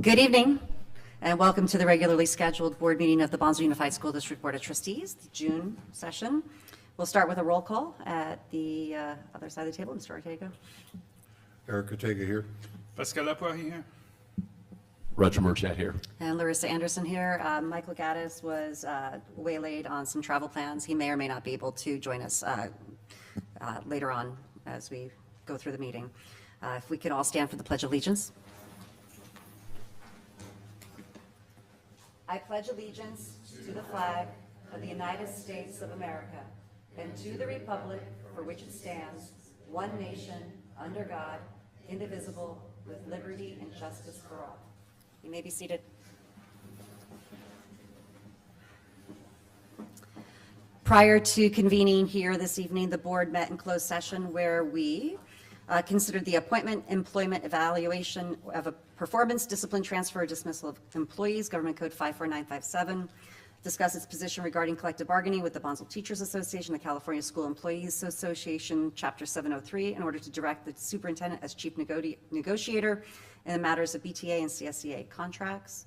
Good evening, and welcome to the regularly scheduled board meeting of the Bonsall Unified School District Board of Trustees, the June session. We'll start with a roll call at the other side of the table. Mr. Ortega. Eric Ortega here. Pascal Lapoire here. Roger Murchat here. And Larissa Anderson here. Michael Gaddis was waylaid on some travel plans. He may or may not be able to join us later on as we go through the meeting. If we could all stand for the Pledge of Allegiance. I pledge allegiance to the flag of the United States of America and to the republic for which it stands, one nation, under God, indivisible, with liberty and justice for all. You may be seated. Prior to convening here this evening, the board met in closed session where we considered the appointment, employment, evaluation of a performance, discipline, transfer, or dismissal of employees, Government Code 54957, discuss its position regarding collective bargaining with the Bonsall Teachers Association, the California School Employees Association, Chapter 703, in order to direct the superintendent as chief negotiator in the matters of BTA and CSEA contracts.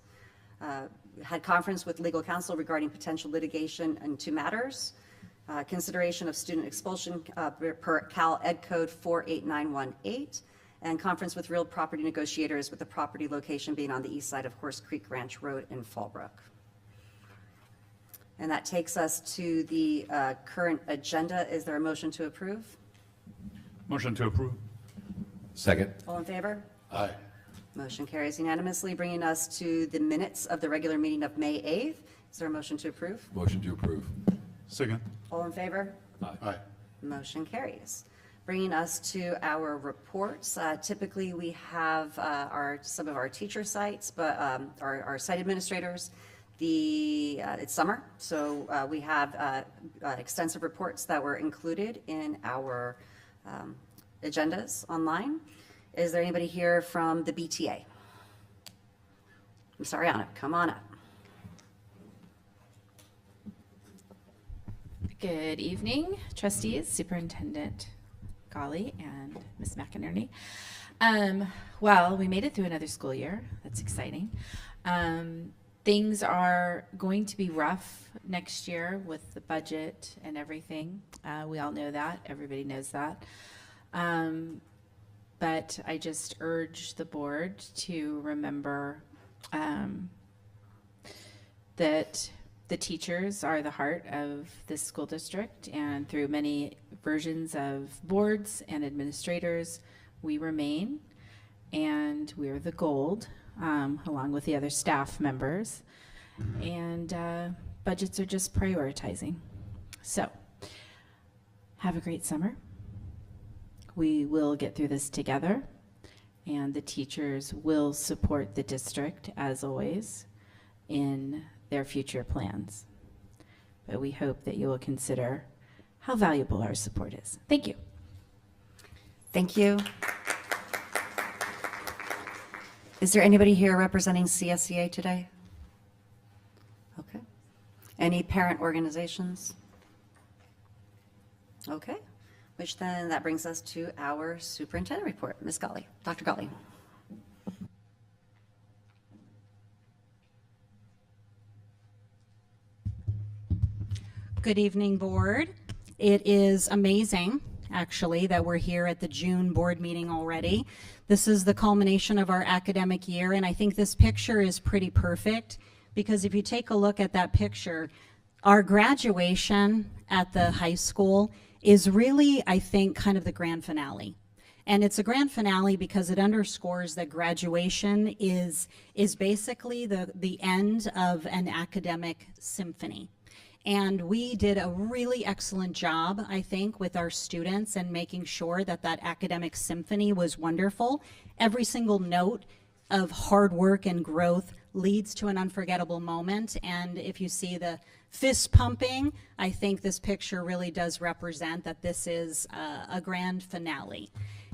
Had conference with legal counsel regarding potential litigation in two matters. Consideration of student expulsion per Cal Ed Code 48918, and conference with real property negotiators with the property location being on the east side of Horse Creek Ranch Road in Fallbrook. And that takes us to the current agenda. Is there a motion to approve? Motion to approve. Second. All in favor? Aye. Motion carries unanimously, bringing us to the minutes of the regular meeting of May 8th. Is there a motion to approve? Motion to approve. Second. All in favor? Aye. Motion carries. Bringing us to our reports. Typically, we have some of our teacher sites, but our site administrators. It's summer, so we have extensive reports that were included in our agendas online. Is there anybody here from the BTA? Ms. Ariana, come on up. Good evening, trustees, Superintendent Golly, and Ms. McInerney. Well, we made it through another school year. That's exciting. Things are going to be rough next year with the budget and everything. We all know that. Everybody knows that. But I just urge the board to remember that the teachers are the heart of this school district, and through many versions of boards and administrators, we remain, and we're the gold, along with the other staff members, and budgets are just prioritizing. So, have a great summer. We will get through this together, and the teachers will support the district, as always, in their future plans. But we hope that you will consider how valuable our support is. Thank you. Thank you. Is there anybody here representing CSEA today? Okay. Any parent organizations? Okay. Which then that brings us to our superintendent report. Ms. Golly, Dr. Golly. Good evening, board. It is amazing, actually, that we're here at the June board meeting already. This is the culmination of our academic year, and I think this picture is pretty perfect, because if you take a look at that picture, our graduation at the high school is really, I think, kind of the grand finale. And it's a grand finale because it underscores that graduation is basically the end of an academic symphony. And we did a really excellent job, I think, with our students and making sure that that academic symphony was wonderful. Every single note of hard work and growth leads to an unforgettable moment. And if you see the fist pumping, I think this picture really does represent that this is a grand finale.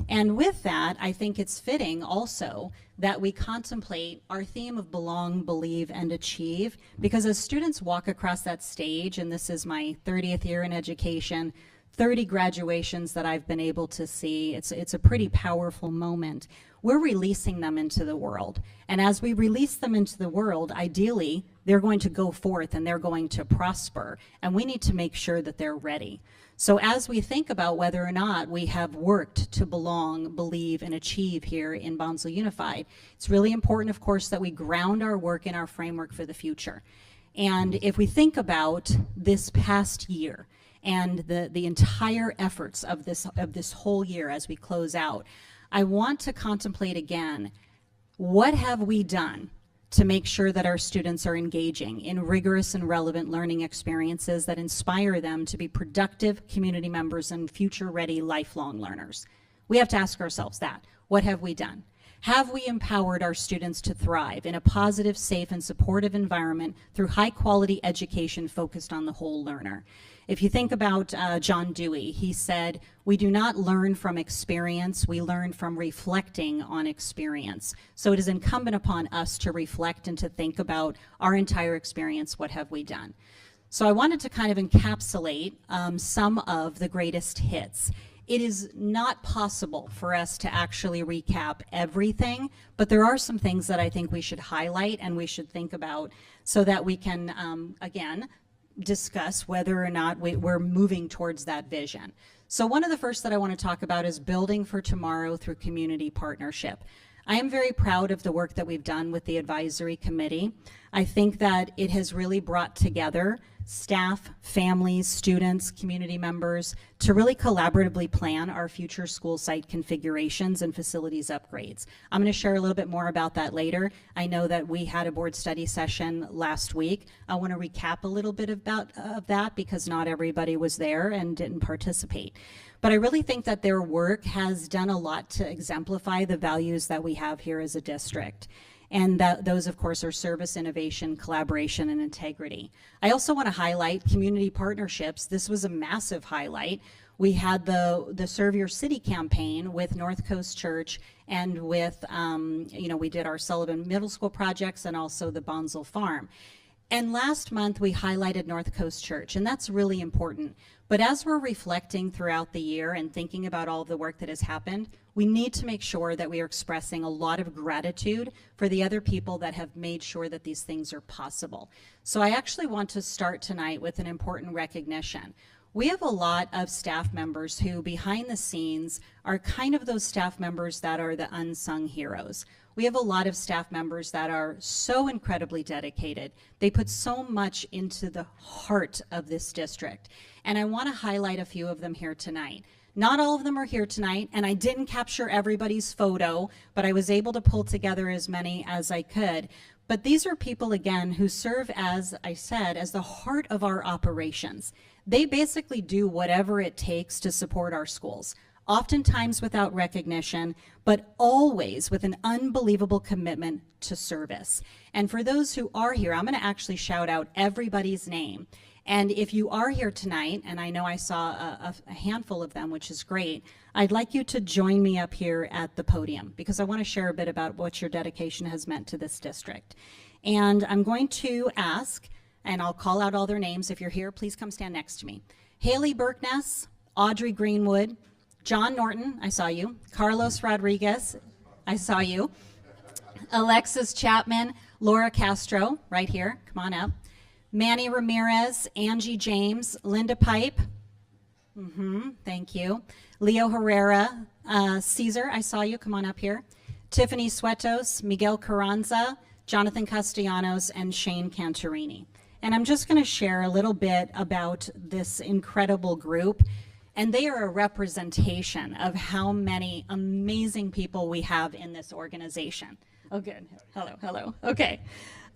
And with that, I think it's fitting also that we contemplate our theme of belong, believe, and achieve, because as students walk across that stage, and this is my 30th year in education, 30 graduations that I've been able to see. It's a pretty powerful moment. We're releasing them into the world. And as we release them into the world, ideally, they're going to go forth and they're going to prosper. And we need to make sure that they're ready. So as we think about whether or not we have worked to belong, believe, and achieve here in Bonsall Unified, it's really important, of course, that we ground our work in our framework for the future. And if we think about this past year and the entire efforts of this whole year as we close out, I want to contemplate again, what have we done to make sure that our students are engaging in rigorous and relevant learning experiences that inspire them to be productive community members and future-ready lifelong learners? We have to ask ourselves that. What have we done? Have we empowered our students to thrive in a positive, safe, and supportive environment through high-quality education focused on the whole learner? If you think about John Dewey, he said, "We do not learn from experience, we learn from reflecting on experience." So it is incumbent upon us to reflect and to think about our entire experience, what have we done? So I wanted to kind of encapsulate some of the greatest hits. It is not possible for us to actually recap everything, but there are some things that I think we should highlight and we should think about so that we can, again, discuss whether or not we're moving towards that vision. So one of the first that I want to talk about is building for tomorrow through community partnership. I am very proud of the work that we've done with the advisory committee. I think that it has really brought together staff, families, students, community members to really collaboratively plan our future school site configurations and facilities upgrades. I'm going to share a little bit more about that later. I know that we had a board study session last week. I want to recap a little bit about that because not everybody was there and didn't participate. But I really think that their work has done a lot to exemplify the values that we have here as a district. And that those, of course, are service, innovation, collaboration, and integrity. I also want to highlight community partnerships. This was a massive highlight. We had the Serve Your City campaign with North Coast Church and with, we did our Sullivan Middle School projects and also the Bonsall Farm. And last month, we highlighted North Coast Church, and that's really important. But as we're reflecting throughout the year and thinking about all of the work that has happened, we need to make sure that we are expressing a lot of gratitude for the other people that have made sure that these things are possible. So I actually want to start tonight with an important recognition. We have a lot of staff members who behind the scenes are kind of those staff members that are the unsung heroes. We have a lot of staff members that are so incredibly dedicated. They put so much into the heart of this district. And I want to highlight a few of them here tonight. Not all of them are here tonight, and I didn't capture everybody's photo, but I was able to pull together as many as I could. But these are people, again, who serve, as I said, as the heart of our operations. They basically do whatever it takes to support our schools, oftentimes without recognition, but always with an unbelievable commitment to service. And for those who are here, I'm going to actually shout out everybody's name. And if you are here tonight, and I know I saw a handful of them, which is great, I'd like you to join me up here at the podium because I want to share a bit about what your dedication has meant to this district. And I'm going to ask, and I'll call out all their names. If you're here, please come stand next to me. Haley Birkness, Audrey Greenwood, John Norton, I saw you. Carlos Rodriguez, I saw you. Alexis Chapman, Laura Castro, right here, come on up. Manny Ramirez, Angie James, Linda Pipe, thank you. Leo Herrera, Caesar, I saw you, come on up here. Tiffany Suetos, Miguel Carranza, Jonathan Castellanos, and Shane Cantarini. And I'm just going to share a little bit about this incredible group. And they are a representation of how many amazing people we have in this organization. Oh, good. Hello. Okay.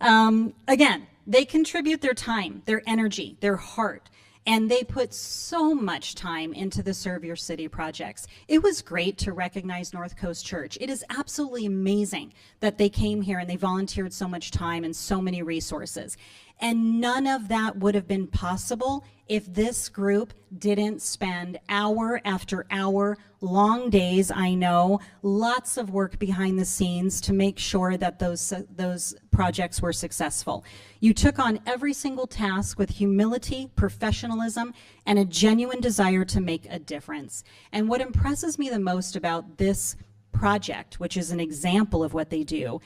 Again, they contribute their time, their energy, their heart, and they put so much time into the Serve Your City projects. It was great to recognize North Coast Church. It is absolutely amazing that they came here and they volunteered so much time and so many resources. And none of that would have been possible if this group didn't spend hour after hour, long days, I know, lots of work behind the scenes to make sure that those projects were successful. You took on every single task with humility, professionalism, and a genuine desire to make a difference. And what impresses me the most about this project, which is an example of what they do,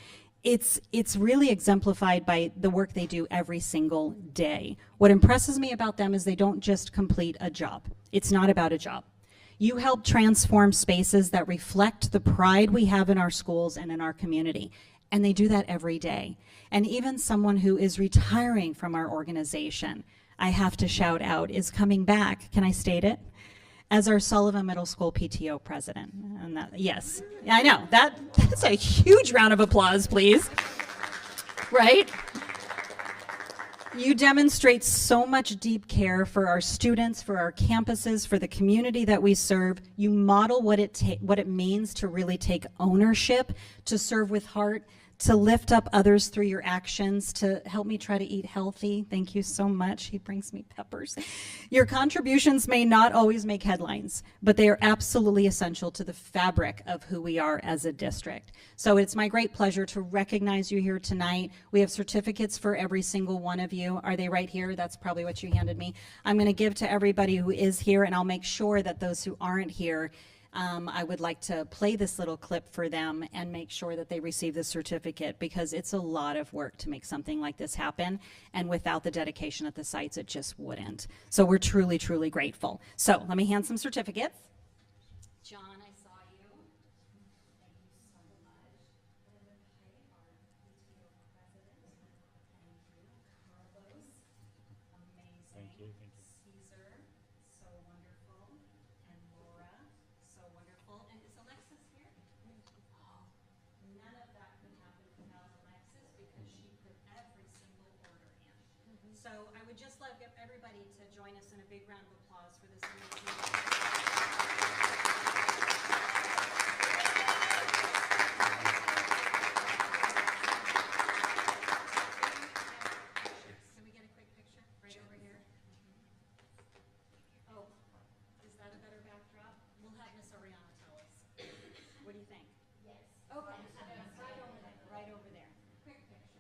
it's really exemplified by the work they do every single day. What impresses me about them is they don't just complete a job. It's not about a job. You help transform spaces that reflect the pride we have in our schools and in our community. And they do that every day. And even someone who is retiring from our organization, I have to shout out, is coming back, can I state it? As our Sullivan Middle School PTO president. And that, yes, I know, that's a huge round of applause, please. Right? You demonstrate so much deep care for our students, for our campuses, for the community that we serve. You model what it means to really take ownership, to serve with heart, to lift up others through your actions, to help me try to eat healthy. Thank you so much. He brings me peppers. Your contributions may not always make headlines, but they are absolutely essential to the fabric of who we are as a district. So it's my great pleasure to recognize you here tonight. We have certificates for every single one of you. Are they right here? That's probably what you handed me. I'm going to give to everybody who is here, and I'll make sure that those who aren't here, I would like to play this little clip for them and make sure that they receive the certificate, because it's a lot of work to make something like this happen. And without the dedication at the sites, it just wouldn't. So we're truly, truly grateful. So let me hand some certificates. John, I saw you. Thank you so much. Amazing. Caesar, so wonderful. And Laura, so wonderful. And is Alexis here? Oh, none of that could happen without Alexis, because she put every single order in. So I would just love everybody to join us in a big round of applause for this amazing. Can we get a quick picture right over here? Oh, is that a better backdrop? We'll have Miss Oriana tell us. What do you think? Yes. Okay, right over there, right over there. Quick picture.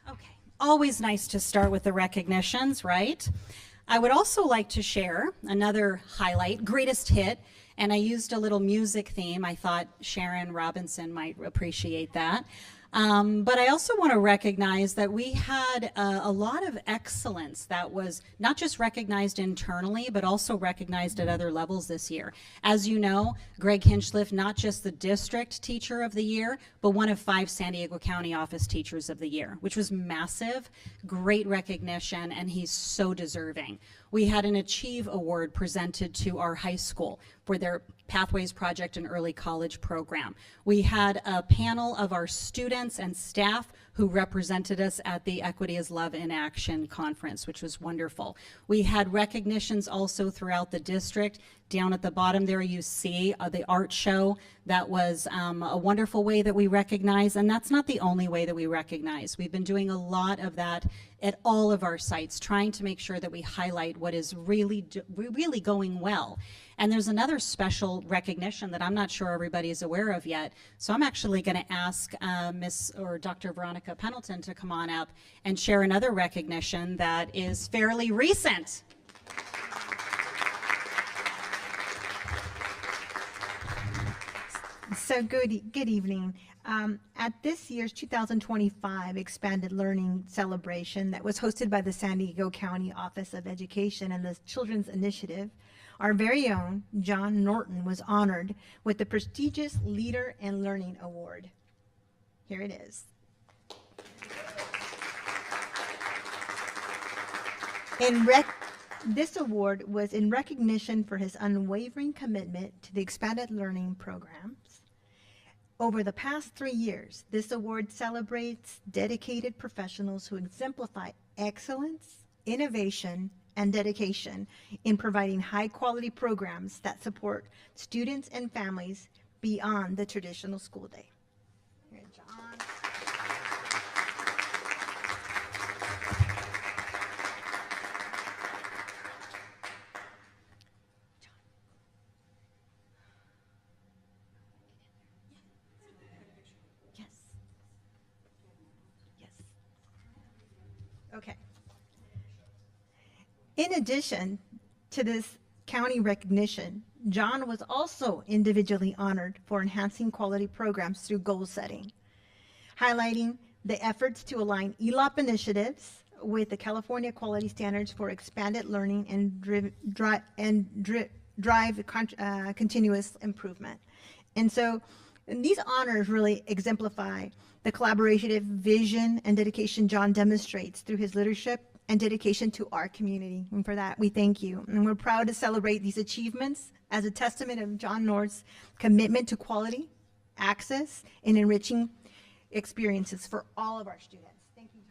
Okay, always nice to start with the recognitions, right? I would also like to share another highlight, greatest hit, and I used a little music theme. I thought Sharon Robinson might appreciate that. But I also want to recognize that we had a lot of excellence that was not just recognized internally, but also recognized at other levels this year. As you know, Greg Hinchliff, not just the district teacher of the year, but one of 5 San Diego County office teachers of the year, which was massive, great recognition, and he's so deserving. We had an Achieve Award presented to our high school for their Pathways Project and Early College program. We had a panel of our students and staff who represented us at the Equity is Love in Action conference, which was wonderful. We had recognitions also throughout the district. Down at the bottom there you see the art show. That was a wonderful way that we recognize, and that's not the only way that we recognize. We've been doing a lot of that at all of our sites, trying to make sure that we highlight what is really going well. And there's another special recognition that I'm not sure everybody is aware of yet. So I'm actually going to ask Miss or Dr. Veronica Pendleton to come on up and share another recognition that is fairly recent. So good evening. At this year's 2025 Expanded Learning Celebration that was hosted by the San Diego County Office of Education and the Children's Initiative, our very own John Norton was honored with the prestigious Leader in Learning Award. Here it is. This award was in recognition for his unwavering commitment to the expanded learning programs. Over the past 3 years, this award celebrates dedicated professionals who exemplify excellence, innovation, and dedication in providing high-quality programs that support students and families beyond the traditional school day. Here, John. Yes. Yes. Okay. In addition to this county recognition, John was also individually honored for enhancing quality programs through goal setting, highlighting the efforts to align ELOP initiatives with the California Quality Standards for Expanded Learning and drive continuous improvement. And so these honors really exemplify the collaborative vision and dedication John demonstrates through his leadership and dedication to our community. And for that, we thank you. And we're proud to celebrate these achievements as a testament of John North's commitment to quality, access, and enriching experiences for all of our students. Thank you, John.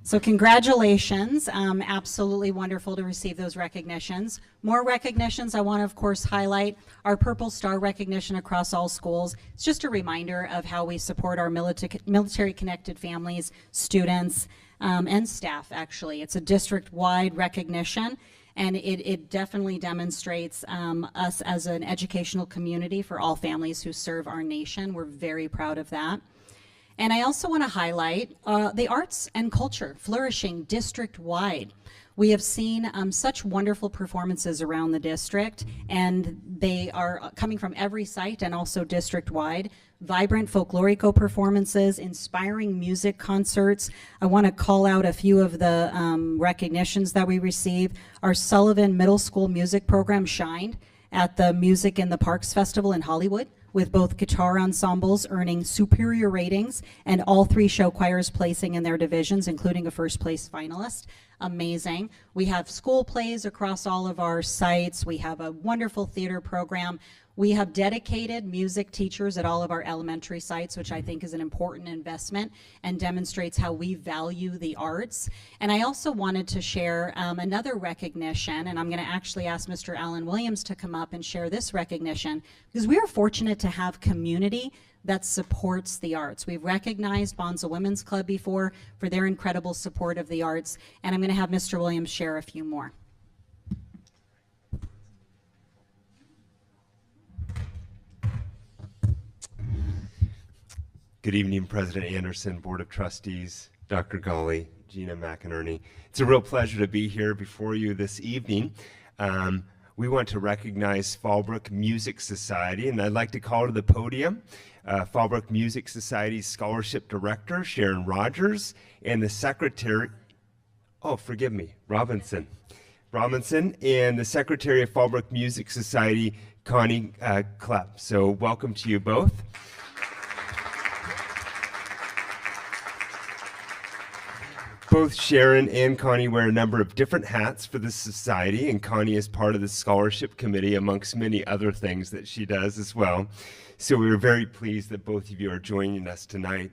So congratulations, absolutely wonderful to receive those recognitions. More recognitions, I want to of course highlight our Purple Star recognition across all schools. It's just a reminder of how we support our military connected families, students, and staff actually. It's a district-wide recognition, and it definitely demonstrates us as an educational community for all families who serve our nation. We're very proud of that. And I also want to highlight the arts and culture flourishing district-wide. We have seen such wonderful performances around the district, and they are coming from every site and also district-wide. Vibrant folklorico performances, inspiring music concerts. I want to call out a few of the recognitions that we receive. Our Sullivan Middle School music program shined at the Music in the Parks Festival in Hollywood, with both guitar ensembles earning superior ratings and all 3 show choirs placing in their divisions, including a first place finalist. Amazing. We have school plays across all of our sites. We have a wonderful theater program. We have dedicated music teachers at all of our elementary sites, which I think is an important investment and demonstrates how we value the arts. And I also wanted to share another recognition, and I'm going to actually ask Mr. Alan Williams to come up and share this recognition, because we are fortunate to have community that supports the arts. We've recognized Bonsall Women's Club before for their incredible support of the arts, and I'm going to have Mr. Williams share a few more. Good evening, President Anderson, Board of Trustees, Dr. Gawley, Gina McInerney. It's a real pleasure to be here before you this evening. We want to recognize Fallbrook Music Society, and I'd like to call to the podium Fallbrook Music Society's Scholarship Director, Sharon Rogers, and the Secretary, Robinson, and the Secretary of Fallbrook Music Society, Connie Klepp. So welcome to you both. Both Sharon and Connie wear a number of different hats for the society, and Connie is part of the scholarship committee amongst many other things that she does as well. So we are very pleased that both of you are joining us tonight.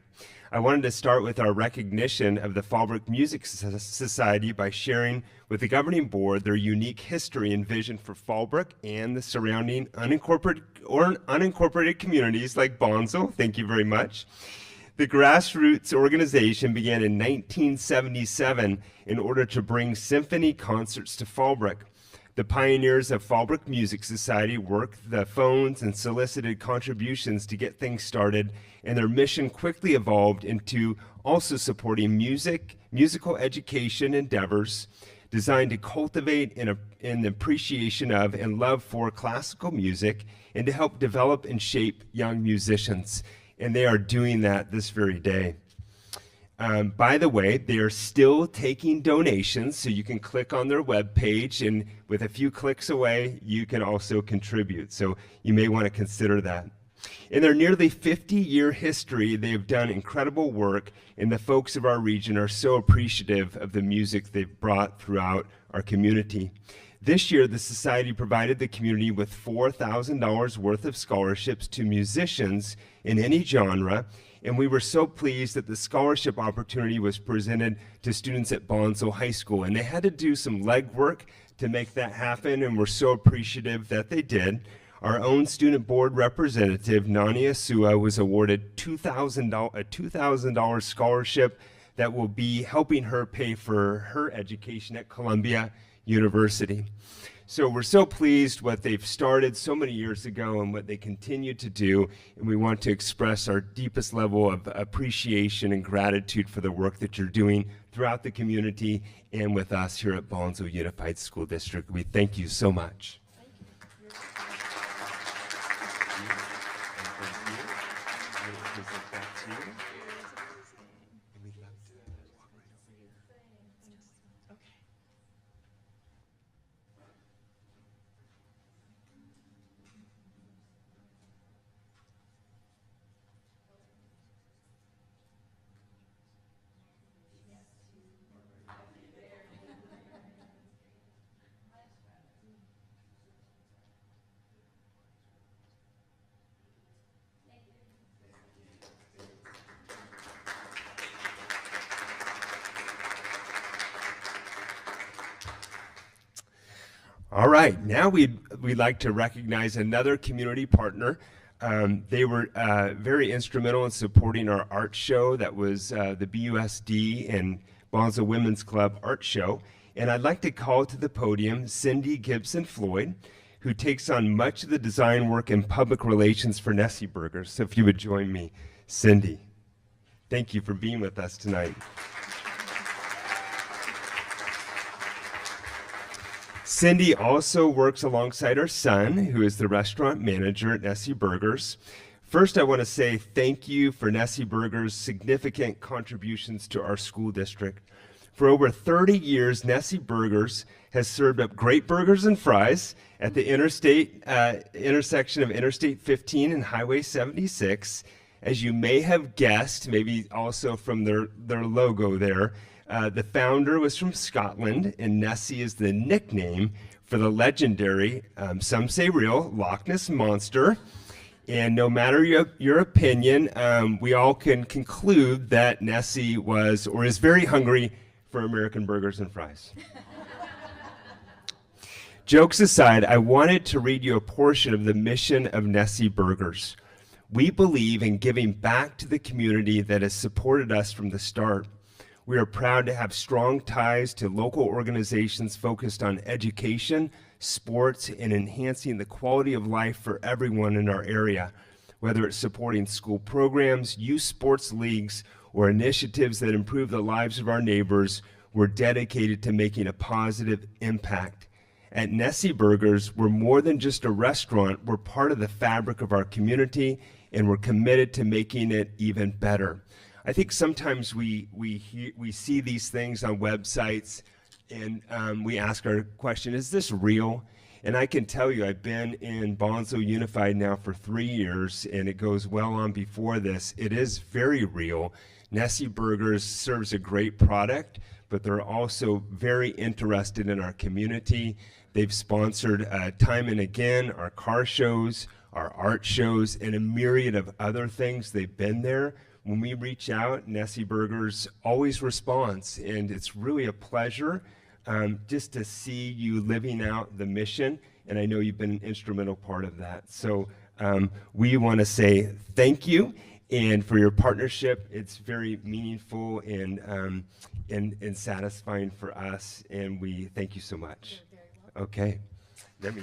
I wanted to start with our recognition of the Fallbrook Music Society by sharing with the governing board their unique history and vision for Fallbrook and the surrounding unincorporated communities like Bonsall. Thank you very much. The grassroots organization began in 1977 in order to bring symphony concerts to Fallbrook. The pioneers of Fallbrook Music Society worked the phones and solicited contributions to get things started, and their mission quickly evolved into also supporting musical education endeavors designed to cultivate an appreciation of and love for classical music and to help develop and shape young musicians. And they are doing that this very day. By the way, they are still taking donations, so you can click on their webpage, and with a few clicks away, you can also contribute. So you may want to consider that. In their nearly 50-year history, they have done incredible work, and the folks of our region are so appreciative of the music they've brought throughout our community. This year, the Society provided the community with $4,000 worth of scholarships to musicians in any genre, and we were so pleased that the scholarship opportunity was presented to students at Bonsall High School, and they had to do some legwork to make that happen, and we're so appreciative that they did. Our own student board representative, Nania Sua, was awarded a $2,000 scholarship that will be helping her pay for her education at Columbia University. So we're so pleased what they've started so many years ago and what they continue to do, and we want to express our deepest level of appreciation and gratitude for the work that you're doing throughout the community and with us here at Bonsall Unified School District. We thank you so much. All right, now we'd like to recognize another community partner. They were very instrumental in supporting our art show that was the BUSD and Bonsall Women's Club art show. And I'd like to call to the podium Cindy Gibson-Floyd, who takes on much of the design work and public relations for Nessie Burgers. So if you would join me, Cindy. Thank you for being with us tonight. Cindy also works alongside her son, who is the restaurant manager at Nessie Burgers. First, I want to say thank you for Nessie Burgers' significant contributions to our school district. For over 30 years, Nessie Burgers has served up great burgers and fries at the intersection of Interstate 15 and Highway 76. As you may have guessed, maybe also from their logo there, the founder was from Scotland, and Nessie is the nickname for the legendary, some say real, Loch Ness Monster. And no matter your opinion, we all can conclude that Nessie was or is very hungry for American burgers and fries. Jokes aside, I wanted to read you a portion of the mission of Nessie Burgers. We believe in giving back to the community that has supported us from the start. We are proud to have strong ties to local organizations focused on education, sports, and enhancing the quality of life for everyone in our area. Whether it's supporting school programs, youth sports leagues, or initiatives that improve the lives of our neighbors, we're dedicated to making a positive impact. At Nessie Burgers, we're more than just a restaurant. We're part of the fabric of our community, and we're committed to making it even better. I think sometimes we see these things on websites, and we ask our question, is this real? And I can tell you, I've been in Bonsall Unified now for 3 years, and it goes well on before this. It is very real. Nessie Burgers serves a great product, but they're also very interested in our community. They've sponsored time and again our car shows, our art shows, and a myriad of other things. They've been there. When we reach out, Nessie Burgers always responds, and it's really a pleasure just to see you living out the mission, and I know you've been an instrumental part of that. So we want to say thank you, and for your partnership. It's very meaningful and satisfying for us, and we thank you so much. You're very Okay. Let me.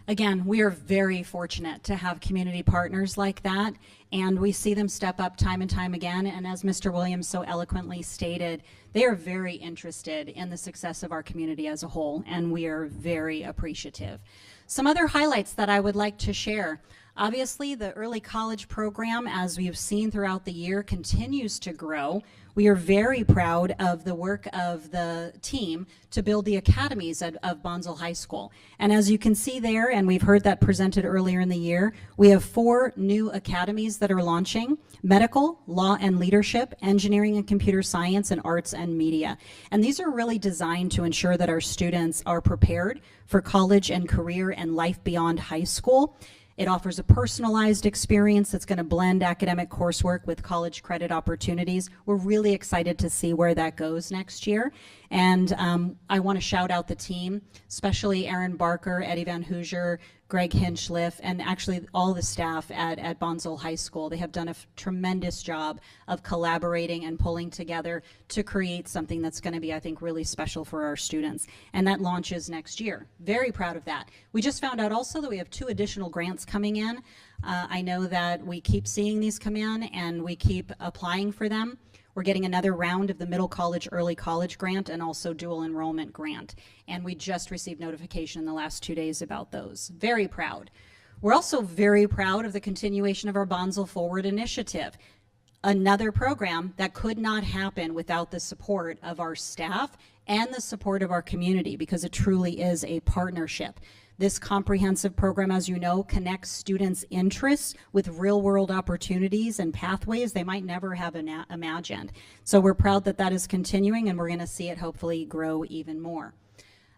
Again, we are very fortunate to have community partners like that, and we see them step up time and time again. And as Mr. Williams so eloquently stated, they are very interested in the success of our community as a whole, and we are very appreciative. Some other highlights that I would like to share. Obviously, the early college program, as we've seen throughout the year, continues to grow. We are very proud of the work of the team to build the academies of Bonsall High School. And as you can see there, and we've heard that presented earlier in the year, we have 4 new academies that are launching: medical, law and leadership, engineering and computer science, and arts and media. And these are really designed to ensure that our students are prepared for college and career and life beyond high school. It offers a personalized experience that's going to blend academic coursework with college credit opportunities. We're really excited to see where that goes next year. And I want to shout out the team, especially Aaron Barker, Eddie Van Hoosier, Greg Hinchliff, and actually all the staff at Bonsall High School. They have done a tremendous job of collaborating and pulling together to create something that's going to be, I think, really special for our students. And that launches next year. Very proud of that. We just found out also that we have 2 additional grants coming in. I know that we keep seeing these come in and we keep applying for them. We're getting another round of the Middle College Early College Grant and also Dual Enrollment Grant. And we just received notification in the last 2 days about those. Very proud. We're also very proud of the continuation of our Bonsall Forward initiative. Another program that could not happen without the support of our staff and the support of our community, because it truly is a partnership. This comprehensive program, as you know, connects students' interests with real-world opportunities and pathways they might never have imagined. So we're proud that that is continuing, and we're going to see it hopefully grow even more.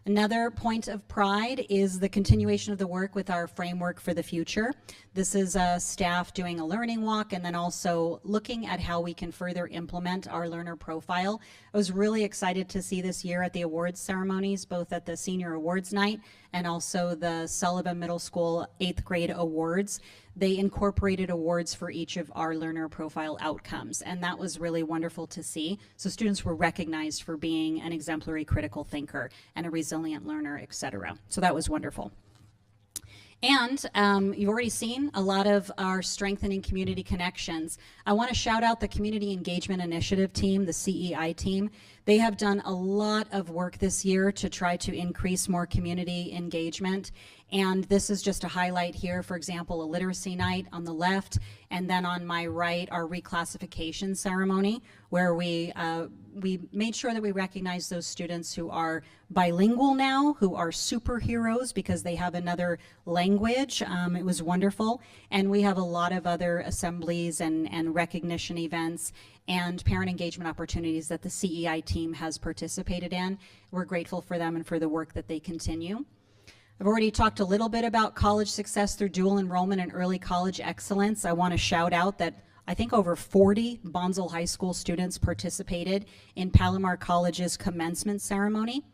Another point of pride is the continuation of the work with our framework for the future. This is staff doing a learning walk and then also looking at how we can further implement our learner profile. I was really excited to see this year at the awards ceremonies, both at the senior awards night and also the Sullivan Middle School 8th grade awards. They incorporated awards for each of our learner profile outcomes, and that was really wonderful to see. So students were recognized for being an exemplary critical thinker and a resilient learner, etc. So that was wonderful. And you've already seen a lot of our strengthening community connections. I want to shout out the Community Engagement Initiative team, the CEI team. They have done a lot of work this year to try to increase more community engagement. And this is just a highlight here, for example, a literacy night on the left, and then on my right, our reclassification ceremony, where we made sure that we recognize those students who are bilingual now, who are superheroes because they have another language. It was wonderful. And we have a lot of other assemblies and recognition events and parent engagement opportunities that the CEI team has participated in. We're grateful for them and for the work that they continue. I've already talked a little bit about college success through dual enrollment and early college excellence. I want to shout out that I think over 40 Bonsall High School students participated in Palomar College's commencement ceremony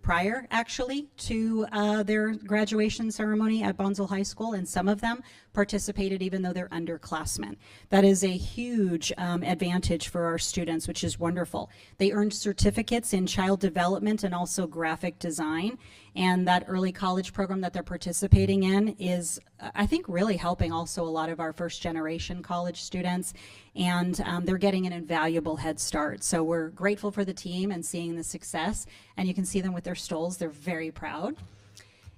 prior, actually, to their graduation ceremony at Bonsall High School, and some of them participated even though they're underclassmen. That is a huge advantage for our students, which is wonderful. They earned certificates in child development and also graphic design, and that early college program that they're participating in is, I think, really helping also a lot of our first generation college students, and they're getting an invaluable head start. So we're grateful for the team and seeing the success, and you can see them with their stoles. They're very proud.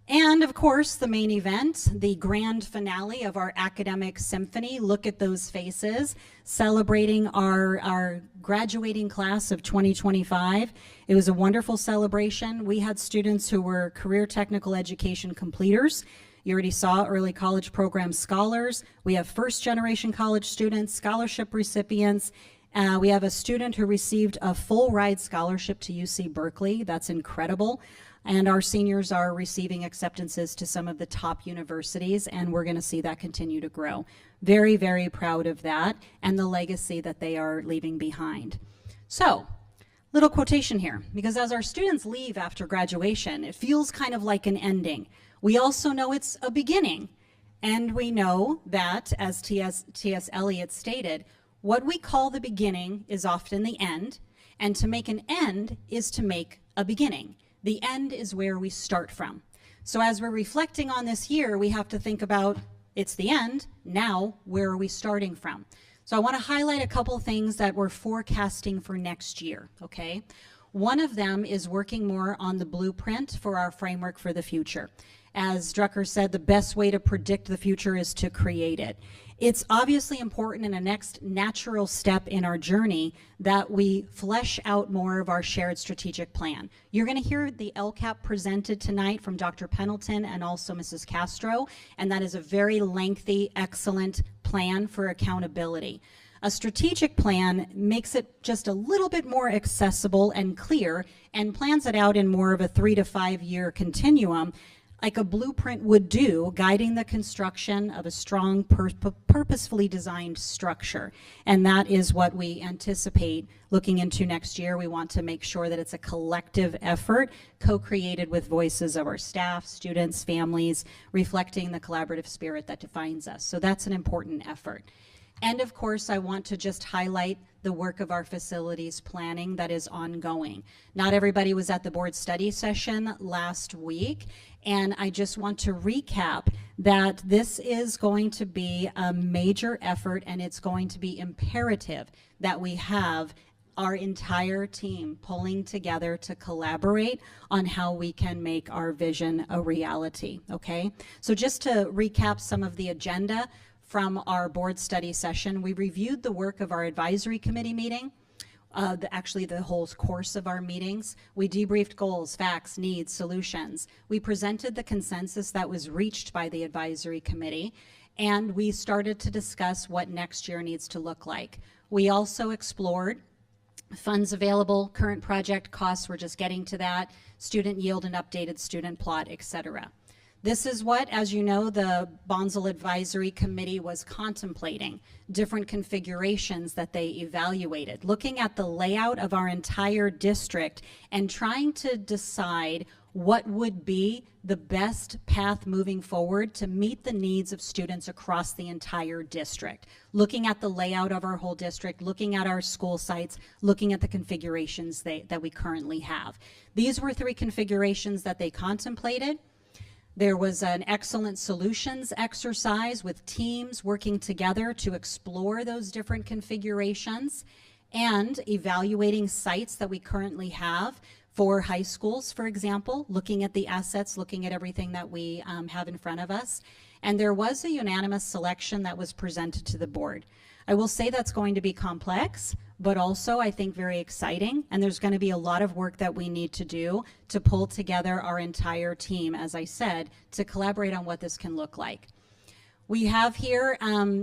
And of course, the main event, the grand finale of our academic symphony. Look at those faces, celebrating our graduating class of 2025. It was a wonderful celebration. We had students who were career technical education completers. You already saw early college program scholars. We have first generation college students, scholarship recipients, We have a student who received a full ride scholarship to UC Berkeley. That's incredible. And our seniors are receiving acceptances to some of the top universities, and we're going to see that continue to grow. Very, very proud of that and the legacy that they are leaving behind. So, little quotation here, because as our students leave after graduation, it feels kind of like an ending. We also know it's a beginning. And we know that, as T.S. Eliot stated, what we call the beginning is often the end, and to make an end is to make a beginning. The end is where we start from. So as we're reflecting on this year, we have to think about, it's the end, now where are we starting from? So I want to highlight a couple things that we're forecasting for next year, okay? One of them is working more on the blueprint for our framework for the future. As Drucker said, the best way to predict the future is to create it. It's obviously important in a next natural step in our journey that we flesh out more of our shared strategic plan. You're going to hear the LCAP presented tonight from Dr. Pendleton and also Mrs. Castro, and that is a very lengthy, excellent plan for accountability. A strategic plan makes it just a little bit more accessible and clear and plans it out in more of a 3 to 5 year continuum, like a blueprint would do, guiding the construction of a strong, purposefully designed structure. And that is what we anticipate looking into next year. We want to make sure that it's a collective effort, co-created with voices of our staff, students, families, reflecting the collaborative spirit that defines us. So that's an important effort. And of course, I want to just highlight the work of our facilities planning that is ongoing. Not everybody was at the board study session last week, and I just want to recap that this is going to be a major effort, and it's going to be imperative that we have our entire team pulling together to collaborate on how we can make our vision a reality, okay? So just to recap some of the agenda from our board study session, we reviewed the work of our advisory committee meeting, actually the whole course of our meetings. We debriefed goals, facts, needs, solutions. We presented the consensus that was reached by the advisory committee, and we started to discuss what next year needs to look like. We also explored funds available, current project costs, we're just getting to that, student yield and updated student plot, etc. This is what, as you know, the Bonsall Advisory Committee was contemplating, different configurations that they evaluated, looking at the layout of our entire district and trying to decide what would be the best path moving forward to meet the needs of students across the entire district. Looking at the layout of our whole district, looking at our school sites, looking at the configurations that we currently have. These were 3 configurations that they contemplated. There was an excellent solutions exercise with teams working together to explore those different configurations and evaluating sites that we currently have for high schools, for example, looking at the assets, looking at everything that we have in front of us. And there was a unanimous selection that was presented to the board. I will say that's going to be complex, but also I think very exciting. And there's going to be a lot of work that we need to do to pull together our entire team, as I said, to collaborate on what this can look like. We have here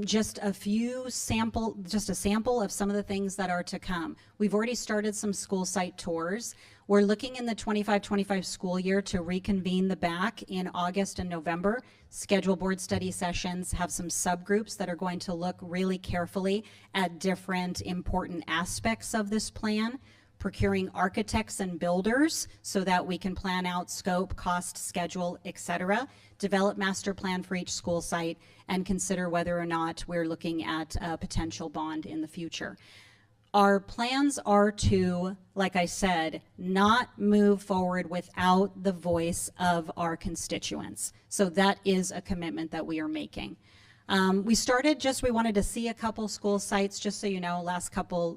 just a sample of some of the things that are to come. We've already started some school site tours. We're looking in the 25-25 school year to reconvene the BAC in August and November, schedule board study sessions, have some subgroups that are going to look really carefully at different important aspects of this plan, procuring architects and builders so that we can plan out scope, cost, schedule, etc., develop master plan for each school site, and consider whether or not we're looking at a potential bond in the future. Our plans are to, like I said, not move forward without the voice of our constituents. So that is a commitment that we are making. We wanted to see a couple school sites, just so you know,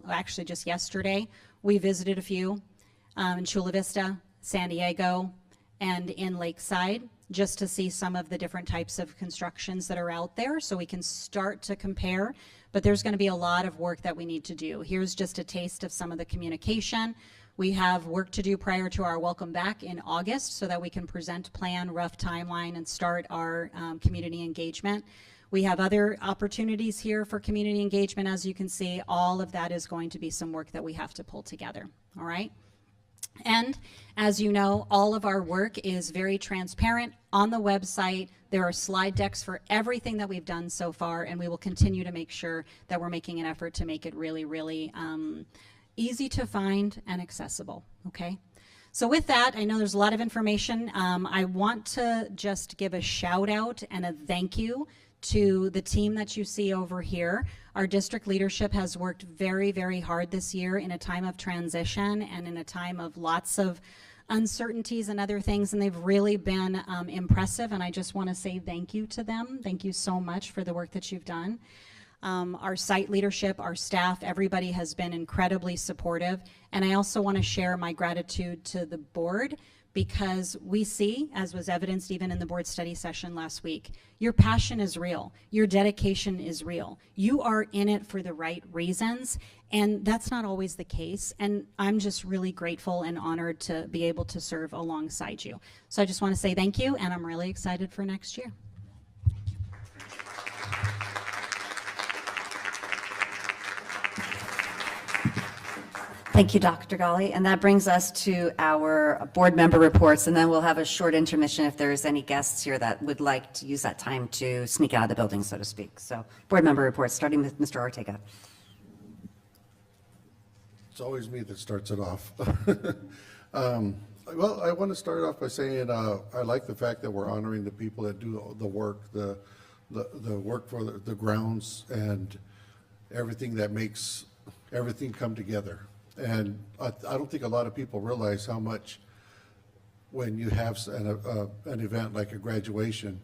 actually just yesterday, we visited a few in Chula Vista, San Diego, and in Lakeside, just to see some of the different types of constructions that are out there so we can start to compare. But there's going to be a lot of work that we need to do. Here's just a taste of some of the communication. We have work to do prior to our welcome back in August so that we can present plan, rough timeline, and start our community engagement. We have other opportunities here for community engagement. As you can see, all of that is going to be some work that we have to pull together, all right? And as you know, all of our work is very transparent on the website. There are slide decks for everything that we've done so far, and we will continue to make sure that we're making an effort to make it really, really easy to find and accessible, okay? So with that, I know there's a lot of information. I want to just give a shout out and a thank you to the team that you see over here. Our district leadership has worked very, very hard this year in a time of transition and in a time of lots of uncertainties and other things, and they've really been impressive, and I just want to say thank you to them. Thank you so much for the work that you've done. Our site leadership, our staff, everybody has been incredibly supportive, and I also want to share my gratitude to the board, because we see, as was evidenced even in the board study session last week, your passion is real, your dedication is real. You are in it for the right reasons, and that's not always the case, and I'm just really grateful and honored to be able to serve alongside you. So I just want to say thank you, and I'm really excited for next year. Thank you, Dr. Gali. And that brings us to our board member reports, and then we'll have a short intermission if there's any guests here that would like to use that time to sneak out of the building, so to speak. So board member reports, starting with Mr. Ortega. It's always me that starts it off. Well, I want to start off by saying I like the fact that we're honoring the people that do the work, the work for the grounds and everything that makes everything come together. And I don't think a lot of people realize how much, when you have an event like a graduation,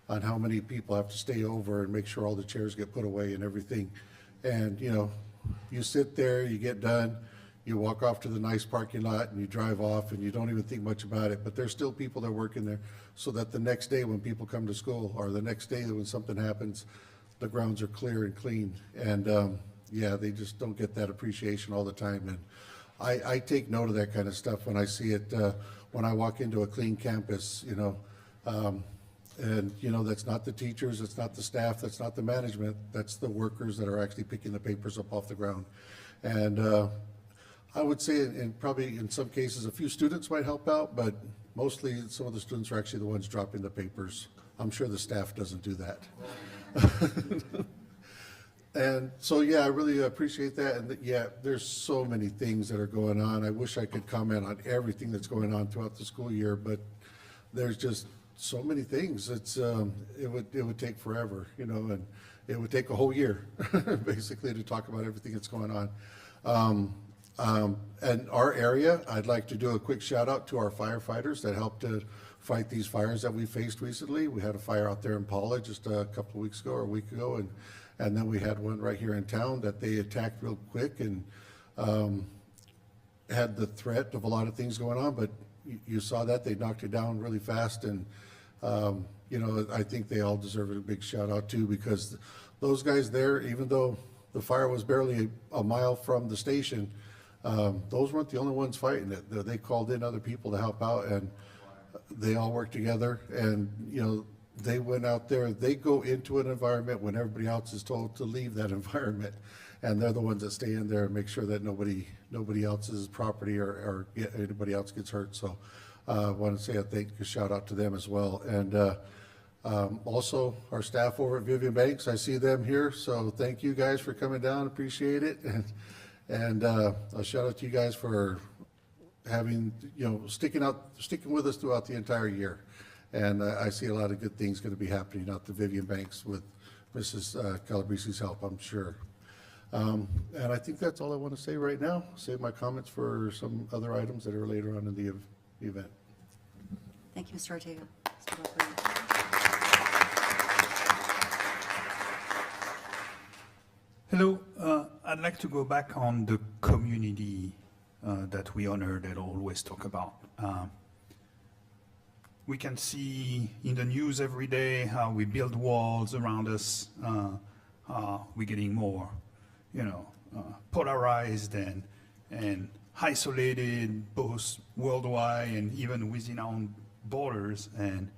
on how many people have to stay over and make sure all the chairs get put away and everything. And, you know, you sit there, you get done, you walk off to the nice parking lot and you drive off and you don't even think much about it. But there's still people that work in there so that the next day when people come to school, or the next day when something happens, the grounds are clear and clean. And, yeah, they just don't get that appreciation all the time. And I take note of that kind of stuff when I see it, when I walk into a clean campus, you know. And, you know, that's not the teachers, it's not the staff, that's not the management, that's the workers that are actually picking the papers up off the ground. And I would say, and probably in some cases, a few students might help out, but mostly some of the students are actually the ones dropping the papers. I'm sure the staff doesn't do that. And so, yeah, I really appreciate that. And yeah, there's so many things that are going on. I wish I could comment on everything that's going on throughout the school year, but there's just so many things. It's it would take forever, you know, and it would take a whole year basically to talk about everything that's going on. And our area, I'd like to do a quick shout out to our firefighters that helped to fight these fires that we faced recently. We had a fire out there in Paula just a couple of weeks ago or a week ago, and then we had one right here in town that they attacked real quick and had the threat of a lot of things going on, but you saw that they knocked it down really fast. And you know, I think they all deserve a big shout out too, because those guys there, even though the fire was barely a mile from the station, those weren't the only ones fighting it. They called in other people to help out, and they all worked together. And you know, they went out there, they go into an environment when everybody else is told to leave that environment, and they're the ones that stay in there and make sure that nobody else's property or anybody else gets hurt. So I want to say a shout out to them as well. And also our staff over at Vivian Banks, I see them here, so thank you guys for coming down, appreciate it. And a shout out to you guys for having, you know, sticking with us throughout the entire year. And I see a lot of good things going to be happening out the Vivian Banks with Mrs. Calabresi's help, I'm sure. And I think that's all I want to say right now. Save my comments for some other items that are later on in the event. Thank you, Mr. Ortega. Mr. Buckley. Hello, I'd like to go back on the community that we honor, that always talk about. We can see in the news every day how we build walls around us, we're getting more, you know, polarized and isolated, both worldwide and even within our own borders. And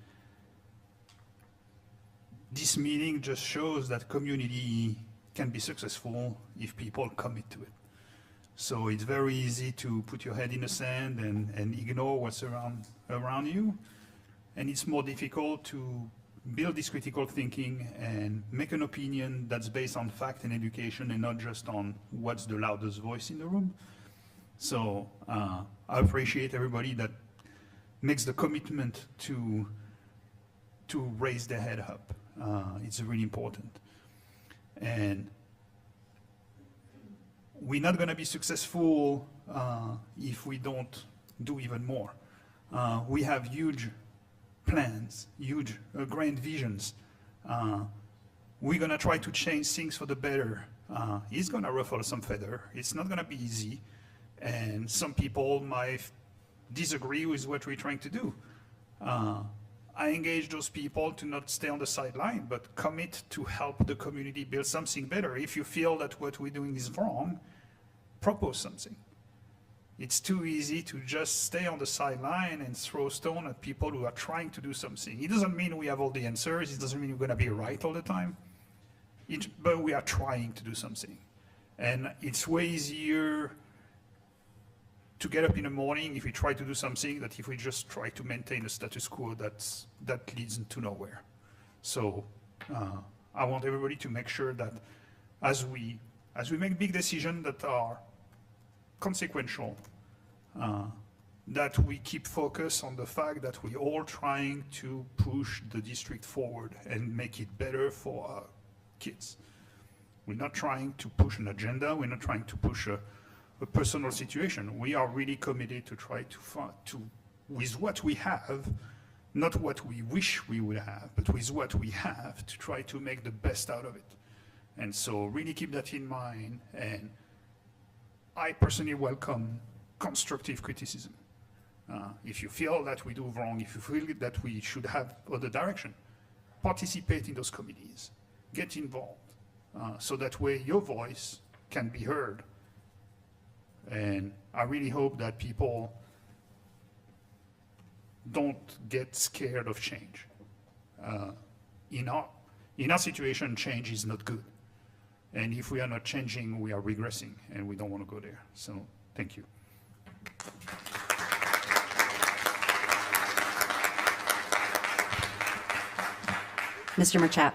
this meeting just shows that community can be successful if people commit to it. So it's very easy to put your head in the sand and ignore what's around you. And it's more difficult to build this critical thinking and make an opinion that's based on fact and education and not just on what's the loudest voice in the room. So I appreciate everybody that makes the commitment to raise their head up. It's really important. And we're not going to be successful if we don't do even more. We have huge plans, huge grand visions. We're going to try to change things for the better. It's going to ruffle some feather. It's not going to be easy. And some people might disagree with what we're trying to do. I engage those people to not stay on the sideline, but commit to help the community build something better. If you feel that what we're doing is wrong, propose something. It's too easy to just stay on the sideline and throw stone at people who are trying to do something. It doesn't mean we have all the answers. It doesn't mean we're going to be right all the time. But we are trying to do something. And it's way easier to get up in the morning if we try to do something that if we just try to maintain the status quo that leads to nowhere. So I want everybody to make sure that as we make big decisions that are consequential, that we keep focus on the fact that we're all trying to push the district forward and make it better for our kids. We're not trying to push an agenda. We're not trying to push a personal situation. We are really committed to try to, with what we have, not what we wish we would have, but with what we have, to try to make the best out of it. And so really keep that in mind. And I personally welcome constructive criticism. If you feel that we do wrong, if you feel that we should have other direction, participate in those committees, get involved, so that way your voice can be heard. And I really hope that people don't get scared of change. In our situation, change is not good. And if we are not changing, we are regressing, and we don't want to go there. So thank you. Mr. Merchat.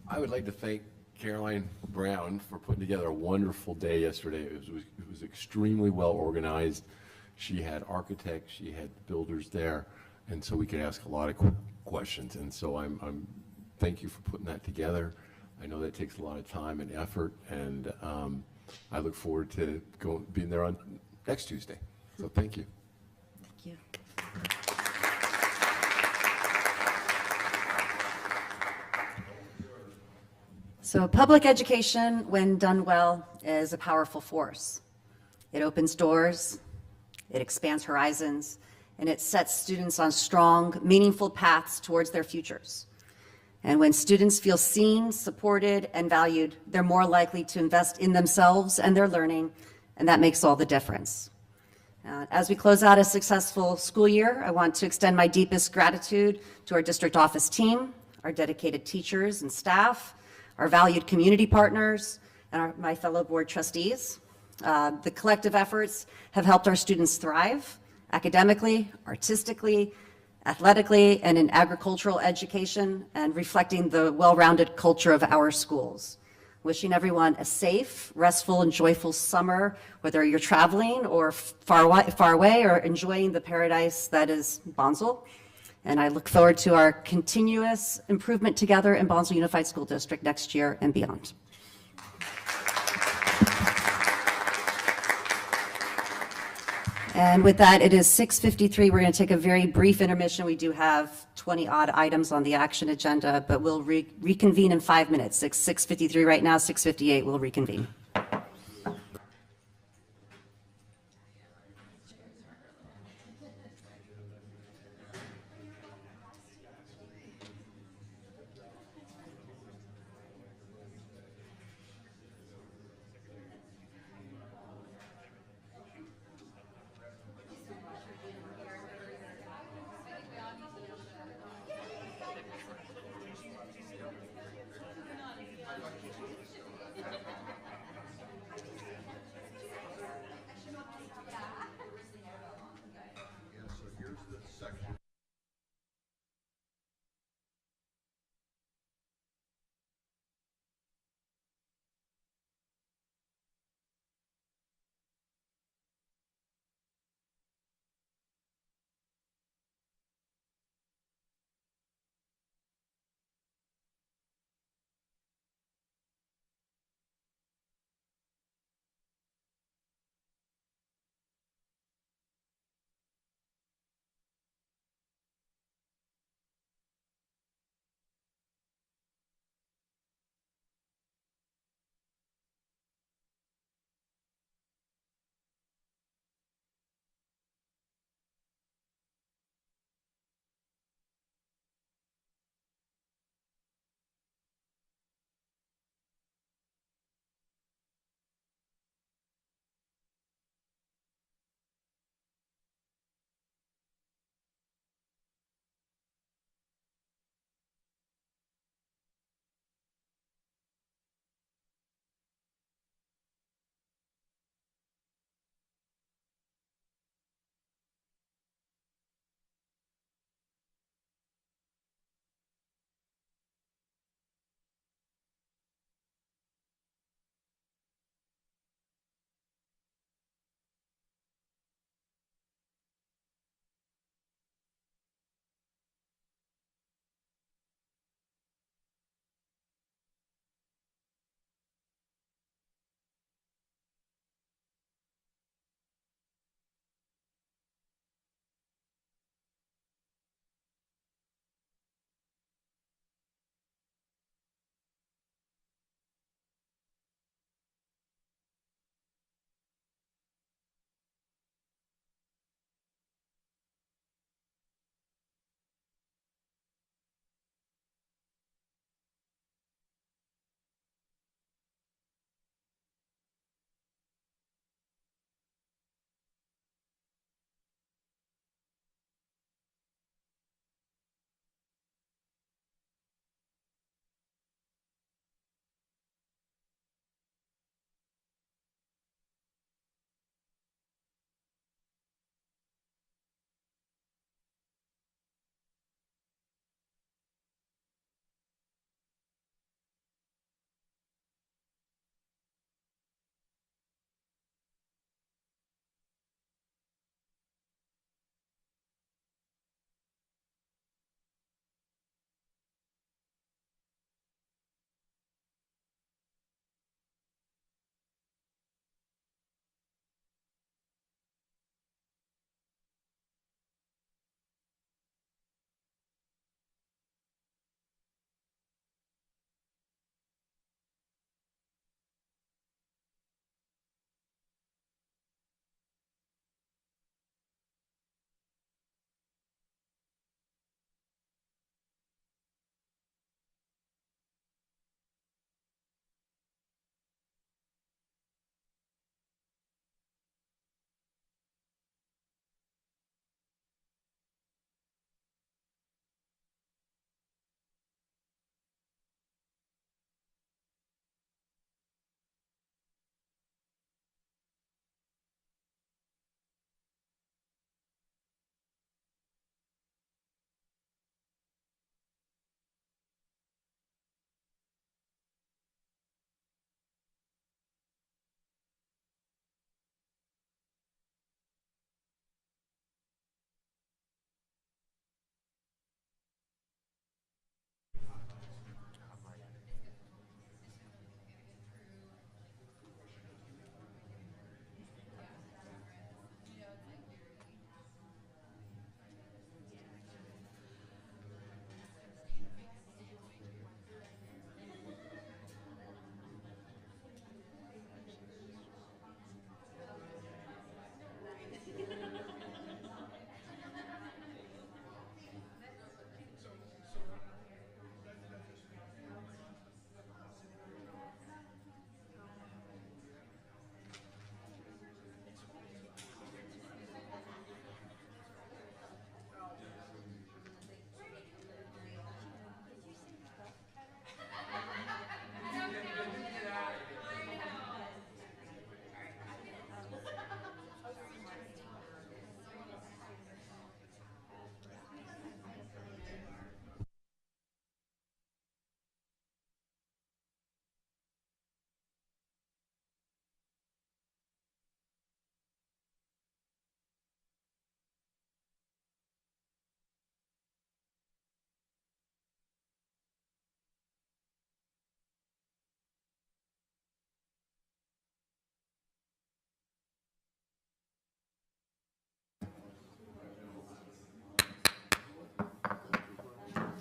I would like to thank Caroline Brown for putting together a wonderful day yesterday. It was extremely well organized. She had architects, she had builders there, and so we could ask a lot of questions. And so I'm thank you for putting that together. I know that takes a lot of time and effort, and I look forward to being there on next Tuesday. So thank you. Thank you. So public education, when done well, is a powerful force. It opens doors, it expands horizons, and it sets students on strong, meaningful paths towards their futures. And when students feel seen, supported, and valued, they're more likely to invest in themselves and their learning, and that makes all the difference. As we close out a successful school year, I want to extend my deepest gratitude to our district office team, our dedicated teachers and staff, our valued community partners, and my fellow board trustees. The collective efforts have helped our students thrive academically, artistically, athletically, and in agricultural education, and reflecting the well-rounded culture of our schools. Wishing everyone a safe, restful, and joyful summer, whether you're traveling or far away or enjoying the paradise that is Bonsall. And I look forward to our continuous improvement together in Bonsall Unified School District next year and beyond. And with that, it is 6:53. We're going to take a very brief intermission. We do have 20-odd items on the action agenda, but we'll reconvene in 5 minutes. 6:53 right now, 6:58 we'll reconvene.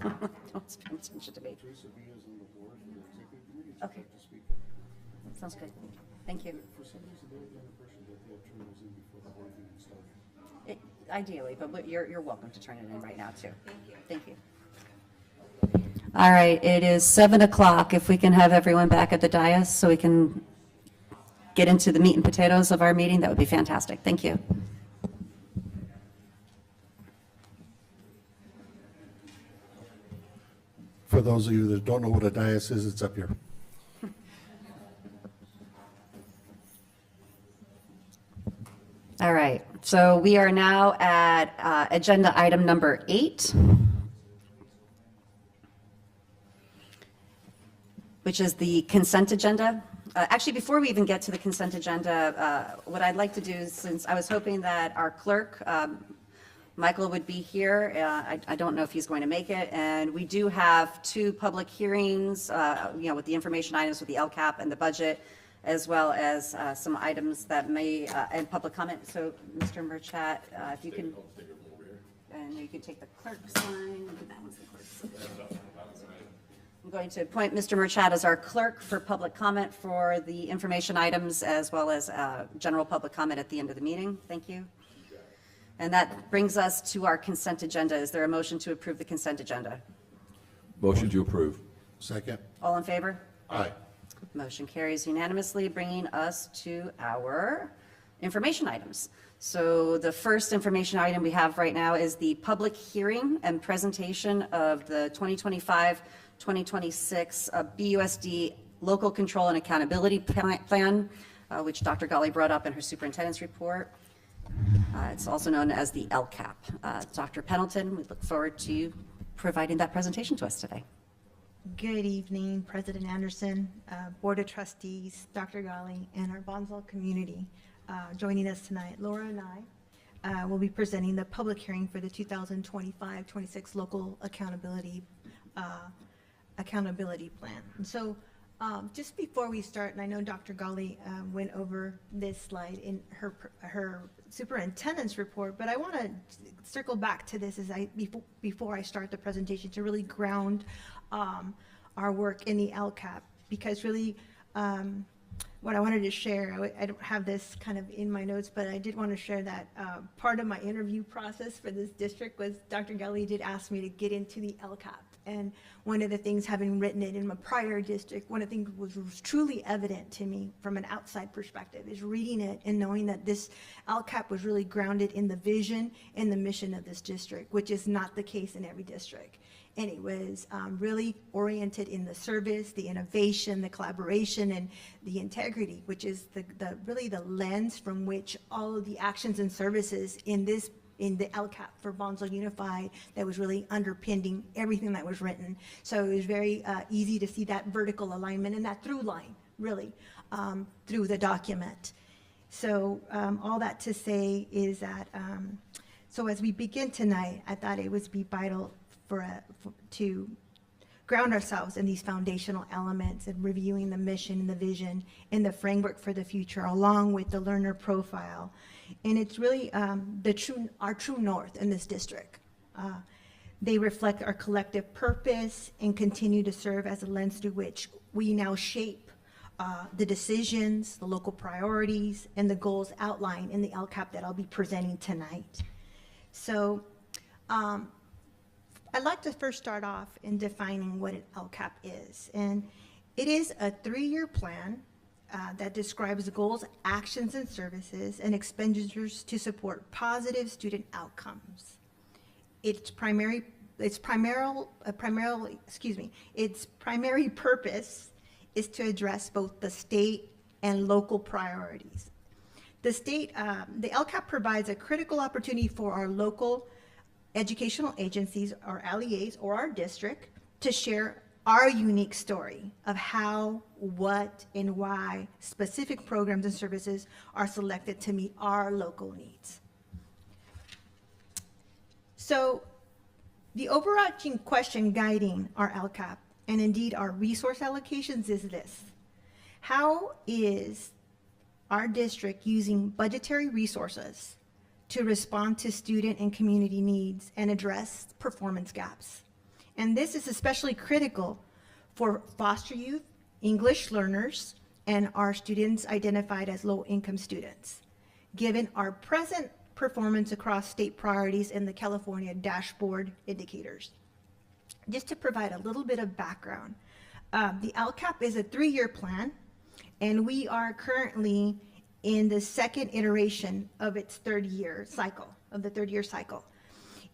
Don't pay attention to me. Okay. Sounds good. Thank you. Ideally, but you're welcome to turn it in right now, too. Thank you. All right, it is 7 o'clock. If we can have everyone back at the dais so we can get into the meat and potatoes of our meeting, that would be fantastic. Thank you. For those of you that don't know what a dais is, it's up here. All right, so we are now at agenda item number 8, which is the consent agenda. Actually, before we even get to the consent agenda, what I'd like to do, since I was hoping that our clerk, Michael, would be here, I don't know if he's going to make it, and we do have 2 public hearings, with the information items with the LCAP and the budget, as well as some items that may, and public comment. So, Mr. Murchat, if you can, and you can take the clerk's sign, that one's the clerk's. I'm going to appoint Mr. Murchat as our clerk for public comment for the information items, as well as general public comment at the end of the meeting. Thank you. And that brings us to our consent agenda. Is there a motion to approve the consent agenda? Motion to approve. Second? All in favor? Aye. Motion carries unanimously, bringing us to our information items. So the first information item we have right now is the public hearing and presentation of the 2025-2026 BUSD Local Control and Accountability Plan, which Dr. Ghali brought up in her superintendent's report. It's also known as the LCAP. Dr. Pendleton, we look forward to you providing that presentation to us today. Good evening, President Anderson, Board of Trustees, Dr. Ghali, and our Bonsall community. Joining us tonight, Laura and I will be presenting the public hearing for the 2025-26 Local Accountability Plan. And so just before we start, and I know Dr. Ghali went over this slide in her superintendent's report, but I want to circle back to this before I start the presentation to really ground our work in the LCAP, because really what I wanted to share, I don't have this kind of in my notes, but I did want to share that part of my interview process for this district was Dr. Ghali did ask me to get into the LCAP. And one of the things, having written it in my prior district, one of the things was truly evident to me from an outside perspective is reading it and knowing that this LCAP was really grounded in the vision and the mission of this district, which is not the case in every district. And it was really oriented in the service, the innovation, the collaboration, and the integrity, which is really the lens from which all of the actions and services in the LCAP for Bonsall Unified that was really underpinning everything that was written. So it was very easy to see that vertical alignment and that through line, really, through the document. So all that to say is that, so as we begin tonight, I thought it would be vital to ground ourselves in these foundational elements and reviewing the mission and the vision and the framework for the future, along with the learner profile. And it's really our true north in this district. They reflect our collective purpose and continue to serve as a lens through which we now shape the decisions, the local priorities, and the goals outlined in the LCAP that I'll be presenting tonight. So I'd like to first start off in defining what an LCAP is. And it is a 3-year plan that describes the goals, actions, and services and expenditures to support positive student outcomes. Its primary purpose is to address both the state and local priorities. The LCAP provides a critical opportunity for our local educational agencies, our LEAs, or our district to share our unique story of how, what, and why specific programs and services are selected to meet our local needs. So the overarching question guiding our LCAP, and indeed our resource allocations, is this: how is our district using budgetary resources to respond to student and community needs and address performance gaps? And this is especially critical for foster youth, English learners, and our students identified as low-income students, given our present performance across state priorities in the California dashboard indicators. Just to provide a little bit of background, the LCAP is a 3-year plan, and we are currently in the second iteration of its third year cycle.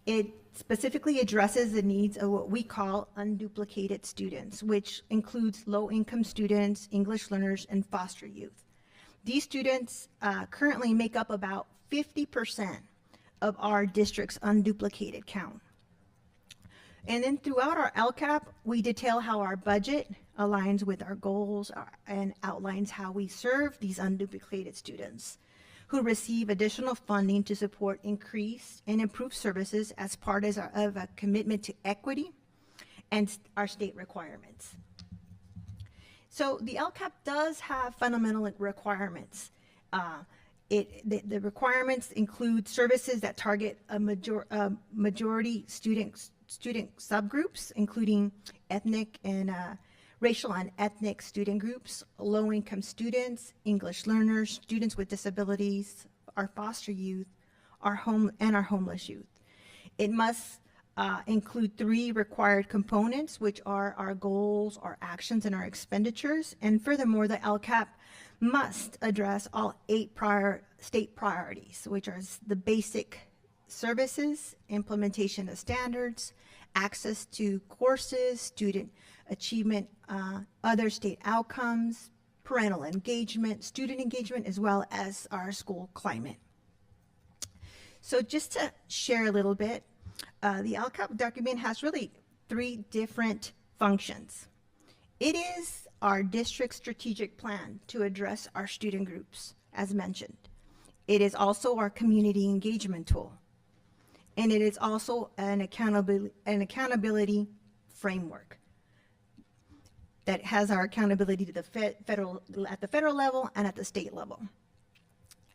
It specifically addresses the needs of what we call unduplicated students, which includes low-income students, English learners, and foster youth. These students currently make up about 50% of our district's unduplicated count. And then throughout our LCAP, we detail how our budget aligns with our goals and outlines how we serve these unduplicated students who receive additional funding to support increased and improved services as part of a commitment to equity and our state requirements. So the LCAP does have fundamental requirements. The requirements include services that target a majority student subgroups, including ethnic and racial and ethnic student groups, low-income students, English learners, students with disabilities, our foster youth, our homeless youth. It must include 3 required components, which are our goals, our actions, and our expenditures. And furthermore, the LCAP must address all 8 state priorities, which are the basic services, implementation of standards, access to courses, student achievement, other state outcomes, parental engagement, student engagement, as well as our school climate. So just to share a little bit, the LCAP document has really 3 different functions. It is our district strategic plan to address our student groups, as mentioned. It is also our community engagement tool. And it is also an accountability framework that has our accountability to the at the federal level and at the state level.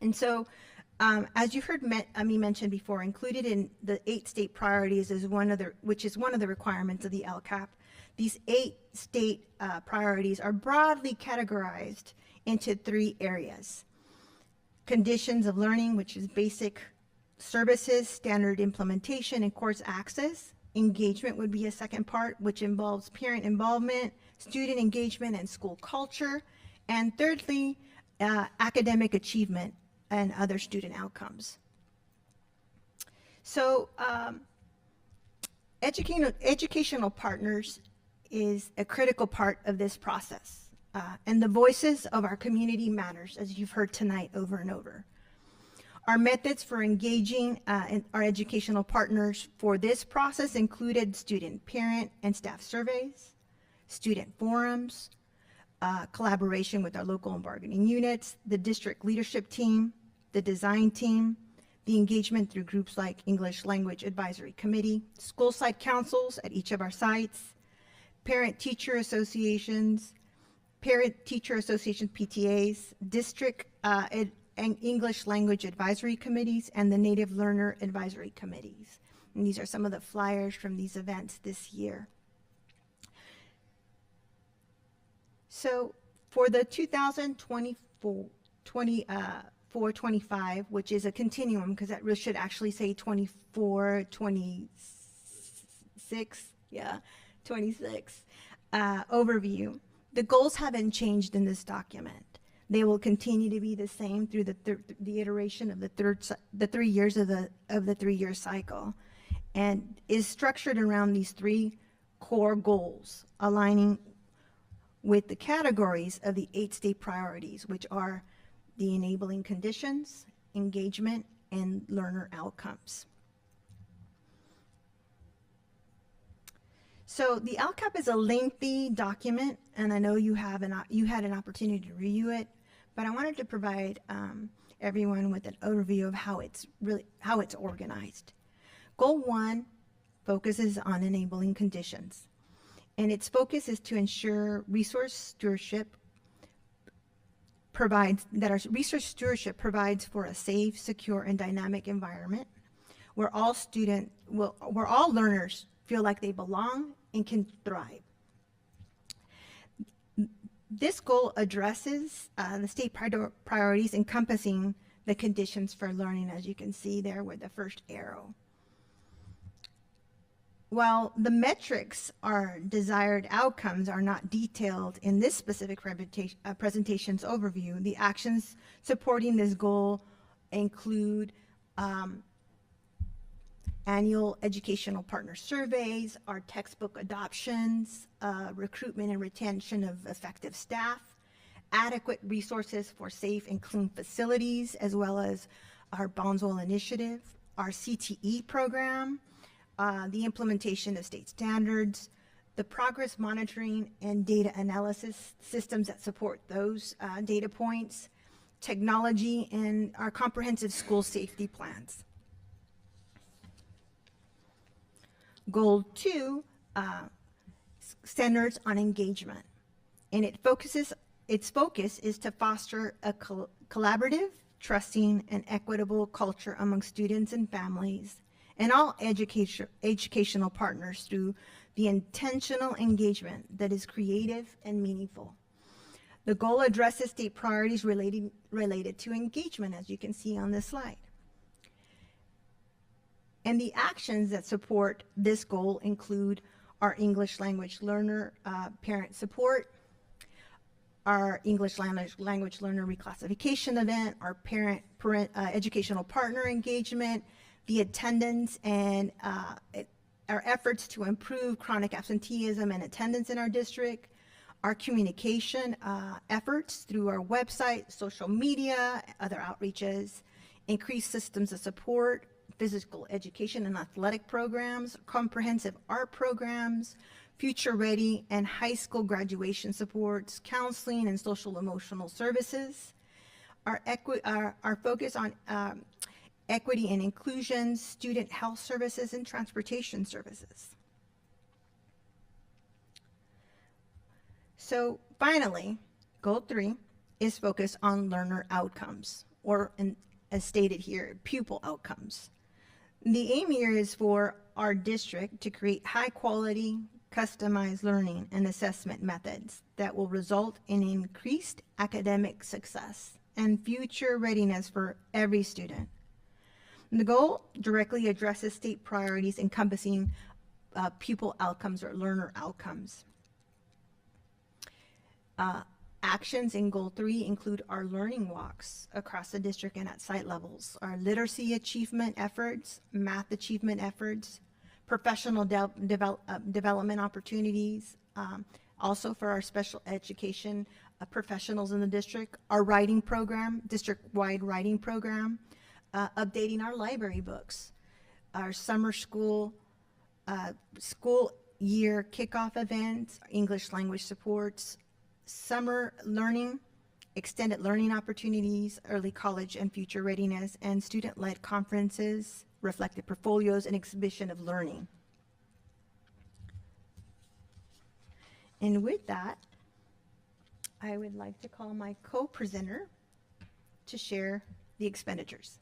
And so, as you heard me mention before, included in the 8 state priorities is which is one of the requirements of the LCAP. These 8 state priorities are broadly categorized into 3 areas: conditions of learning, which is basic services, standard implementation, and course access. Engagement would be a second part, which involves parent involvement, student engagement, and school culture. And thirdly, academic achievement and other student outcomes. So educational partners is a critical part of this process. And the voices of our community matters, as you've heard tonight over and over. Our methods for engaging our educational partners for this process included student, parent, and staff surveys, student forums, collaboration with our local and bargaining units, the district leadership team, the design team, the engagement through groups like English Language Advisory Committee, school site councils at each of our sites, parent-teacher associations, PTAs, district and English Language Advisory Committees, and the Native Learner Advisory Committees. And these are some of the flyers from these events this year. So for the 2024-25, which is a continuum, because that should actually say 24, 26, 26, overview, the goals haven't changed in this document. They will continue to be the same through the iteration of the 3 years of the 3-year cycle, and is structured around these 3 core goals, aligning with the categories of the 8 state priorities, which are the enabling conditions, engagement, and learner outcomes. So the LCAP is a lengthy document, and I know you had an opportunity to review it, but I wanted to provide everyone with an overview of how it's organized. Goal 1 focuses on enabling conditions, and its focus is to ensure resource stewardship provides for a safe, secure, and dynamic environment where all learners feel like they belong and can thrive. This goal addresses the state priorities encompassing the conditions for learning, as you can see there with the first arrow. While the metrics or desired outcomes are not detailed in this specific presentation's overview, the actions supporting this goal include annual educational partner surveys, our textbook adoptions, recruitment and retention of effective staff, adequate resources for safe and clean facilities, as well as our Bonsall initiative, our CTE program, the implementation of state standards, the progress monitoring and data analysis systems that support those data points, technology, and our comprehensive school safety plans. Goal 2 centers on engagement, and its focus is to foster a collaborative, trusting, and equitable culture among students and families and all educational partners through the intentional engagement that is creative and meaningful. The goal addresses state priorities related to engagement, as you can see on this slide. And the actions that support this goal include our English language learner parent support, our English language learner reclassification event, our parent educational partner engagement, the attendance and our efforts to improve chronic absenteeism and attendance in our district, our communication efforts through our website, social media, other outreaches, increased systems of support, physical education and athletic programs, comprehensive art programs, future ready and high school graduation supports, counseling and social emotional services, our focus on equity and inclusion, student health services, and transportation services. So finally, goal 3 is focused on learner outcomes, or as stated here, pupil outcomes. The aim here is for our district to create high quality, customized learning and assessment methods that will result in increased academic success and future readiness for every student. And the goal directly addresses state priorities encompassing pupil outcomes or learner outcomes. Actions in Goal 3 include our learning walks across the district and at site levels, our literacy achievement efforts, math achievement efforts, professional development opportunities, also for our special education professionals in the district, our writing program, district-wide writing program, updating our library books, our summer school year kickoff events, English language supports, summer learning, extended learning opportunities, early college and future readiness, and student-led conferences, reflective portfolios, and exhibition of learning. And with that, I would like to call my co-presenter to share the expenditures.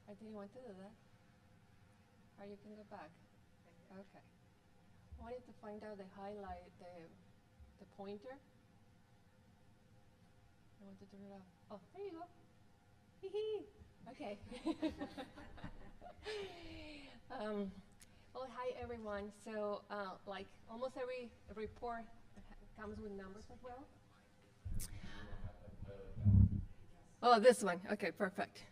I didn't want to do that. Or you can go back. Okay. I wanted to find out the highlight, the pointer. I want to turn it off. Oh, there you go. Hee hee. Okay. Well, hi everyone. So, like almost every report comes with numbers as well. Oh, this one. Okay, perfect.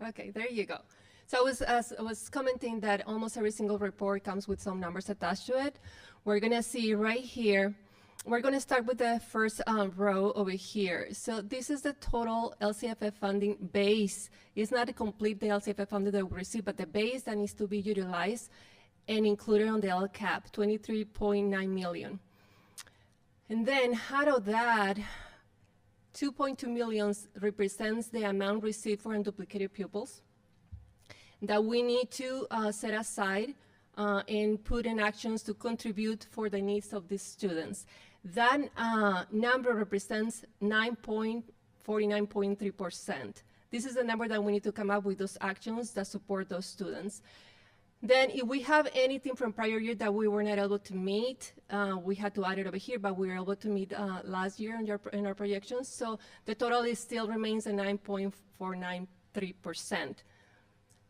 Okay, there you go. So I was commenting that almost every single report comes with some numbers attached to it. We're gonna see right here, we're gonna start with the first row over here. So this is the total LCFF funding base. It's not a complete the LCFF funding that we receive, but the base that needs to be utilized and included on the LCAP, 23.9 million. And then out of that, 2.2 million represents the amount received for unduplicated pupils that we need to set aside and put in actions to contribute for the needs of these students. That number represents 9.49.3%. This is the number that we need to come up with those actions that support those students. Then if we have anything from prior year that we were not able to meet, we had to add it over here, but we were able to meet last year in our projections. So the total still remains at 9.493%.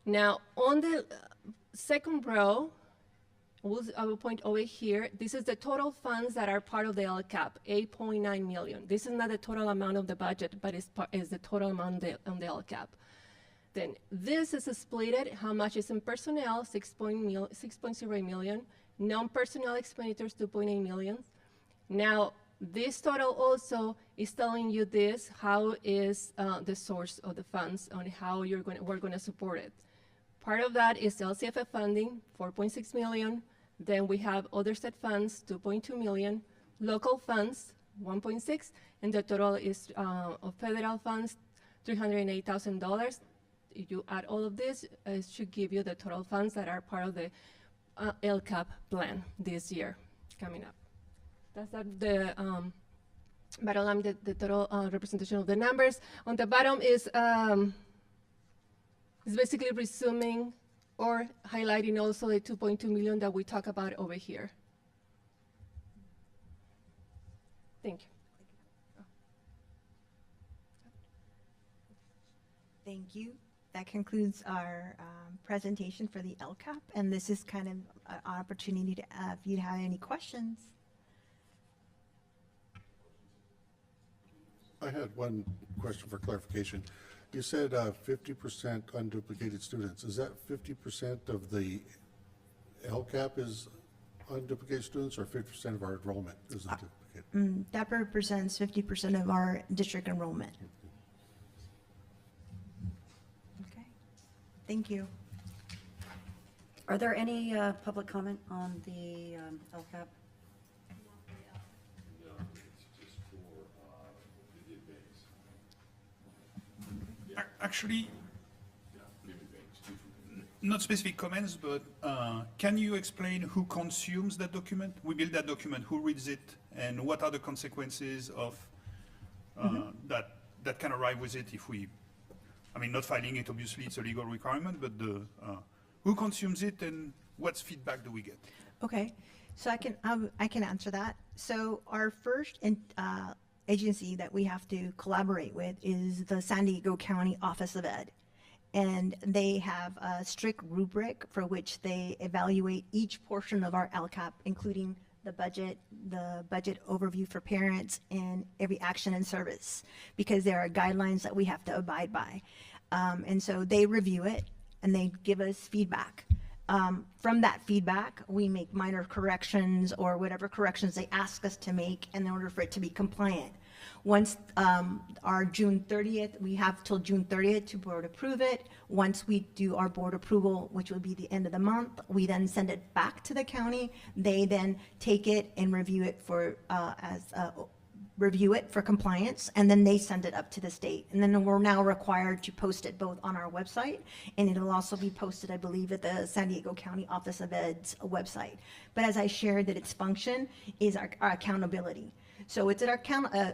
Now, on the second row, I will point over here, this is the total funds that are part of the LCAP, 8.9 million. This is not the total amount of the budget, but it's the total amount on the LCAP. Then this is split, how much is in personnel, 6.0 million, non-personnel expenditures, 2.8 million. Now, this total also is telling you this, how is the source of the funds, on how we're going to support it. Part of that is LCFF funding, 4.6 million. Then we have other state funds, 2.2 million. Local funds, 1.6. And the total is of federal funds, $308,000. If you add all of this, it should give you the total funds that are part of the LCAP plan this year coming up. That's the bottom line, the total representation of the numbers. On the bottom is basically resuming or highlighting also the 2.2 million that we talk about over here. Thank you. Thank you. That concludes our presentation for the LCAP, and this is kind of an opportunity to, if you have any questions. I had one question for clarification. You said 50% unduplicated students. Is that 50% of the LCAP is unduplicated students, or 50% of our enrollment is unduplicated? That represents 50% of our district enrollment. Okay, thank you. Are there any public comment on the LCAP? Actually, not specific comments, but can you explain who consumes that document? We build that document, who reads it, and what are the consequences of that can arrive with it if we, I mean, not filing it, obviously, it's a legal requirement, but who consumes it and what feedback do we get? Okay, so I can answer that. So our first agency that we have to collaborate with is the San Diego County Office of Ed. And they have a strict rubric for which they evaluate each portion of our LCAP, including the budget overview for parents, and every action and service, because there are guidelines that we have to abide by. And so they review it and they give us feedback. From that feedback, we make minor corrections or whatever corrections they ask us to make in order for it to be compliant. Once our June 30th, we have till June 30th to board approve it. Once we do our board approval, which will be the end of the month, we then send it back to the county. They then take it and review it for compliance, and then they send it up to the state. And then we're now required to post it both on our website, and it'll also be posted, I believe, at the San Diego County Office of Ed's website. But as I shared, that its function is our accountability. So it's our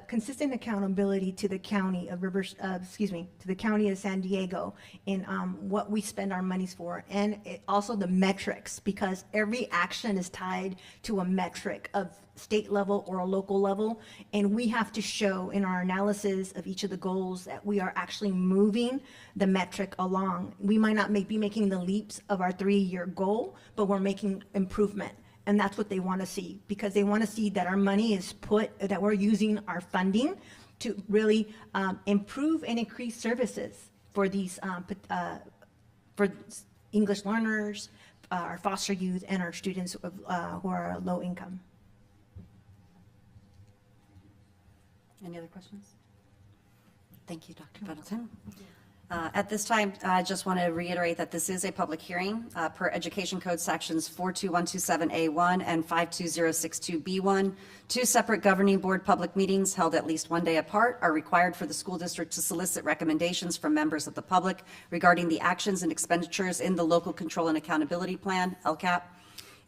consistent accountability to the county of to the county of San Diego in what we spend our monies for, and also the metrics, because every action is tied to a metric of state level or a local level, and we have to show in our analysis of each of the goals that we are actually moving the metric along. We might not be making the leaps of our 3-year goal, but we're making improvement. And that's what they want to see, because they want to see that our money is that we're using our funding to really improve and increase services for these, for English learners, our foster youth, and our students who are low income. Any other questions? Thank you, Dr. Pendleton. At this time, I just want to reiterate that this is a public hearing per Education Code Sections 42127A1 and 52062B1. 2 separate governing board public meetings held at least 1 day apart are required for the school district to solicit recommendations from members of the public regarding the actions and expenditures in the Local Control and Accountability Plan, LCAP.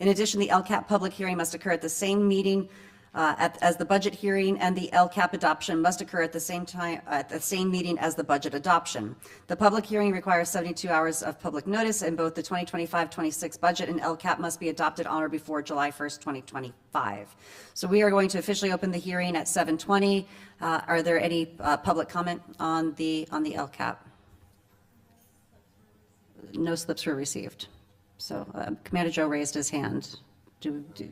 In addition, the LCAP public hearing must occur at the same meeting as the budget hearing and the LCAP adoption must occur at the same time, at the same meeting as the budget adoption. The public hearing requires 72 hours of public notice, and both the 2025-26 budget and LCAP must be adopted on or before July 1st, 2025. So we are going to officially open the hearing at 7:20. Are there any public comment on the LCAP? No slips were received. So Commander Joe raised his hand. I didn't put a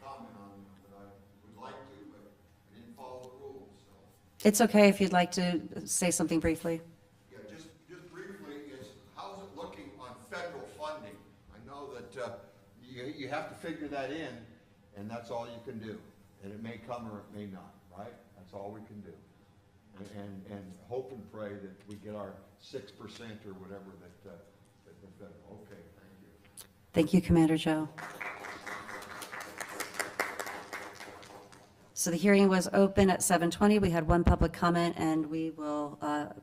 comment on it, but I would like to, but I didn't follow the rules, so. It's okay if you'd like to say something briefly. Yeah, just briefly, how's it looking on federal funding? I know that, you have to figure that in, and that's all you can do. And it may come or it may not, right? That's all we can do. And hope and pray that we get our 6% or whatever that the federal, okay, thank you. Thank you, Commander Joe. So the hearing was open at 7:20. We had one public comment, and we will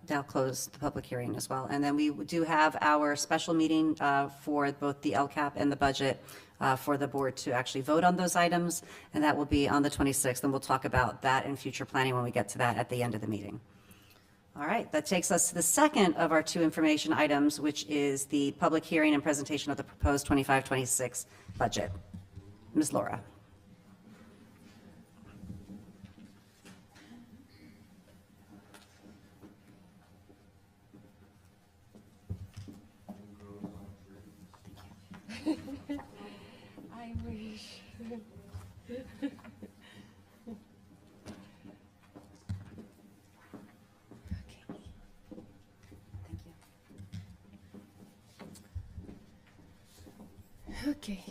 now close the public hearing as well. And then we do have our special meeting for both the LCAP and the budget for the board to actually vote on those items, and that will be on the 26th, and we'll talk about that in future planning when we get to that at the end of the meeting. All right, that takes us to the second of our two information items, which is the public hearing and presentation of the proposed 25-26 budget. Ms. Laura. I wish. Okay.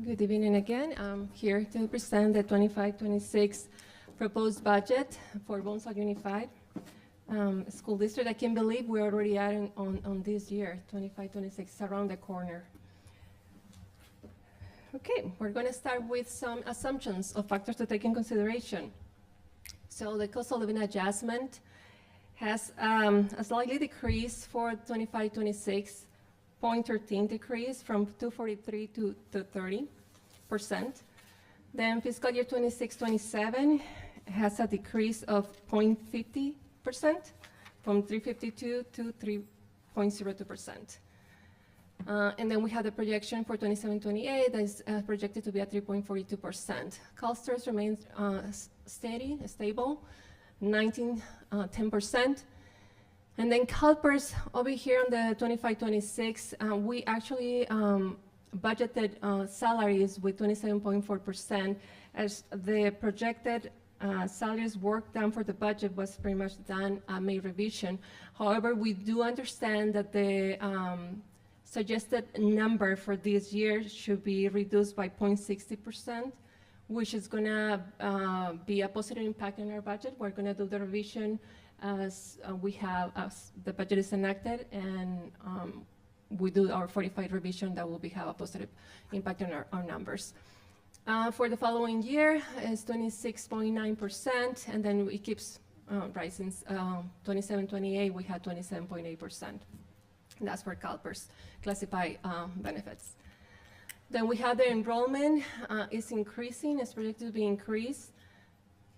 Good evening again. I'm here to present the 25-26 proposed budget for Bonsall Unified School District. I can't believe we're already at on this year, 25-26, around the corner. Okay, we're going to start with some assumptions of factors to take in consideration. So the cost of living adjustment has a slightly decrease for 25-26, 0.13 decrease from 243 to 30%. Then fiscal year 26-27 has a decrease of 0.50% from 352 to 3.02%. And then we have the projection for 27-28 that is projected to be at 3.42%. CalSTRS remains stable, 10%. And then CalPERS over here on the 25-26, we actually budgeted salaries with 27.4% as the projected salaries work done for the budget was pretty much done May revision. However, we do understand that the suggested number for this year should be reduced by 0.60%, which is going to be a positive impact on our budget. We're going to do the revision as as the budget is enacted, and we do our 45 revision that will have a positive impact on our numbers. For the following year is 26.9%, and then it keeps rising. 27-28, we had 27.8%. That's for CalPERS classified benefits. Then we have the enrollment is increasing, it's projected to be increased.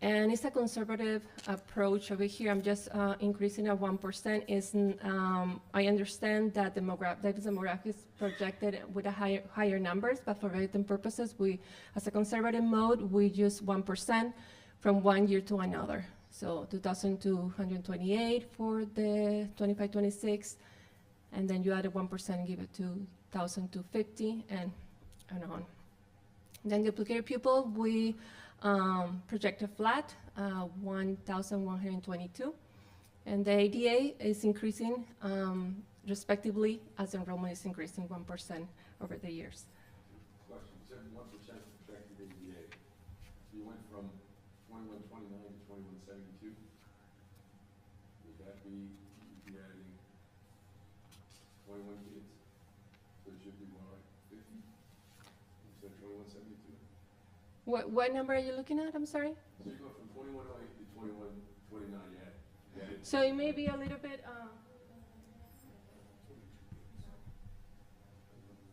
And it's a conservative approach over here. I'm just increasing at 1%. I understand that demographics is projected with a higher numbers, but for rating purposes, as a conservative mode, we use 1% from one year to another. So 2,228 for the 25-26, and then you add a 1% and give it to 1,250, and on. Then duplicated pupil, we projected flat, 1,122. And the ADA is increasing respectively as enrollment is increasing 1% over the years. Question, 71% projected ADA. So you went from 2129 to 2172. Would that be adding 21 kids? So it should be more like 50 instead of 2172. What number are you looking at? I'm sorry. So you go from 2108 to 2129, yeah. So it may be a little bit.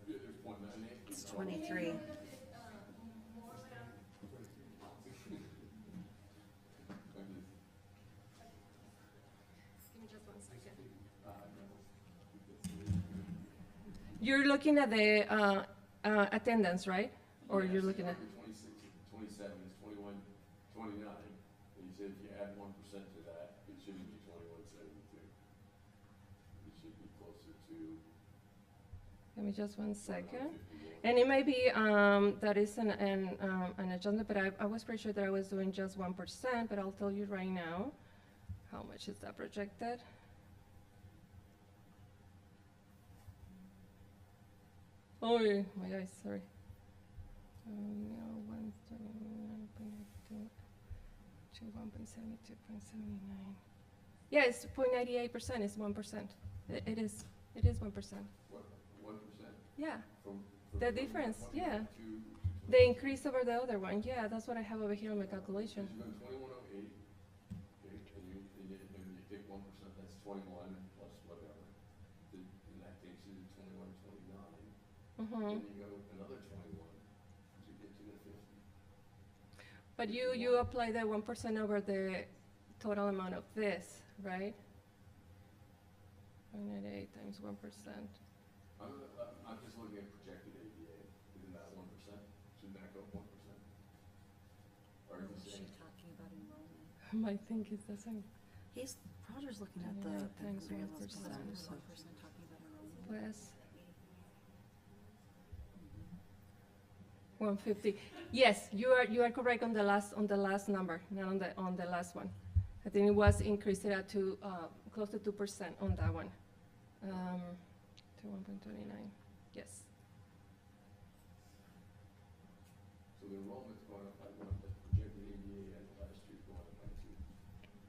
There's one 23. You're looking at the attendance, right? Or you're looking at, 26, 27 is 21, 29. And you said if you add 1% to that, it shouldn't be 2172. It should be closer to give me just one second. And it may be that is an agenda, but I was pretty sure that I was doing just 1%, but I'll tell you right now, how much is that projected? Oh, yeah, my eyes, sorry. No, 139.82 to 1.72.79. Yeah, it's 0.98%, it's 1%. It is 1%. what, 1%? Yeah, From the difference, yeah. to, The increase over the other one, yeah, that's what I have over here on my calculation. you're going 2108, okay, and you take 1%, that's 21 plus whatever. And that takes you to 2129. Mm-hmm. Then you go another 21 to get to the 50. But you apply the 1% over the total amount of this, right? 0.98 times 1%. I'm just looking at projected ADA. Isn't that 1%? Shouldn't that go 1%? Or are you saying? My thing is the same. Roger's looking at the. 29 times 1%. Plus 150. Yes, you are correct on the last number, not on the last one. I think it was increased to close to 2% on that one. To 1.29. Yes. So the enrollment's going up by 1, but projected ADA at last year going up by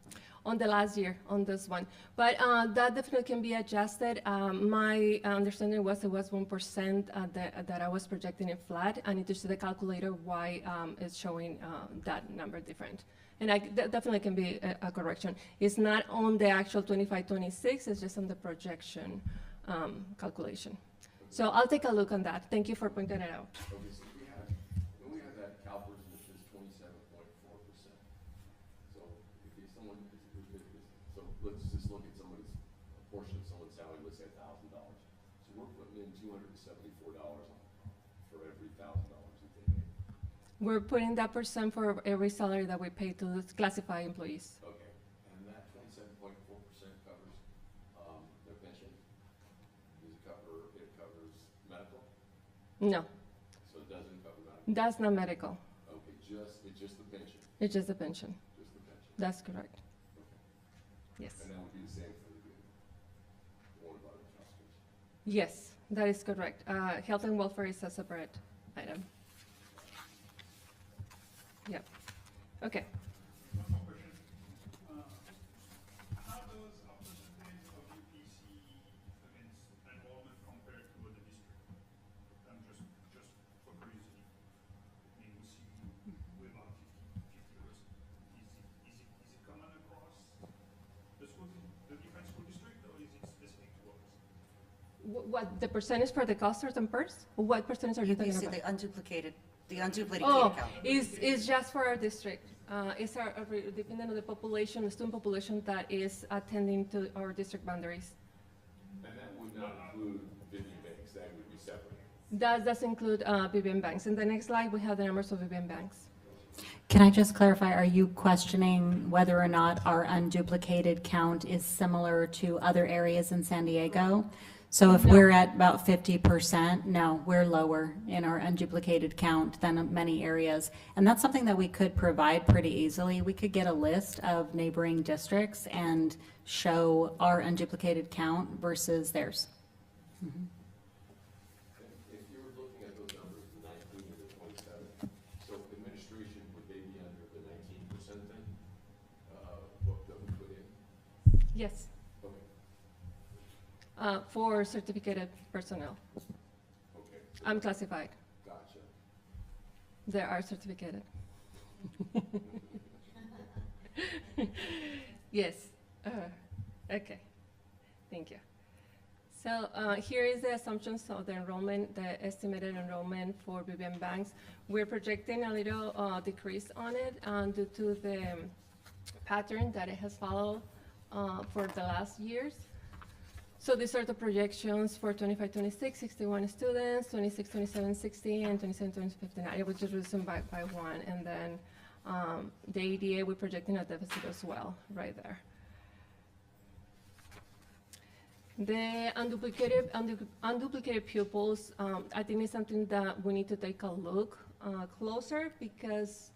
2. On the last year, on this one. But that definitely can be adjusted. My understanding was it was 1% that I was projecting it flat. I need to see the calculator why it's showing that number different. And definitely can be a correction. It's not on the actual 25-26, it's just on the projection calculation. So I'll take a look on that. Thank you for pointing it out. Okay, so we have that CalPERS which is 27.4%. So if someone, so let's just look at somebody's, a portion of someone's salary, let's say $1,000. So we're putting in $274 for every $1,000 that they make. We're putting that percent for every salary that we pay to the classified employees. Okay, and that 27.4% covers their pension? Does it covers medical? No, So it doesn't cover medical? that's not medical. Okay, it's just the pension, It's just a pension. just the pension. That's correct. Okay. Yes. And that would be the same for the Board of Other Trustees? Yes, that is correct. Health and welfare is a separate item. Yep. Okay. One more question. How does a percentage of UPC enrollment compare to other districts? Just for curiosity. I mean, we see we're about 50%. Is it common across the different school district, or is it specific to us? What, the percentage for the clusters and PERS? What percentage are you talking UPC, about? the unduplicated Oh, account. it's just for our district. It's depending on the population, the student population that is attending to our district boundaries. And that would not include Vivian Banks, that would be separate? That does include Vivian Banks. In the next slide, we have the numbers of Vivian Banks. Can I just clarify, are you questioning whether or not our unduplicated count is similar to other areas in San Diego? So if we're at about 50%, no, we're lower in our unduplicated count than many areas. And that's something that we could provide pretty easily. We could get a list of neighboring districts and show our unduplicated count versus theirs. If you were looking at those numbers, the 19 and the 27, so administration, would they be under the 19% then? What that we put in? Yes, Okay, for certificated personnel. okay, I'm classified. gotcha. They are certificated. Yes. Okay. Thank you. So here is the assumptions of the enrollment, the estimated enrollment for BBM banks. We're projecting a little decrease on it due to the pattern that it has followed for the last years. So these are the projections for 25-26, 61 students, 26-27, 60, and 27-27, 59, which is reduced by one. And then the ADA, we're projecting a deficit as well, right there. The unduplicated pupils, I think is something that we need to take a look closer, because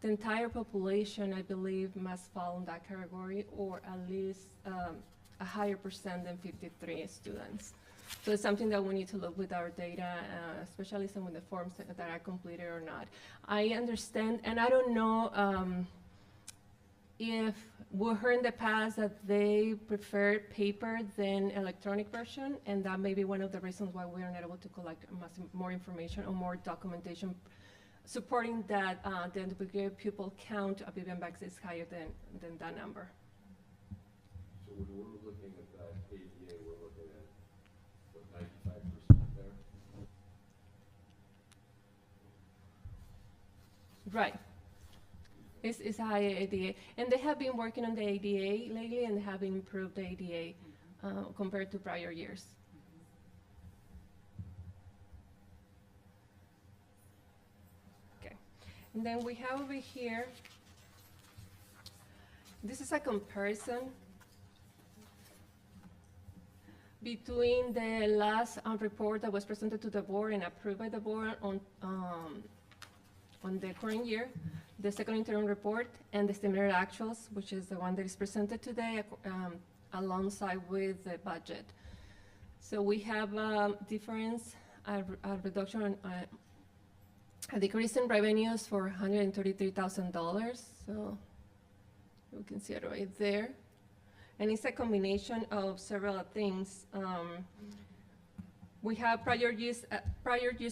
the entire population, I believe, must fall in that category, or at least a higher percent than 53 students. So it's something that we need to look with our data, especially some of the forms that are completed or not. I understand, and I don't know if we heard in the past that they prefer paper than electronic version, and that may be one of the reasons why we are not able to collect more information or more documentation supporting that the unduplicated pupil count of BBM banks is higher than that number. So when we're looking at that ADA, we're looking at, what, 95% there? Right. It's a high ADA. And they have been working on the ADA lately and have improved the ADA compared to prior years. Okay. And then we have over here, this is a comparison between the last report that was presented to the board and approved by the board on the current year, the second interim report, and the estimated actuals, which is the one that is presented today alongside with the budget. So we have a difference, a reduction, a decrease in revenues for $133,000. So you can see it right there. And it's a combination of several things. We have prior use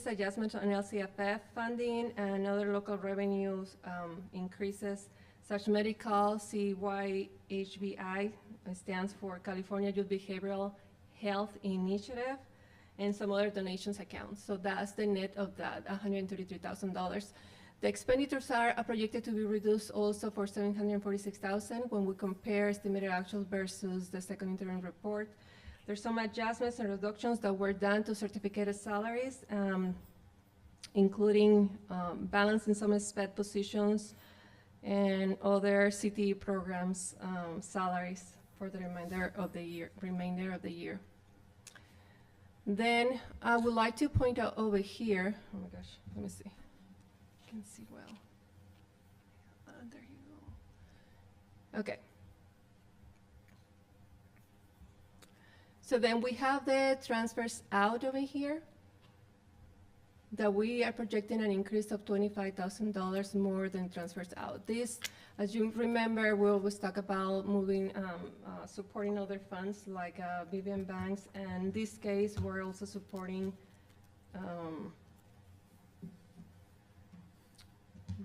adjustments on LCFF funding and other local revenues increases, such medical, CYHBI, stands for California Youth Behavioral Health Initiative, and some other donations accounts. So that's the net of that, $133,000. The expenditures are projected to be reduced also for $746,000 when we compare estimated actuals versus the second interim report. There's some adjustments and reductions that were done to certificated salaries, including balancing some SPED positions and other CTE programs salaries for the remainder of the year. Then I would like to point out over here, oh my gosh, let me see. You can see well. There you go. Okay. So then we have the transfers out over here that we are projecting an increase of $25,000 more than transfers out. This, as you remember, we always talk about moving, supporting other funds like BBM banks, and in this case, we're also supporting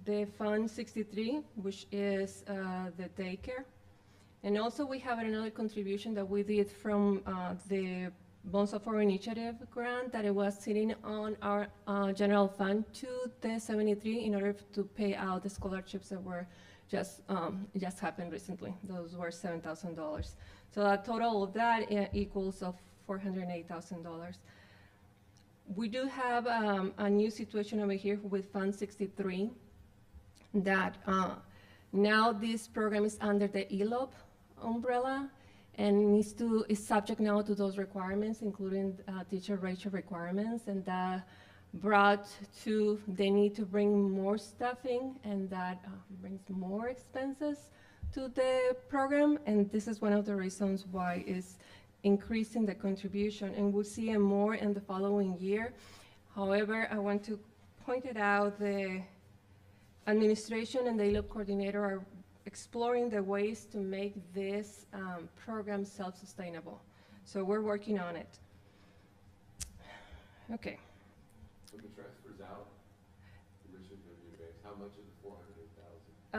the Fund 63, which is the daycare. And also we have another contribution that we did from the Bonsall for Initiative grant that it was sitting on our general fund to the 73 in order to pay out the scholarships that were just happened recently. Those were $7,000. So a total of that equals of $408,000. We do have a new situation over here with Fund 63 that now this program is under the ELOP umbrella and is subject now to those requirements, including teacher ratio requirements, and that brought to the need to bring more staffing, and that brings more expenses to the program, and this is one of the reasons why it's increasing the contribution, and we'll see it more in the following year. However, I want to point it out, the administration and the ELOP coordinator are exploring the ways to make this program self-sustainable. So we're working on it. Okay. So the transfers out, tuition to BBM banks, how much of the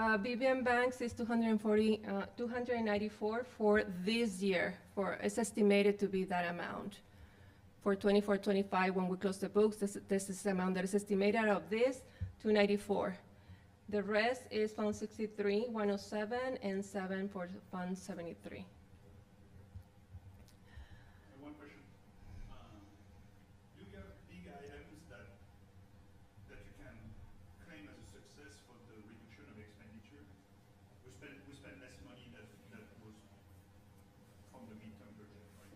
$408,000? BBM banks is 294 for this year. It's estimated to be that amount. for 24-25 when we close the books. This is the amount that is estimated. Out of this, 294. The rest is Fund 63, 107, and 7 for Fund 73. One question. Do you have big items that you can claim as a success for the reduction of expenditure? We spend less money that was from the midterm budget, right?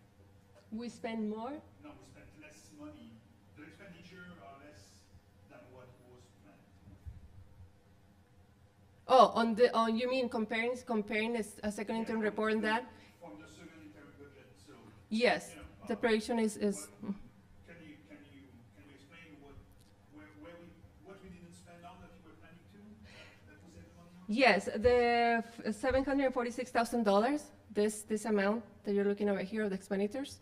We spend more? No, we spent less money. The expenditure are less than what was planned. Oh, you mean comparing a second interim report and that? From the second interim budget, so. Yes, You know, the projection is. Can you explain what we didn't spend on that you were planning to, that we saved money on? Yes, the $746,000, this amount that you're looking over here of the expenditures.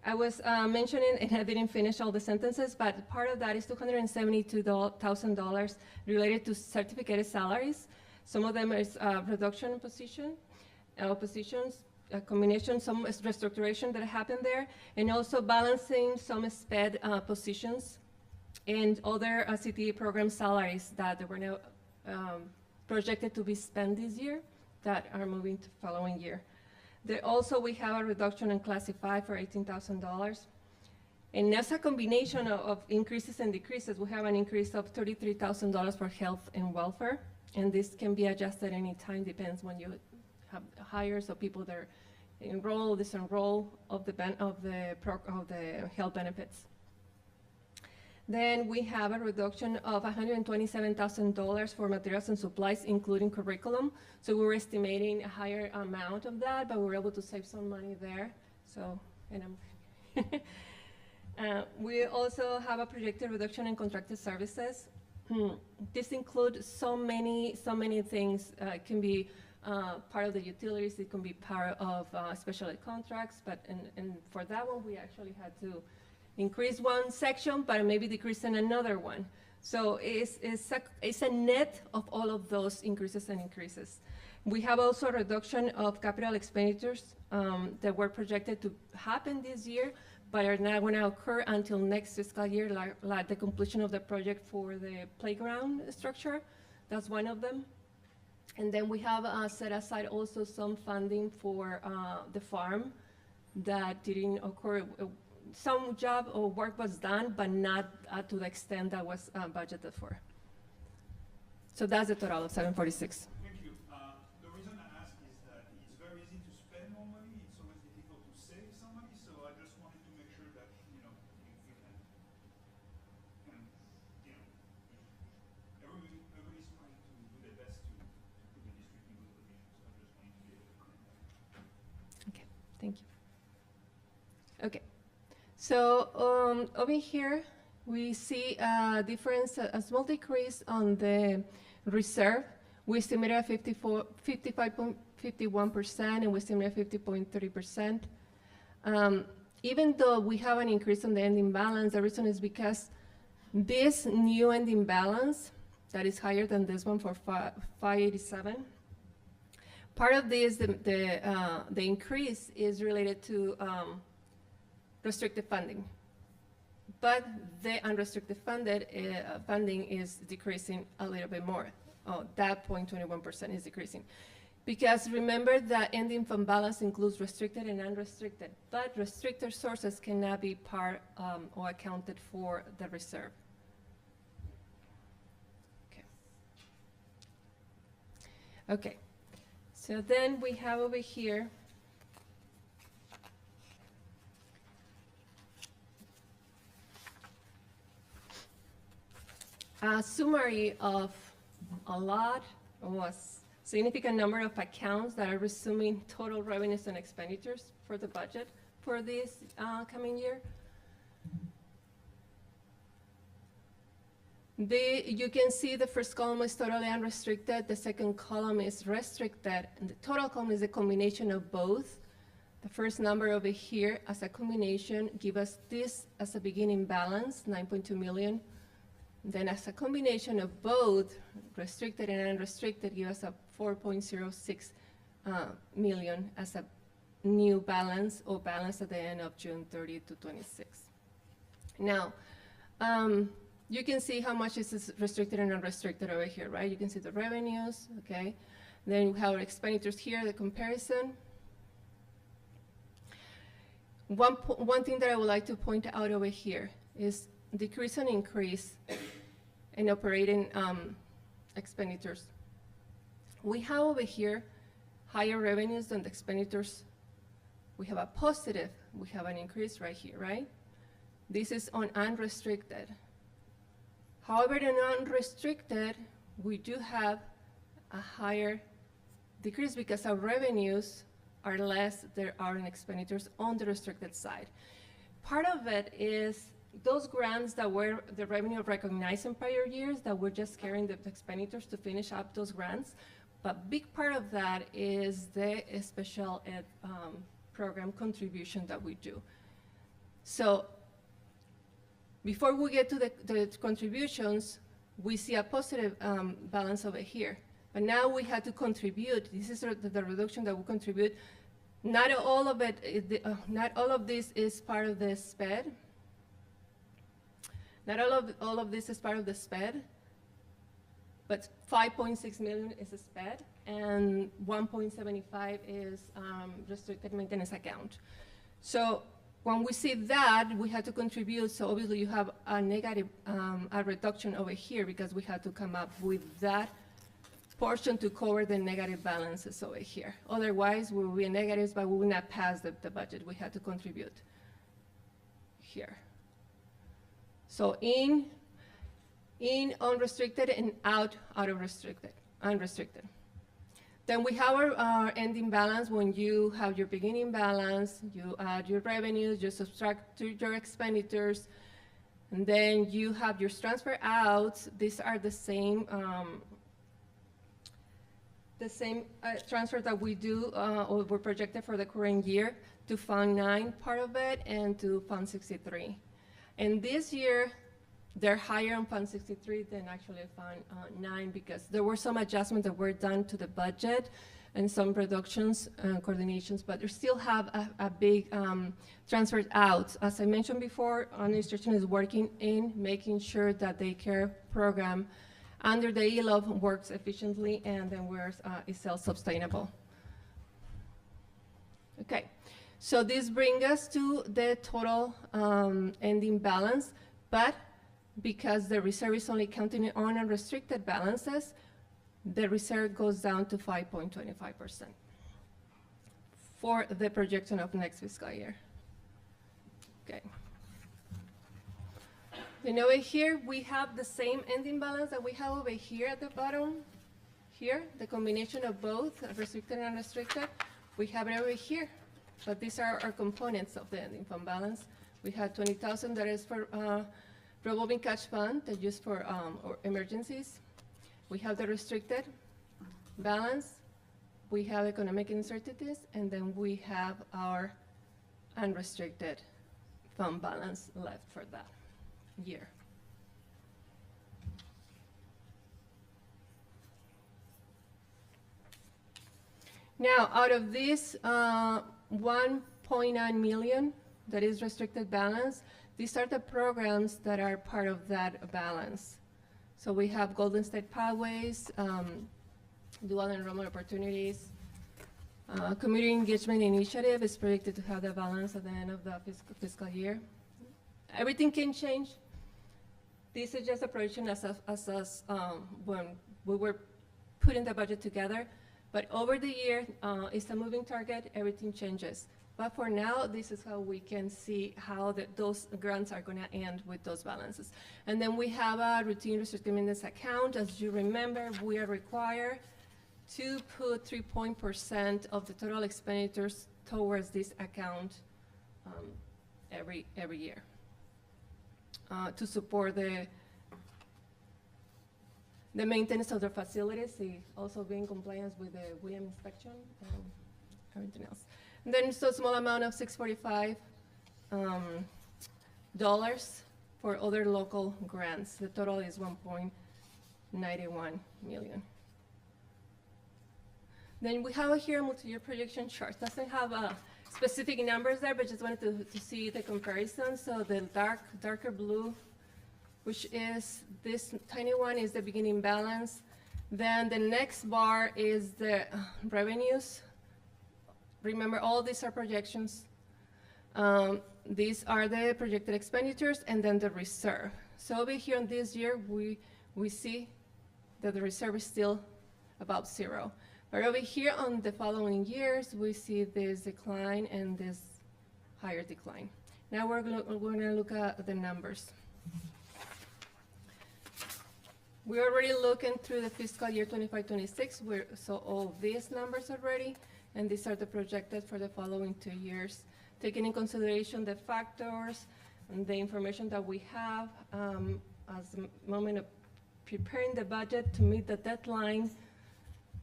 I was mentioning, and I didn't finish all the sentences, but part of that is $272,000 related to certificated salaries. Some of them is reduction in positions, a combination, some restructuration that happened there, and also balancing some SPED positions and other CTE program salaries that were now projected to be spent this year that are moving to following year. There also, we have a reduction in classified for $18,000. And as a combination of increases and decreases, we have an increase of $33,000 for health and welfare. And this can be adjusted any time, depends when you have hires of people that are enroll, disenroll of the health benefits. Then we have a reduction of $127,000 for materials and supplies, including curriculum. So we were estimating a higher amount of that, but we were able to save some money there. So, and we also have a projected reduction in contracted services. This includes so many things. It can be part of the utilities. It can be part of special ed contracts. But and for that one, we actually had to increase one section, but maybe decrease in another one. So it's a net of all of those increases and increases. We have also a reduction of capital expenditures that were projected to happen this year, but are not going to occur until next fiscal year, like the completion of the project for the playground structure. That's one of them. And then we have set aside also some funding for the farm that didn't occur. Some job or work was done, but not to the extent that was budgeted for. So that's the total of 746. Thank you. The reason I ask is that it's very easy to spend more money. It's always difficult to save some money. So I just wanted to make sure that you can everybody's trying to do their best to put the district in good position. So I just wanted to be able to comment on that. Okay, thank you. Okay. So over here, we see a difference, a small decrease on the reserve. We estimated at 55.51%, and we estimated 50.30%. Even though we have an increase on the ending balance, the reason is because this new ending balance that is higher than this one for 587. Part of this, the increase is related to restricted funding, but the unrestricted funding is decreasing a little bit more. That 0.21% is decreasing. Because remember that ending fund balance includes restricted and unrestricted, but restricted sources cannot be part or accounted for the reserve. Okay, so then we have over here a summary of a significant number of accounts that are resuming total revenues and expenditures for the budget for this coming year. You can see the first column is totally unrestricted, the second column is restricted, and the total column is a combination of both. The first number over here as a combination give us this as a beginning balance, 9.2 million. Then as a combination of both restricted and unrestricted give us a 4.06 million as a new balance or balance at the end of June 30 to 26. Now, you can see how much is restricted and unrestricted over here, right? You can see the revenues, okay? Then we have our expenditures here, the comparison. One thing that I would like to point out over here is decrease and increase in operating expenditures. We have over here higher revenues than the expenditures. We have a positive, we have an increase right here, right? This is on unrestricted. However, in unrestricted, we do have a higher decrease because our revenues are less than our expenditures on the restricted side. Part of it is those grants that were the revenue recognized in prior years that we're just carrying the expenditures to finish up those grants. But big part of that is the special ed program contribution that we do. So before we get to the contributions, we see a positive balance over here. But now we had to contribute. This is the reduction that we contribute. Not all of it, not all of this is part of the SPED. Not all of this is part of the SPED, but 5.6 million is a SPED, and 1.75 is restricted maintenance account. So when we see that, we had to contribute. So obviously you have a negative, a reduction over here because we had to come up with that portion to cover the negative balances over here. Otherwise, we will be in negatives, but we will not pass the budget. We had to contribute here. So in unrestricted and out of restricted, unrestricted. Then we have our ending balance. When you have your beginning balance, you add your revenues, you subtract your expenditures, and then you have your transfer outs. These are the same transfer that we do or we're projected for the current year to Fund 9 part of it and to Fund 63. And this year, they're higher on Fund 63 than actually Fund 9 because there were some adjustments that were done to the budget and some reductions and coordinations, but they still have a big transfer out. As I mentioned before, administration is working in making sure that the care program under the ELOV works efficiently and then is self-sustainable. Okay, so this brings us to the total ending balance, but because the reserve is only counting on unrestricted balances, the reserve goes down to 5.25% for the projection of next fiscal year. Okay. Then over here, we have the same ending balance that we have over here at the bottom. Here, the combination of both restricted and unrestricted, we have it over here. But these are our components of the ending fund balance. We have 20,000 that is for revolving cash fund that used for emergencies. We have the restricted balance. We have economic uncertainties, and then we have our unrestricted fund balance left for that year. Now, out of this 1.9 million that is restricted balance, these are the programs that are part of that balance. So we have Golden State Pathways, dual enrollment opportunities, community engagement initiative is predicted to have the balance at the end of the fiscal year. Everything can change. This is just a projection as when we were putting the budget together. But over the year, it's a moving target, everything changes. But for now, this is how we can see how those grants are gonna end with those balances. And then we have a routine restricted maintenance account. As you remember, we are required to put 3% of the total expenditures towards this account every year to support the maintenance of the facilities, also being compliant with the William inspection and everything else. And then it's a small amount of $645 for other local grants. The total is 1.91 million. Then we have here a multi-year projection chart. Doesn't have specific numbers there, but just wanted to see the comparison. So the darker blue, which is this tiny one, is the beginning balance. Then the next bar is the revenues. Remember, all these are projections. These are the projected expenditures, and then the reserve. So over here in this year, we see that the reserve is still about 0. But over here on the following years, we see this decline and this higher decline. Now we're going to look at the numbers. We're already looking through the fiscal year 25-26. We saw all these numbers already, and these are the projected for the following 2 years, taking in consideration the factors and the information that we have as the moment of preparing the budget to meet the deadline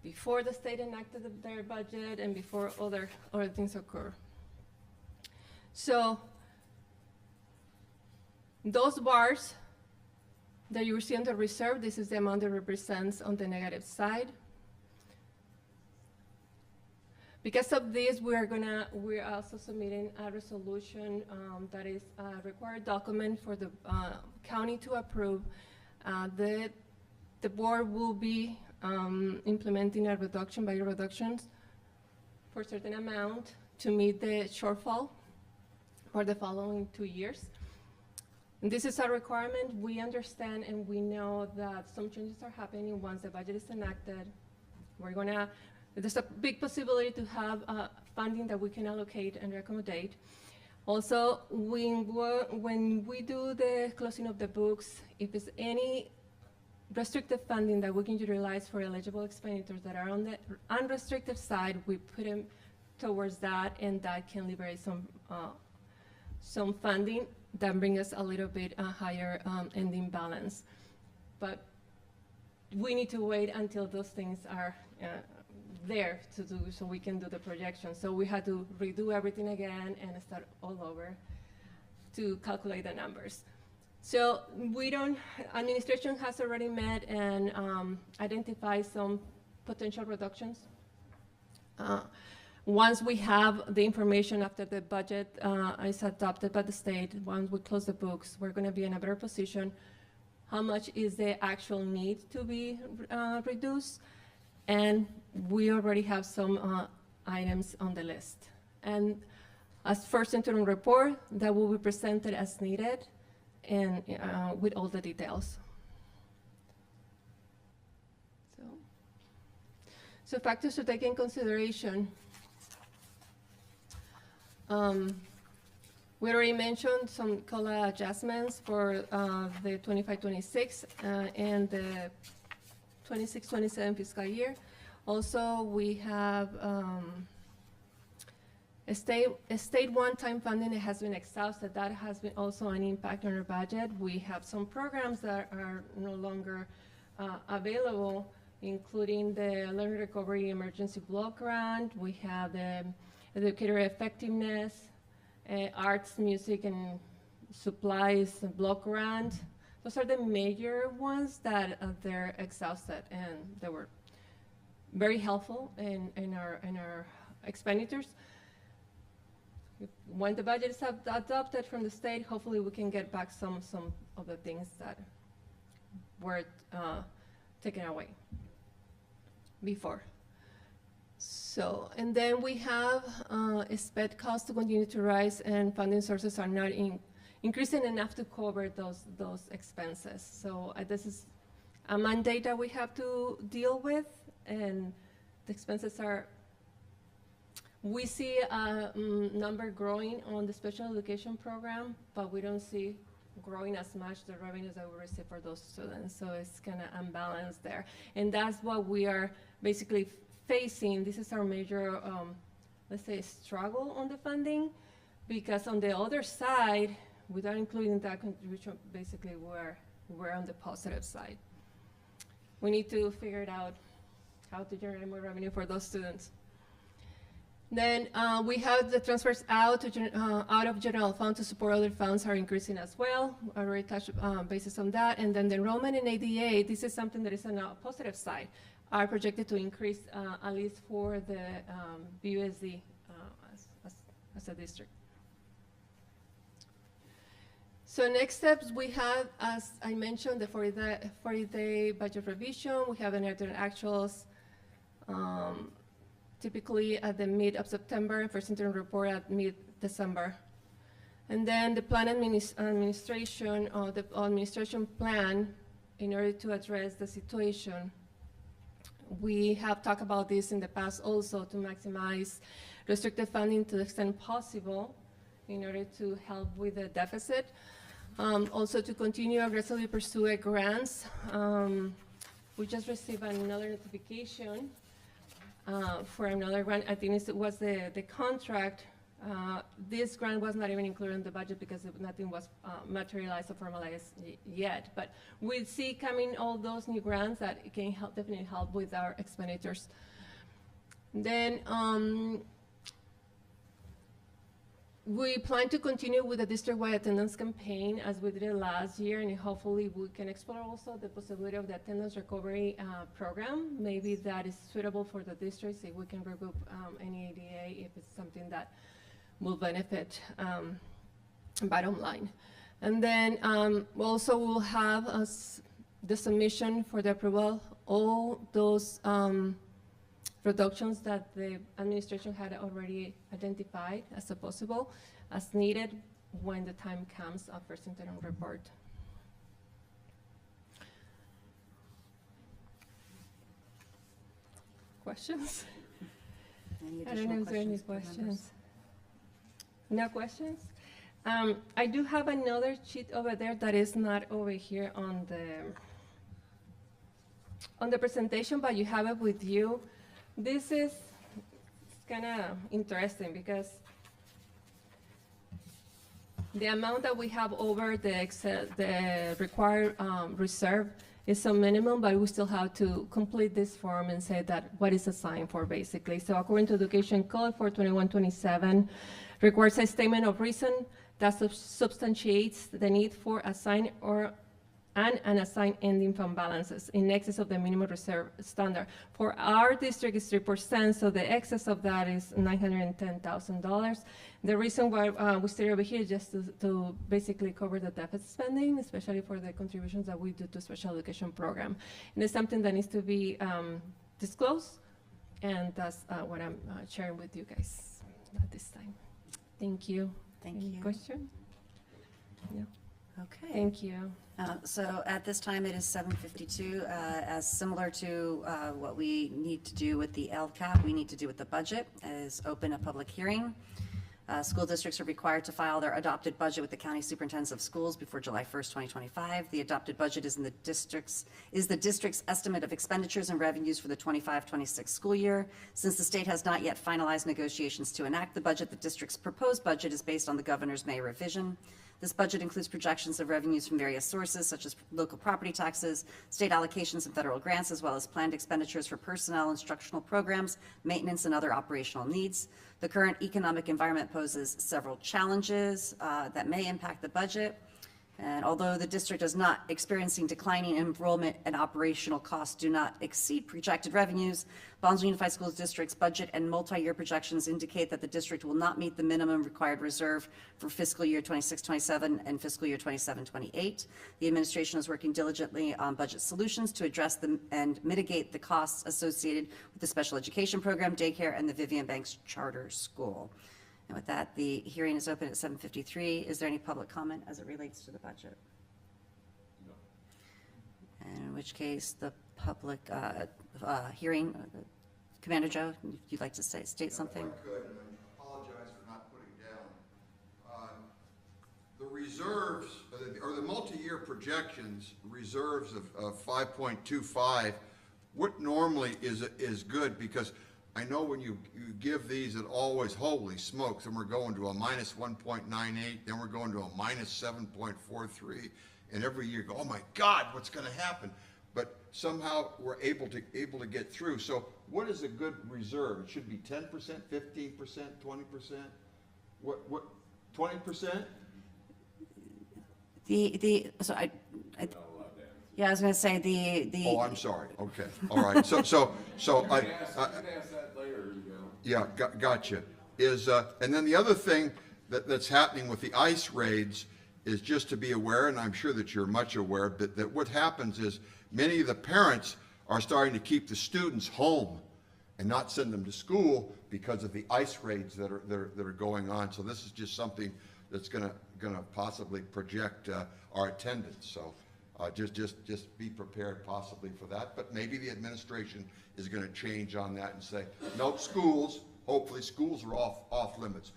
before the state enacted their budget and before other things occur. So those bars that you see on the reserve, this is the amount that represents on the negative side. Because of this, we're also submitting a resolution that is a required document for the county to approve. The board will be implementing a reduction by reductions for a certain amount to meet the shortfall for the following 2 years. And this is a requirement. We understand and we know that some changes are happening once the budget is enacted. There's a big possibility to have funding that we can allocate and accommodate. Also, when we do the closing of the books, if there's any restricted funding that we can utilize for eligible expenditures that are on the unrestricted side, we put them towards that, and that can liberate some funding that bring us a little bit higher ending balance. But we need to wait until those things are there to do, so we can do the projection. So we had to redo everything again and start all over to calculate the numbers. So administration has already met and identified some potential reductions. Once we have the information after the budget is adopted by the state, once we close the books, we're going to be in a better position. How much is the actual need to be reduced? And we already have some items on the list. And as first interim report, that will be presented as needed and with all the details. So factors to take in consideration. We already mentioned some COLA adjustments for the 25-26 and the 26-27 fiscal year. Also, we have a state one-time funding that has been exhausted. That has been also an impact on our budget. We have some programs that are no longer available, including the Learning Recovery Emergency Block Grant. We have the Educator Effectiveness, Arts, Music, and Supplies Block Grant. Those are the major ones that they're exhausted, and they were very helpful in our expenditures. When the budget is adopted from the state, hopefully we can get back some of the things that were taken away before. So, and then we have expect costs to continue to rise, and funding sources are not increasing enough to cover those expenses. So this is a mandate that we have to deal with, and the expenses are, we see a number growing on the special education program, but we don't see growing as much the revenues that we receive for those students. So it's kind of unbalanced there. And that's what we are basically facing. This is our major, let's say, struggle on the funding, because on the other side, without including that contribution, basically we're on the positive side. We need to figure it out, how to generate more revenue for those students. Then we have the transfers out of general fund to support other funds are increasing as well. I already touched basis on that. And then the enrollment in ADA, this is something that is on a positive side, are projected to increase at least for the BUSD as a district. So next steps, we have, as I mentioned, the 40-day budget revision. We have entered actuals typically at the mid of September, first interim report at mid-December. And then the plan administration, the administration plan, in order to address the situation. We have talked about this in the past also, to maximize restricted funding to the extent possible in order to help with the deficit. Also to continue aggressively pursue grants. We just received another notification for another grant. I think it was the contract. This grant was not even included in the budget because nothing was materialized or formalized yet. But we see coming all those new grants that can help, definitely help with our expenditures. Then we plan to continue with the district-wide attendance campaign as we did it last year, and hopefully we can explore also the possibility of the attendance recovery program. Maybe that is suitable for the districts, if we can regroup any ADA, if it's something that will benefit bottom line. And then also we'll have the submission for the approval, all those reductions that the administration had already identified as possible, as needed when the time comes of first interim report. Questions? Any I don't know additional if there are any questions? Board members? questions. No questions? I do have another sheet over there that is not over here on the presentation, but you have it with you. This is kind of interesting because the amount that we have over the required reserve is so minimum, but we still have to complete this form and say that what is assigned for, basically. So according to Education Code 42127, requires a statement of reason that substantiates the need for assigned or and unassigned ending fund balances in excess of the minimum reserve standard. For our district is 3%, so the excess of that is $910,000. The reason why we stay over here is just to basically cover the deficit spending, especially for the contributions that we do to special education program. And it's something that needs to be disclosed, and that's what I'm sharing with you guys at this time. Thank you. Thank Any you. question? No. Okay. Thank you. So at this time, it is 7:52. As similar to what we need to do with the LCAP, we need to do with the budget, is open a public hearing. School districts are required to file their adopted budget with the county superintendents of schools before July 1st, 2025. The adopted budget is the district's estimate of expenditures and revenues for the 25-26 school year. Since the state has not yet finalized negotiations to enact the budget, the district's proposed budget is based on the governor's May revision. This budget includes projections of revenues from various sources, such as local property taxes, state allocations, and federal grants, as well as planned expenditures for personnel, instructional programs, maintenance, and other operational needs. The current economic environment poses several challenges that may impact the budget. And although the district is not experiencing declining enrollment and operational costs do not exceed projected revenues, Bonsall Unified Schools District's budget and multi-year projections indicate that the district will not meet the minimum required reserve for fiscal year 26-27 and fiscal year 27-28. The administration is working diligently on budget solutions to address them and mitigate the costs associated with the special education program, daycare, and the Vivian Banks Charter School. And with that, the hearing is open at 7:53. Is there any public comment as it relates to the budget? No. And in which case, the public hearing, Commander Joe, if you'd like to state something? If I could, and I apologize for not putting down. The reserves, or the multi-year projections, reserves of 5.25, what normally is good, because I know when you give these, it always, holy smokes, and we're going to a minus 1.98, then we're going to a minus 7.43, and every year you go, oh my God, what's going to happen? But somehow we're able to get through. So what is a good reserve? It should be 10%, 15%, 20%? What 20%? Yeah, I was going to say the. Oh, I'm sorry. Okay, all right. So I You can ask that later, you know. yeah, gotcha. is, and then the other thing that's happening with the ICE raids is just to be aware, and I'm sure that you're much aware, that what happens is many of the parents are starting to keep the students home and not send them to school because of the ICE raids that are going on. So this is just something that's gonna possibly project our attendance. So just be prepared possibly for that. But maybe the administration is gonna change on that and say, nope, schools, hopefully schools are off limits.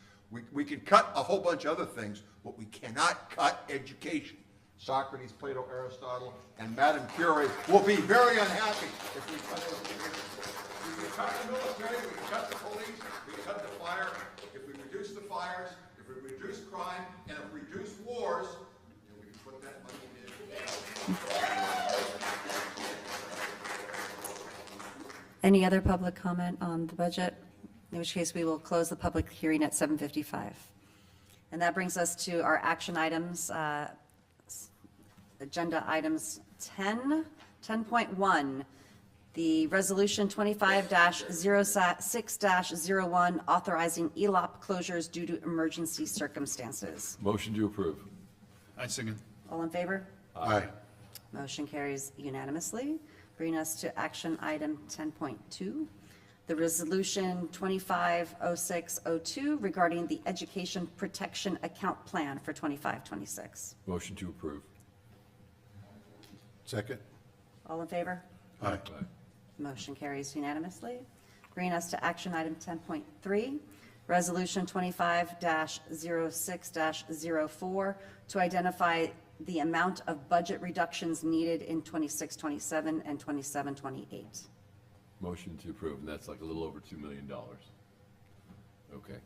We can cut a whole bunch of other things, but we cannot cut education. Socrates, Plato, Aristotle, and Madame Curie will be very unhappy if we cut education. We can cut the military, we can cut the police, we can cut the fire. If we reduce the fires, if we reduce crime, and if we reduce wars, then we can put that money in. Any other public comment on the budget? In which case, we will close the public hearing at 7:55. And that brings us to our action items, agenda items 10.1, the resolution 25-06-01, authorizing ELOP closures due to emergency circumstances. Motion to approve. I second. All in favor? Aye. Motion carries unanimously. Bring us to action item 10.2, the resolution 25-06-02 regarding the education protection account plan for 25-26. Motion to approve. Second? All in favor? Aye. Motion carries unanimously. Bringing us to action item 10.3, resolution 25-06-04 to identify the amount of budget reductions needed in 26-27 and 27-28. Motion to approve, and that's like a little over $2 million. Okay.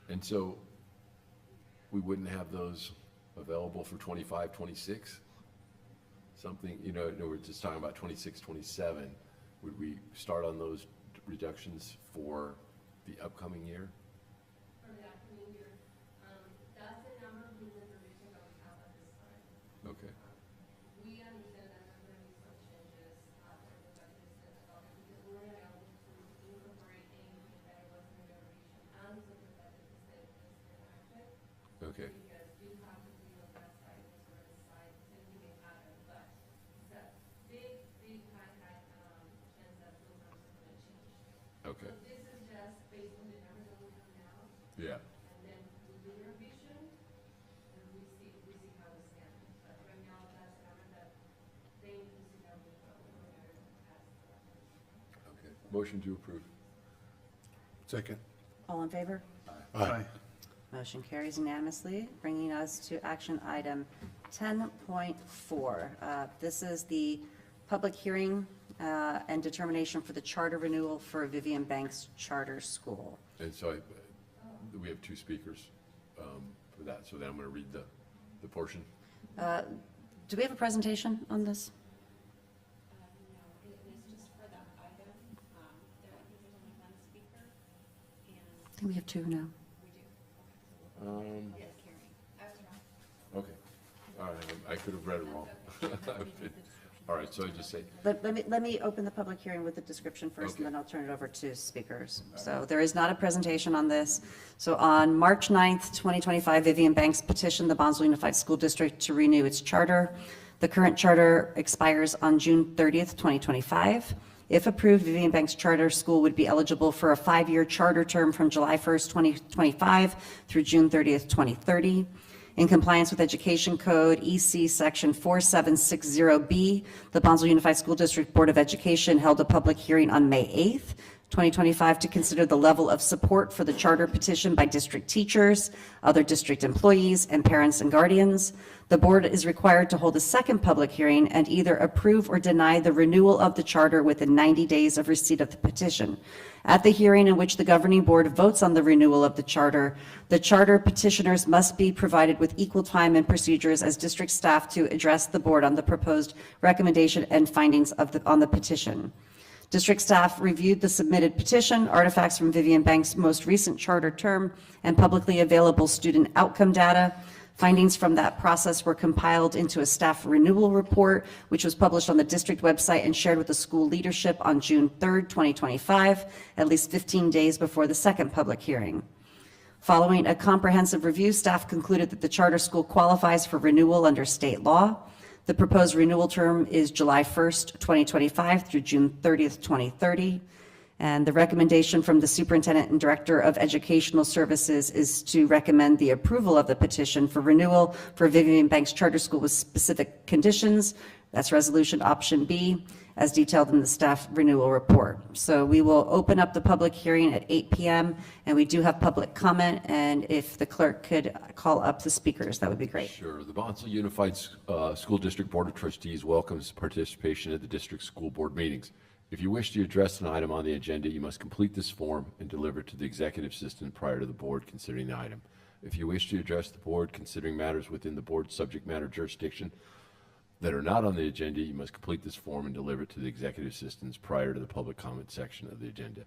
And so we wouldn't have those available for 25, 26? Something, we're just talking about 26, 27. Would we start on those reductions for the upcoming year? For the upcoming year, that's the number of information that we have at this time. Okay. We understand that there's going to be some changes after the budget is set up because we're not able to incorporate anything that was in the revision until the budget is enacted. Okay. Because you have to be on that side, the certain side, something may happen, but it's a big high chance that those numbers are going to change. Okay. So this is just based on the numbers that we have now, Yeah. and then we do the revision, and we see how we stand. But right now, that's the number that they need to see how we go. Okay. Motion to approve. Second? All in favor? Aye. Motion carries unanimously, bringing us to action item 10.4. This is the public hearing and determination for the charter renewal for Vivian Banks Charter School. And so we have two speakers for that, so then I'm going to read the portion. Do we have a presentation on this? No, it is just for that item. There, I think there's only one speaker, and I think we have two now. we do. Yes. I was wrong. Okay. All right, I could have read it wrong. All right, so I just say, Let me open the public hearing with the description first, Okay. and then I'll turn it over to speakers. So there is not a presentation on this. So on March 9th, 2025, Vivian Banks petitioned the Bonsall Unified School District to renew its charter. The current charter expires on June 30th, 2025. If approved, Vivian Banks Charter School would be eligible for a 5-year charter term from July 1st, 2025 through June 30th, 2030. In compliance with Education Code EC Section 4760B, the Bonsall Unified School District Board of Education held a public hearing on May 8th, 2025, to consider the level of support for the charter petition by district teachers, other district employees, and parents and guardians. The board is required to hold a second public hearing and either approve or deny the renewal of the charter within 90 days of receipt of the petition. At the hearing in which the governing board votes on the renewal of the charter petitioners must be provided with equal time and procedures as district staff to address the board on the proposed recommendation and findings on the petition. District staff reviewed the submitted petition, artifacts from Vivian Banks' most recent charter term, and publicly available student outcome data. Findings from that process were compiled into a staff renewal report, which was published on the district website and shared with the school leadership on June 3rd, 2025, at least 15 days before the second public hearing. Following a comprehensive review, staff concluded that the charter school qualifies for renewal under state law. The proposed renewal term is July 1st, 2025 through June 30th, 2030. And the recommendation from the Superintendent and Director of Educational Services is to recommend the approval of the petition for renewal for Vivian Banks Charter School with specific conditions. That's resolution option B, as detailed in the staff renewal report. So we will open up the public hearing at 8 p.m. and we do have public comment, and if the clerk could call up the speakers, that would be great. Sure. The Bonsall Unified School District Board of Trustees welcomes participation at the district school board meetings. If you wish to address an item on the agenda, you must complete this form and deliver it to the executive assistant prior to the board considering the item. If you wish to address the board considering matters within the board's subject matter jurisdiction that are not on the agenda, you must complete this form and deliver it to the executive assistants prior to the public comment section of the agenda.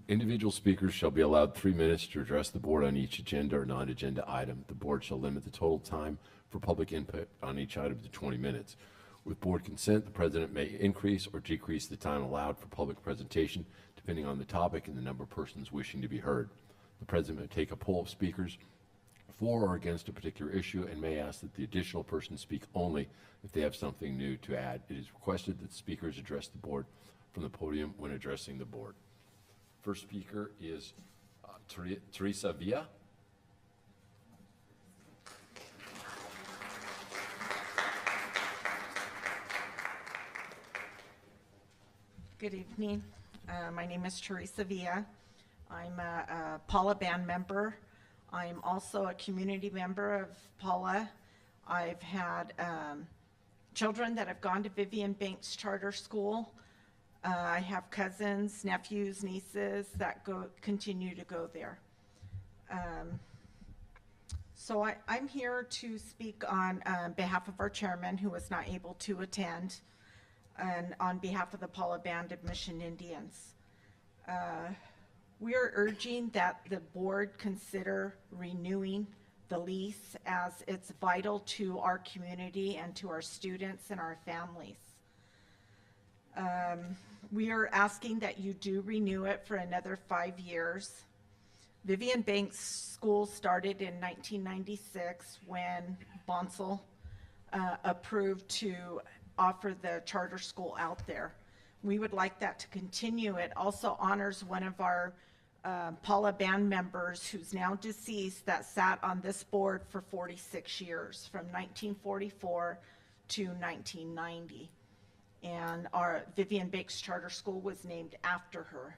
Individual speakers shall be allowed 3 minutes to address the board on each agenda or non-agenda item. The board shall limit the total time for public input on each item to 20 minutes. With board consent, the president may increase or decrease the time allowed for public presentation depending on the topic and the number of persons wishing to be heard. The president may take a poll of speakers for or against a particular issue and may ask that the additional person speak only if they have something new to add. It is requested that speakers address the board from the podium when addressing the board. First speaker is Teresa Villa. Good evening. My name is Teresa Villa. I'm a Paula band member. I'm also a community member of Paula. I've had children that have gone to Vivian Banks Charter School. I have cousins, nephews, nieces that continue to go there. So I'm here to speak on behalf of our chairman, who was not able to attend, and on behalf of the Paula Band of Mission Indians. We are urging that the board consider renewing the lease as it's vital to our community and to our students and our families. We are asking that you do renew it for another 5 years. Vivian Banks School started in 1996 when Bonsall approved to offer the charter school out there. We would like that to continue. It also honors one of our Paula band members who's now deceased that sat on this board for 46 years, from 1944 to 1990. And our Vivian Banks Charter School was named after her.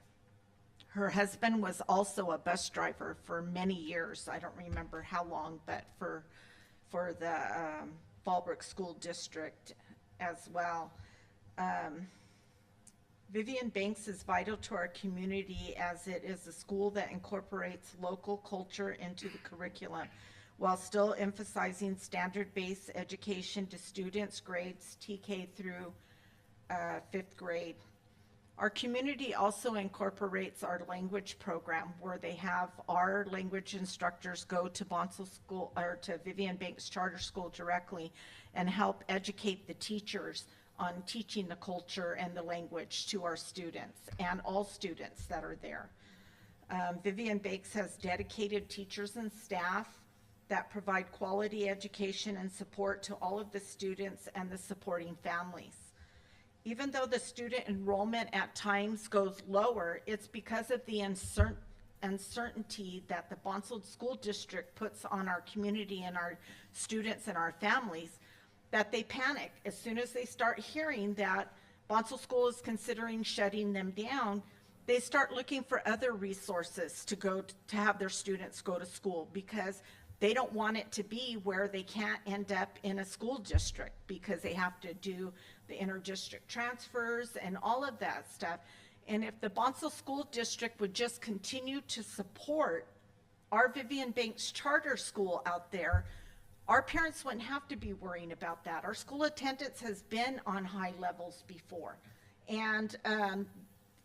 Her husband was also a bus driver for many years. I don't remember how long, but for the Fallbrook School District as well. Vivian Banks is vital to our community as it is a school that incorporates local culture into the curriculum while still emphasizing standard-based education to students grades TK through 5th grade. Our community also incorporates our language program where they have our language instructors go to Bonsall School or to Vivian Banks Charter School directly and help educate the teachers on teaching the culture and the language to our students and all students that are there. Vivian Banks has dedicated teachers and staff that provide quality education and support to all of the students and the supporting families. Even though the student enrollment at times goes lower, it's because of the uncertainty that the Bonsall School District puts on our community and our students and our families that they panic as soon as they start hearing that Bonsall School is considering shutting them down. They start looking for other resources to have their students go to school because they don't want it to be where they can't end up in a school district because they have to do the inter-district transfers and all of that stuff. And if the Bonsall School District would just continue to support our Vivian Banks Charter School out there, our parents wouldn't have to be worrying about that. Our school attendance has been on high levels before. And,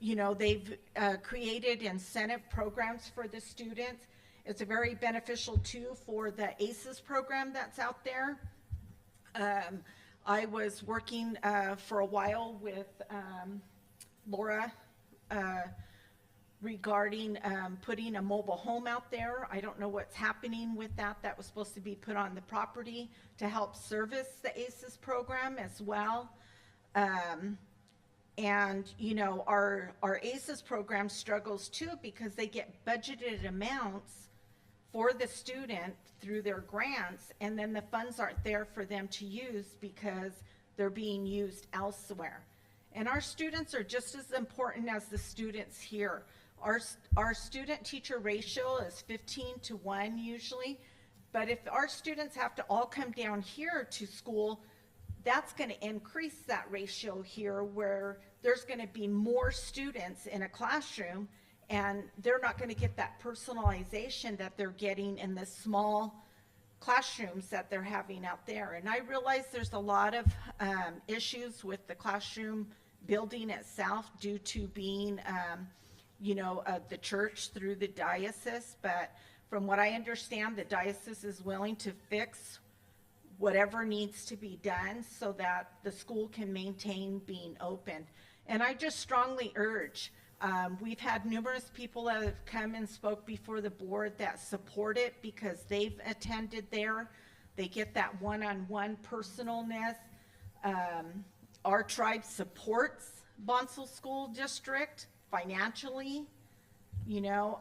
you know, they've created incentive programs for the students. It's a very beneficial too for the ACES program that's out there. I was working for a while with Laura regarding putting a mobile home out there. I don't know what's happening with that. That was supposed to be put on the property to help service the ACES program as well. And, you know, our ACES program struggles too because they get budgeted amounts for the student through their grants, and then the funds aren't there for them to use because they're being used elsewhere. And our students are just as important as the students here. Our student-teacher ratio is 15-1 usually, but if our students have to all come down here to school, that's going to increase that ratio here where there's going to be more students in a classroom, and they're not going to get that personalization that they're getting in the small classrooms that they're having out there. And I realize there's a lot of issues with the classroom building itself due to being, you know, the church through the diocese, but from what I understand, the diocese is willing to fix whatever needs to be done so that the school can maintain being open. And I just strongly urge, we've had numerous people that have come and spoke before the board that support it because they've attended there. They get that one-on-one personalness. Our tribe supports Bonsall School District financially, you know,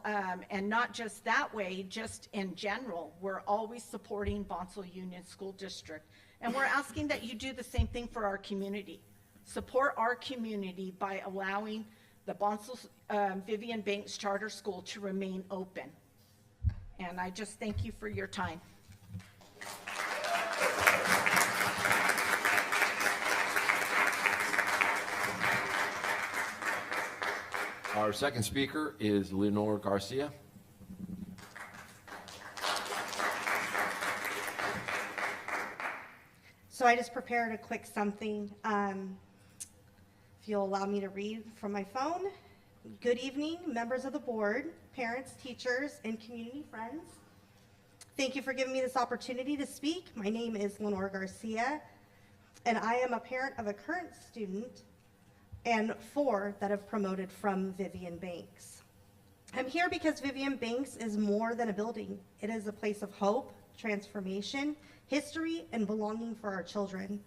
and not just that way, just in general. We're always supporting Bonsall Union School District. And we're asking that you do the same thing for our community. Support our community by allowing the Bonsall Vivian Banks Charter School to remain open. And I just thank you for your time. Our second speaker is Leonor Garcia. So I just prepared a quick something. If you'll allow me to read from my phone. Good evening, members of the board, parents, teachers, and community friends. Thank you for giving me this opportunity to speak. My name is Leonor Garcia, and I am a parent of a current student and 4 that have promoted from Vivian Banks. I'm here because Vivian Banks is more than a building. It is a place of hope, transformation, history, and belonging for our children.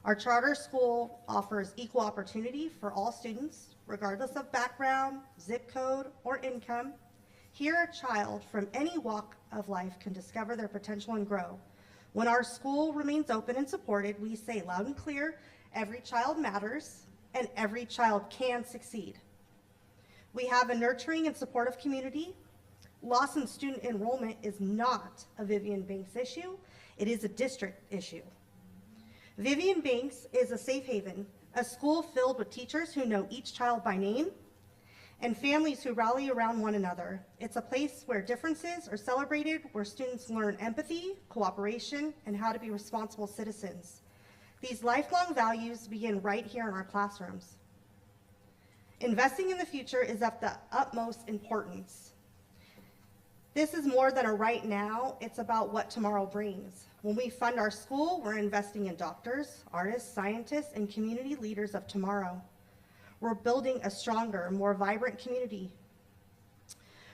Our charter school offers equal opportunity for all students, regardless of background, zip code, or income. Here, a child from any walk of life can discover their potential and grow. When our school remains open and supported, we say loud and clear, every child matters, and every child can succeed. We have a nurturing and supportive community. Loss in student enrollment is not a Vivian Banks issue. It is a district issue. Vivian Banks is a safe haven, a school filled with teachers who know each child by name and families who rally around one another. It's a place where differences are celebrated, where students learn empathy, cooperation, and how to be responsible citizens. These lifelong values begin right here in our classrooms. Investing in the future is of the utmost importance. This is more than a right now, it's about what tomorrow brings. When we fund our school, we're investing in doctors, artists, scientists, and community leaders of tomorrow. We're building a stronger, more vibrant community.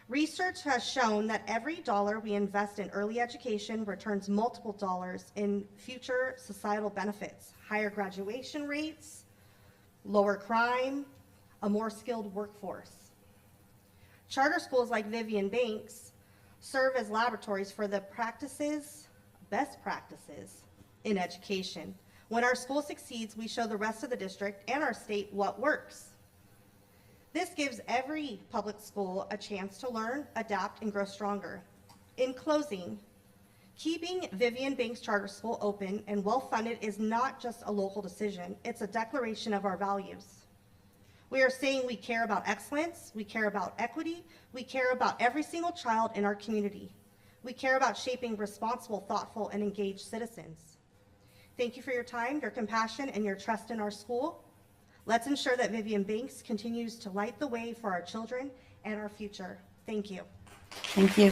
Research has shown that every dollar we invest in early education returns multiple dollars in future societal benefits, higher graduation rates, lower crime, a more skilled workforce. Charter schools like Vivian Banks serve as laboratories for the best practices in education. When our school succeeds, we show the rest of the district and our state what works. This gives every public school a chance to learn, adapt, and grow stronger. In closing, keeping Vivian Banks Charter School open and well-funded is not just a local decision, it's a declaration of our values. We are saying we care about excellence, we care about equity, we care about every single child in our community. We care about shaping responsible, thoughtful, and engaged citizens. Thank you for your time, your compassion, and your trust in our school. Let's ensure that Vivian Banks continues to light the way for our children and our future. Thank you. Thank you.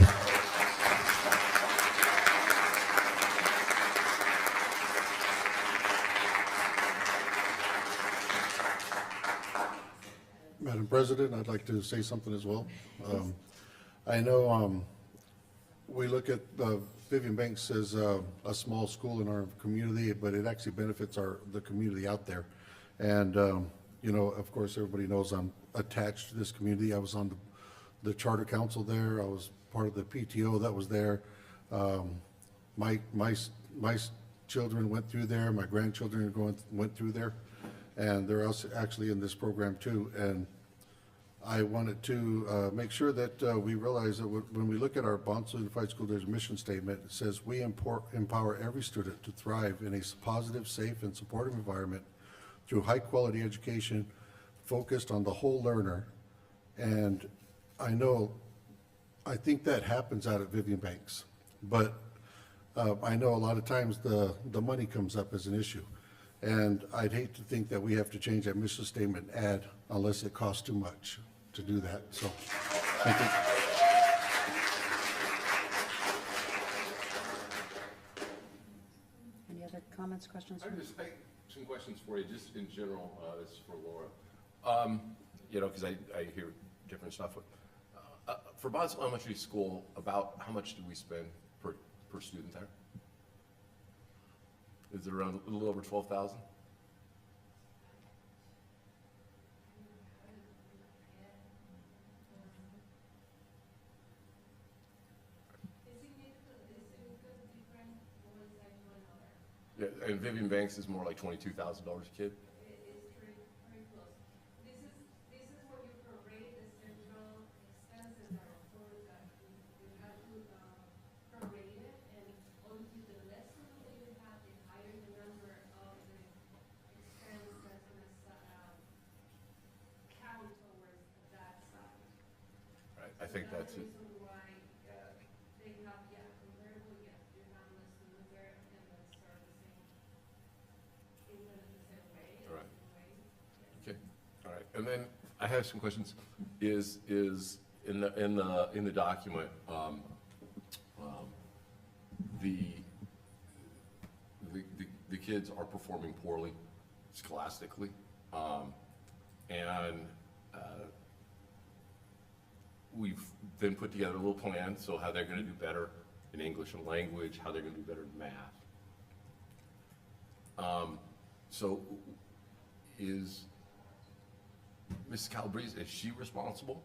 Madam President, I'd like to say something as well. I know we look at Vivian Banks as a small school in our community, but it actually benefits the community out there. And, you know, of course, everybody knows I'm attached to this community. I was on the charter council there. I was part of the PTO that was there. My children went through there. My grandchildren went through there. And they're also actually in this program too. And I wanted to make sure that we realize that when we look at our Bonsall Unified School District mission statement, it says we empower every student to thrive in a positive, safe, and supportive environment through high-quality education focused on the whole learner. And I think that happens out at Vivian Banks, but I know a lot of times the money comes up as an issue. And I'd hate to think that we have to change that mission statement unless it costs too much to do that. So, thank you. Any other comments, questions? I just some questions for you, just in general. This is for Laura. You know, because I hear different stuff. For Bonsall Elementary School, about how much do we spend per student there? Is it around a little over 12,000? Yeah, and Vivian Banks is more like $22,000 a kid. I think that's it. All right. Okay. All right. And then I have some questions. Is in the document the kids are performing poorly scholastically, and we've then put together a little plan, so how they're going to do better in English and language, how they're going to do better in math. So is Mrs. Calabrese, is she responsible?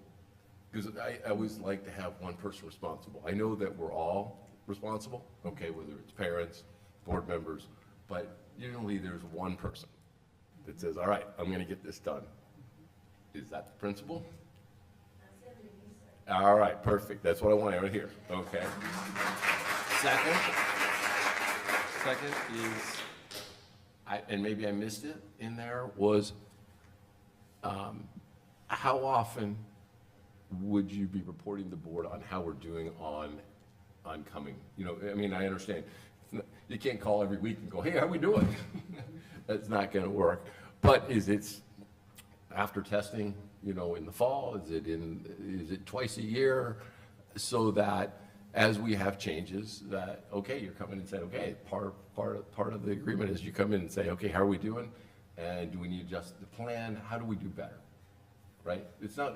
Because I always like to have one person responsible. I know that we're all responsible, okay, whether it's parents, board members, but usually there's one person that says, all right, I'm going to get this done. Is that the principal? All right, perfect. That's what I want to hear. Okay. Second is, and maybe I missed it in there, was how often would you be reporting the board on how we're doing on coming? You know, I mean, I understand. You can't call every week and go, hey, how are we doing? That's not going to work. But is it after testing, you know, in the fall? Is it twice a year? So that as we have changes, that, okay, you're coming and saying, okay, part of the agreement is you come in and say, okay, how are we doing? And do we need to adjust the plan? How do we do better? Right?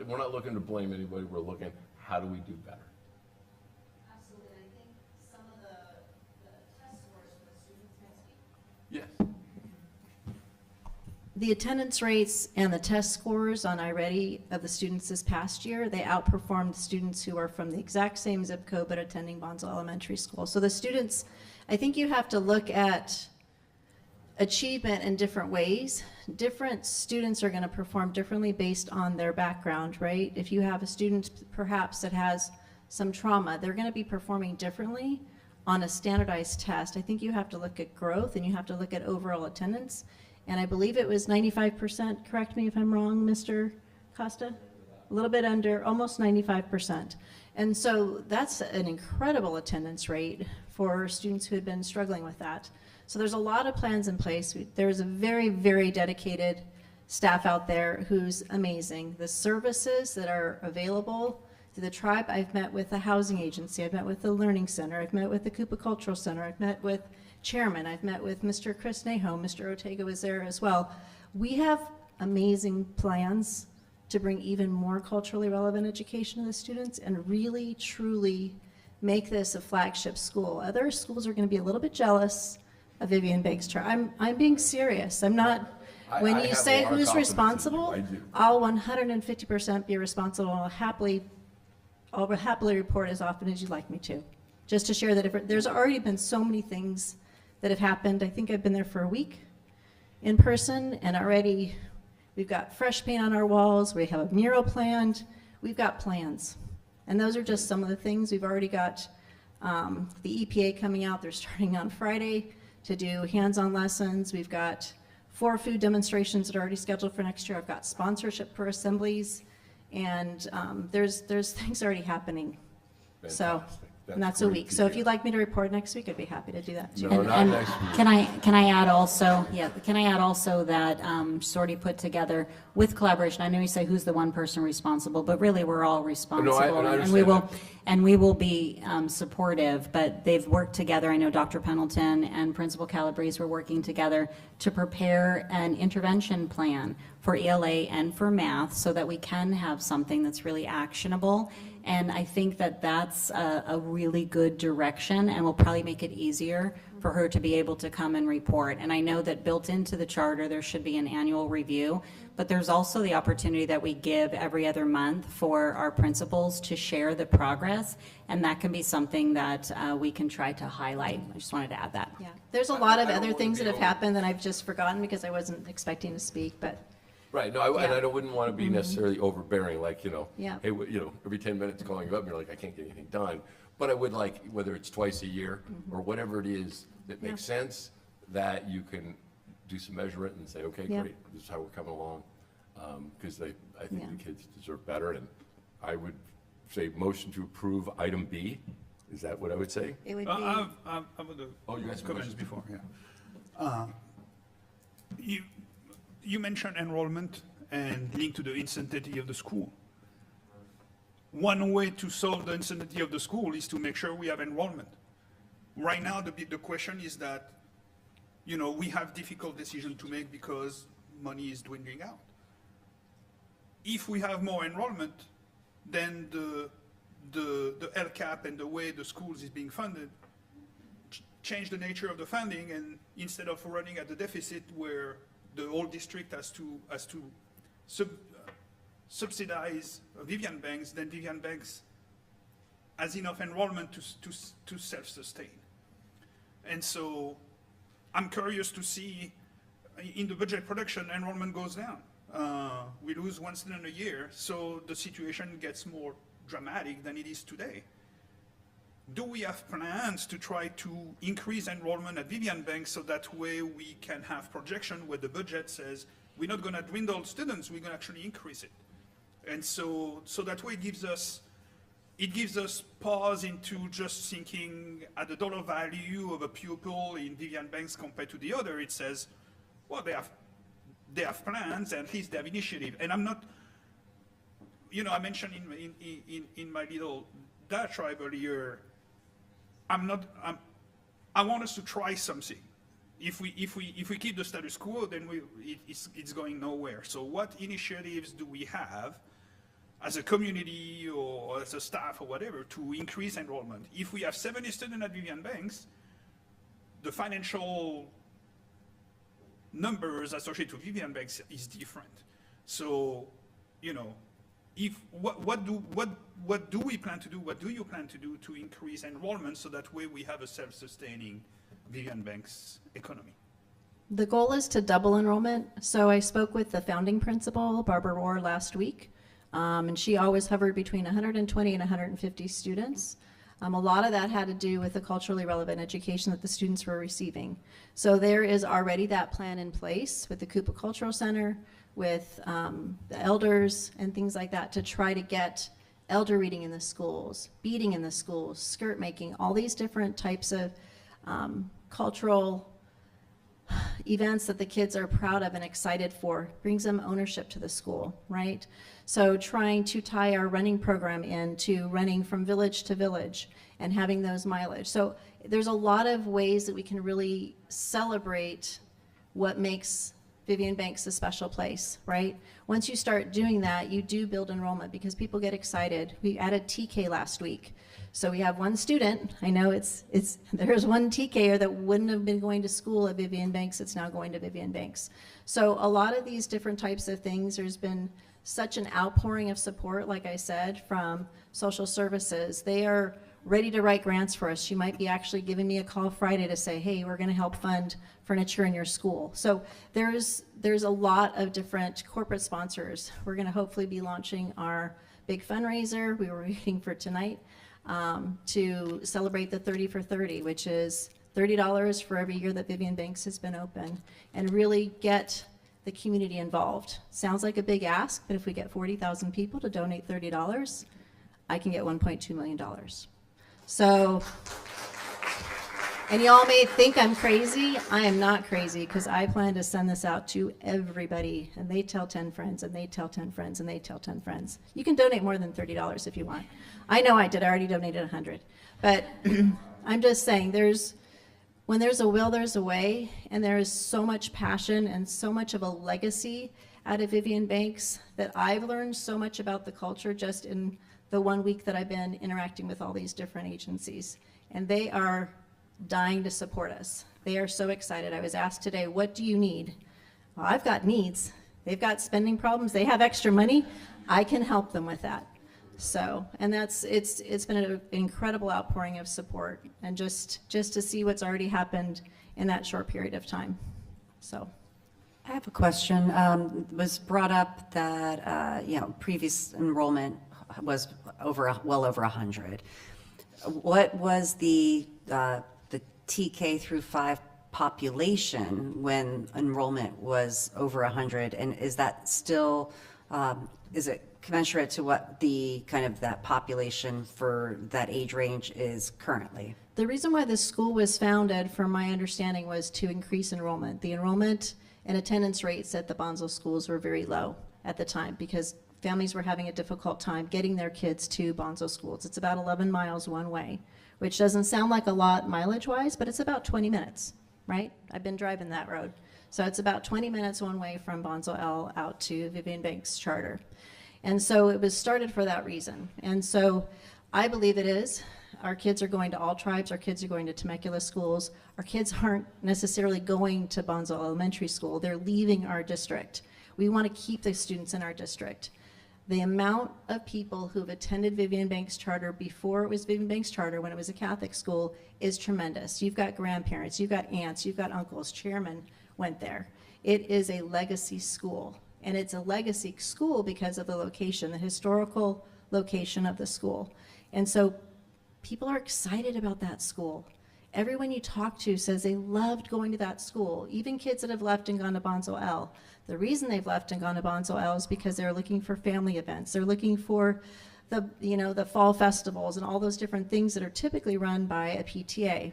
We're not looking to blame anybody. We're looking, how do we do better? Absolutely. I think some of the test scores for the students next week. Yes. The attendance rates and the test scores on iReady of the students this past year, they outperformed students who are from the exact same zip code but attending Bonsall Elementary School. So the students, I think you have to look at achievement in different ways. Different students are going to perform differently based on their background, right? If you have a student perhaps that has some trauma, they're going to be performing differently on a standardized test. I think you have to look at growth and you have to look at overall attendance. And I believe it was 95%, correct me if I'm wrong, Mr. Costa? A little bit under, almost 95%. And so that's an incredible attendance rate for students who had been struggling with that. So there's a lot of plans in place. There's a very, very dedicated staff out there who's amazing. The services that are available to the tribe, I've met with the housing agency, I've met with the learning center, I've met with the Cooper Cultural Center, I've met with chairman, I've met with Mr. Chris Naho, Mr. Ortega was there as well. We have amazing plans to bring even more culturally relevant education to the students and really, truly make this a flagship school. Other schools are going to be a little bit jealous of Vivian Banks' charter. I'm being serious. I'm not. When I you have a say lot of who's confidence in you. responsible, I do. I'll 150% be responsible. I'll happily report as often as you'd like me to. Just to share the different, there's already been so many things that have happened. I think I've been there for a week in person, and already we've got fresh paint on our walls, we have a mural planned, we've got plans. And those are just some of the things. We've already got the EPA coming out, they're starting on Friday to do hands-on lessons. We've got 4 food demonstrations that are already scheduled for next year. I've got sponsorship for assemblies, and there's things already happening. So, and that's a week. So if you'd like me to report next week, I'd be happy to do that too. No, not next week. Can I add also, that Sorty put together with collaboration, I know you say who's the one person responsible, but really we're all responsible. I understand And we will be supportive, but they've worked together. I know Dr. Pendleton and Principal Calabrese were working together to prepare an intervention plan for ELA and for math so that we can have something that's really actionable. And I think that that's a really good direction and will probably make it easier for her to be able to come and report. And I know that built into the charter, there should be an annual review, but there's also the opportunity that we give every other month for our principals to share the progress, and that can be something that we can try to highlight. I just wanted to add that. Yeah, there's a lot of other things that have happened that I've just forgotten because I wasn't expecting to speak, but Right, no, and I wouldn't want to be necessarily overbearing, like, Yeah. hey, every 10 minutes calling you up, and you're like, I can't get anything done. But I would like, whether it's twice a year, or whatever it is that makes sense, that you can do some measurement and say, okay, Yeah. great, this is how we're coming along. Because I think Yeah. the kids deserve better, and I would say motion to approve item B. Is that what I would say? it would be. I would Oh, you asked comments questions before, yeah. You mentioned enrollment and linked to the insanity of the school. One way to solve the insanity of the school is to make sure we have enrollment. Right now, the question is that, we have difficult decisions to make because money is dwindling out. If we have more enrollment, then the LCAP and the way the schools is being funded change the nature of the funding, and instead of running at the deficit where the whole district has to subsidize Vivian Banks, then Vivian Banks has enough enrollment to self-sustain. And so I'm curious to see in the budget production, enrollment goes down. We lose 1 student a year, so the situation gets more dramatic than it is today. Do we have plans to try to increase enrollment at Vivian Bank so that way we can have projection where the budget says we're not going to dwindle students, we're going to actually increase it. And so that way it gives us pause into just thinking at the dollar value of a pupil in Vivian Banks compared to the other. It says, well, they have plans, and at least they have initiative. And I'm not, I mentioned in my little diatribe earlier, I want us to try something. If we keep the status quo, then it's going nowhere. So what initiatives do we have as a community or as a staff or whatever to increase enrollment? If we have 70 students at Vivian Banks, the financial numbers associated with Vivian Banks is different. So, what do we plan to do? What do you plan to do to increase enrollment so that way we have a self-sustaining Vivian Banks economy? The goal is to double enrollment. So I spoke with the founding principal, Barbara Rohr, last week, and she always hovered between 120 and 150 students. A lot of that had to do with the culturally relevant education that the students were receiving. So there is already that plan in place with the Cooper Cultural Center, with the elders and things like that, to try to get elder reading in the schools, beading in the schools, skirt making, all these different types of cultural events that the kids are proud of and excited for, brings them ownership to the school, right? So trying to tie our running program into running from village to village and having those mileage. So there's a lot of ways that we can really celebrate what makes Vivian Banks a special place, right? Once you start doing that, you do build enrollment because people get excited. We added TK last week. So we have one student, I know there's one TKer that wouldn't have been going to school at Vivian Banks, it's now going to Vivian Banks. So a lot of these different types of things, there's been such an outpouring of support, like I said, from social services. They are ready to write grants for us. She might be actually giving me a call Friday to say, hey, we're going to help fund furniture in your school. So there's a lot of different corporate sponsors. We're going to hopefully be launching our big fundraiser. We were waiting for tonight to celebrate the 30 for 30, which is $30 for every year that Vivian Banks has been open, and really get the community involved. Sounds like a big ask, but if we get 40,000 people to donate $30, I can get $1.2 million. So, and y'all may think I'm crazy. I am not crazy, because I plan to send this out to everybody, and they tell 10 friends, and they tell 10 friends, and they tell 10 friends. You can donate more than $30 if you want. I know I did. I already donated 100. But I'm just saying, when there's a will, there's a way, and there is so much passion and so much of a legacy out of Vivian Banks that I've learned so much about the culture just in the 1 week that I've been interacting with all these different agencies. And they are dying to support us. They are so excited. I was asked today, what do you need? Well, I've got needs. They've got spending problems. They have extra money. I can help them with that. So, and it's been an incredible outpouring of support, and just to see what's already happened in that short period of time. So, I have a question. It was brought up that, previous enrollment was well over 100. What was the TK through 5 population when enrollment was over 100? And is that still, is it commensurate to what the kind of that population for that age range is currently? the reason why this school was founded, from my understanding, was to increase enrollment. The enrollment and attendance rates at the Bonsall schools were very low at the time because families were having a difficult time getting their kids to Bonsall schools. It's about 11 miles one way, which doesn't sound like a lot mileage-wise, but it's about 20 minutes, right? I've been driving that road. So it's about 20 minutes one way from Bonsall L out to Vivian Banks Charter. And so it was started for that reason. And so I believe it is. Our kids are going to all tribes. Our kids are going to Temecula schools. Our kids aren't necessarily going to Bonsall Elementary School. They're leaving our district. We want to keep the students in our district. The amount of people who've attended Vivian Banks Charter before it was Vivian Banks Charter, when it was a Catholic school, is tremendous. You've got grandparents, you've got aunts, you've got uncles. Chairman went there. It is a legacy school. And it's a legacy school because of the location, the historical location of the school. And so people are excited about that school. Everyone you talk to says they loved going to that school, even kids that have left and gone to Bonsall L. The reason they've left and gone to Bonsall L is because they're looking for family events. They're looking for the, the fall festivals and all those different things that are typically run by a PTA.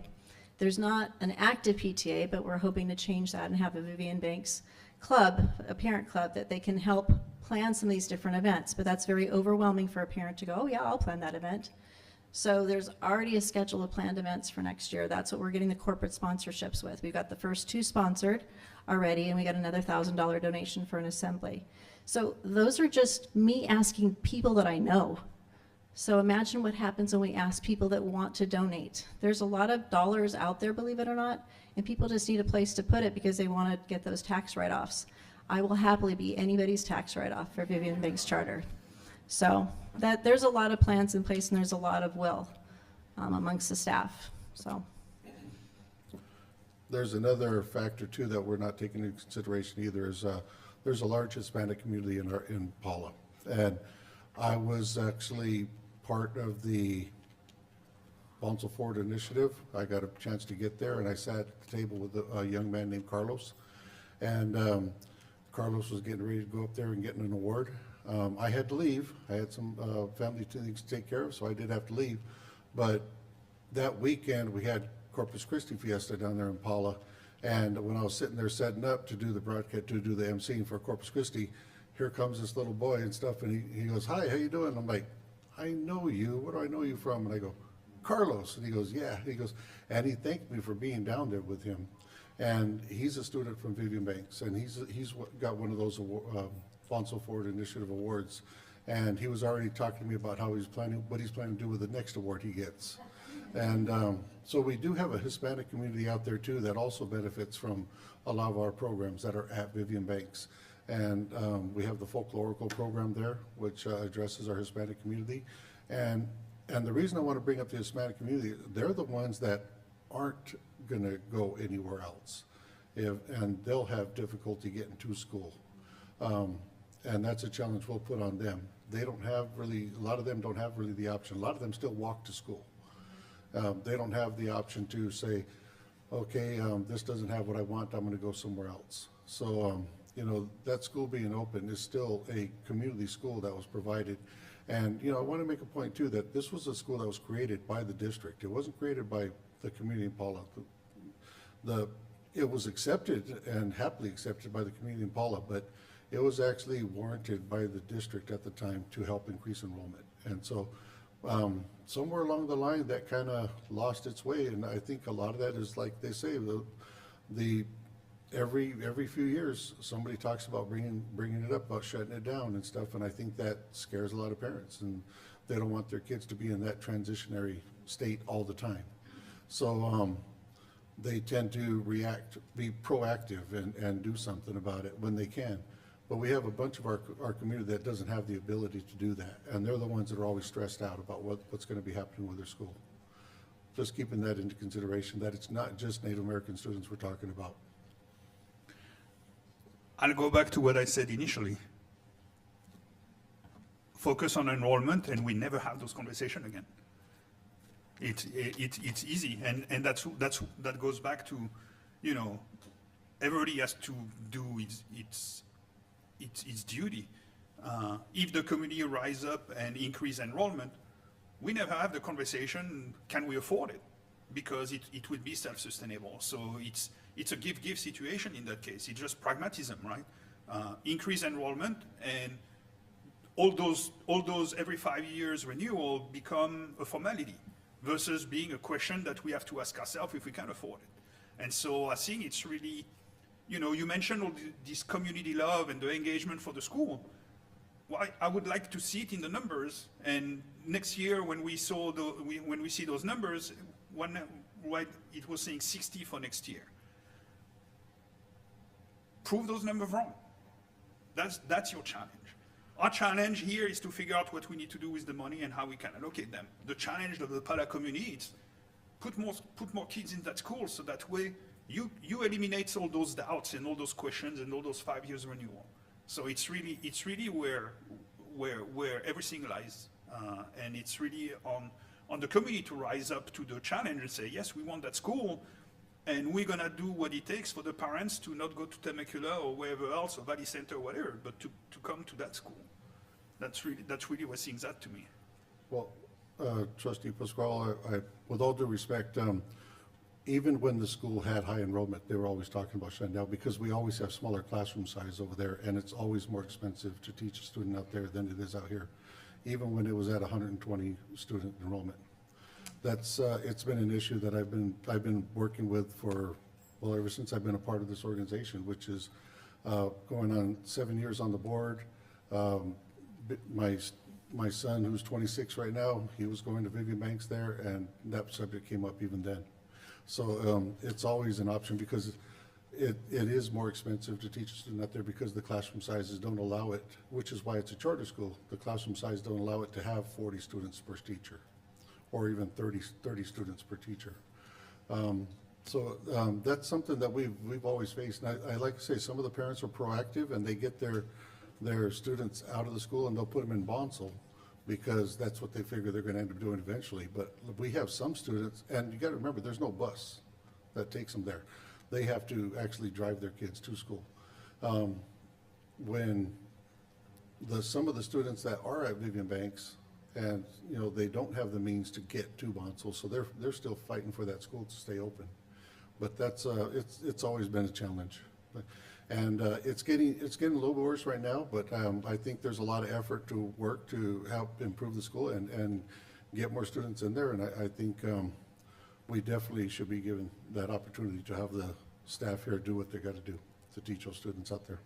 There's not an active PTA, but we're hoping to change that and have a Vivian Banks club, a parent club, that they can help plan some of these different events. But that's very overwhelming for a parent to go, oh yeah, I'll plan that event. So there's already a schedule of planned events for next year. That's what we're getting the corporate sponsorships with. We've got the first 2 sponsored already, and we got another $1,000 donation for an assembly. So those are just me asking people that I know. So imagine what happens when we ask people that want to donate. There's a lot of dollars out there, believe it or not, and people just need a place to put it because they want to get those tax write-offs. I will happily be anybody's tax write-off for Vivian Banks Charter. So that there's a lot of plans in place, and there's a lot of will amongst the staff. So there's another factor too that we're not taking into consideration either. Is there's a large Hispanic community in Paula, and I was actually part of the Bonsall Forward initiative. I got a chance to get there, and I sat at the table with a young man named Carlos, and Carlos was getting ready to go up there and getting an award. I had to leave. I had some family things to take care of, so I did have to leave. But that weekend, we had Corpus Christi Fiesta down there in Paula, and when I was sitting there setting up to do the broadcast, to do the emceeing for Corpus Christi, here comes this little boy and stuff, and he goes, "Hi, how you doing?" I'm like, "I know you. Where do I know you from?" And I go, "Carlos." And he goes, "Yeah." He goes, and he thanked me for being down there with him. And he's a student from Vivian Banks, and got one of those Bonsall Forward Initiative Awards. And he was already talking to me about what he's planning to do with the next award he gets. And so we do have a Hispanic community out there too that also benefits from a lot of our programs that are at Vivian Banks. And we have the folklorical program there, which addresses our Hispanic community. And the reason I want to bring up the Hispanic community, they're the ones that aren't going to go anywhere else. And they'll have difficulty getting to school. And that's a challenge we'll put on them. They don't have really, a lot of them don't have really the option. A lot of them still walk to school. They don't have the option to say, okay, this doesn't have what I want, I'm going to go somewhere else. So, you know, that school being open is still a community school that was provided. And, you know, I want to make a point too, that this was a school that was created by the district. It wasn't created by the community in Paula. It was accepted and happily accepted by the community in Paula, but it was actually warranted by the district at the time to help increase enrollment. And so somewhere along the line that kind of lost its way, and I think a lot of that is like they say, every few years somebody talks about bringing it up, about shutting it down and stuff, and I think that scares a lot of parents, and they don't want their kids to be in that transitionary state all the time. So they tend to be proactive and do something about it when they can. But we have a bunch of our community that doesn't have the ability to do that, and they're the ones that are always stressed out about what's going to be happening with their school. Just keeping that into consideration, that it's not just Native American students we're talking about. I'll go back to what I said initially. Focus on enrollment, and we never have those conversations again. It's easy, and that goes back to, you know, everybody has to do its duty. If the community rise up and increase enrollment, we never have the conversation, can we afford it? Because it would be self-sustainable. So it's a give-give situation in that case. It's just pragmatism, right? Increase enrollment, and all those every 5 years renewal become a formality versus being a question that we have to ask ourselves if we can afford it. And so I think it's really, you know, you mentioned all this community love and the engagement for the school. Well, I would like to see it in the numbers. And next year, when we see those numbers, it was saying 60 for next year. Prove those numbers wrong. That's your challenge. Our challenge here is to figure out what we need to do with the money and how we can allocate them. The challenge of the Pala community is put more kids in that school, so that way you eliminate all those doubts and all those questions and all those 5 years renewal. So it's really where everything lies, and it's really on the community to rise up to the challenge and say, yes, we want that school, and we're gonna do what it takes for the parents to not go to Temecula or wherever else, or Valley Center or whatever, but to come to that school. That's really what things at to me. Well, Trustee Pasquale, I, with all due respect, even when the school had high enrollment, they were always talking about shutting down, because we always have smaller classroom size over there, and it's always more expensive to teach a student out there than it is out here, even when it was at 120 student enrollment. That's it's been an issue that I've been working with for, well, ever since I've been a part of this organization, which is going on 7 years on the board. My son, who's 26 right now, he was going to Vivian Banks there, and that subject came up even then. So it's always an option, because it is more expensive to teach a student out there, because the classroom sizes don't allow it, which is why it's a charter school. The classroom size don't allow it to have 40 students per teacher, or even 30 students per teacher. So that's something that we've always faced. And I like to say, some of the parents are proactive, and they get their students out of the school, and they'll put them in Bonsall, because that's what they figure they're going to end up doing eventually. But we have some students, and you got to remember, there's no bus that takes them there. They have to actually drive their kids to school. When some of the students that are at Vivian Banks, and you know, they don't have the means to get to Bonsall, so they're still fighting for that school to stay open. But that's it's always been a challenge. And it's getting a little worse right now, but I think there's a lot of effort to work to help improve the school and get more students in there. And I think we definitely should be given that opportunity to have the staff here do what they got to do to teach those students out there.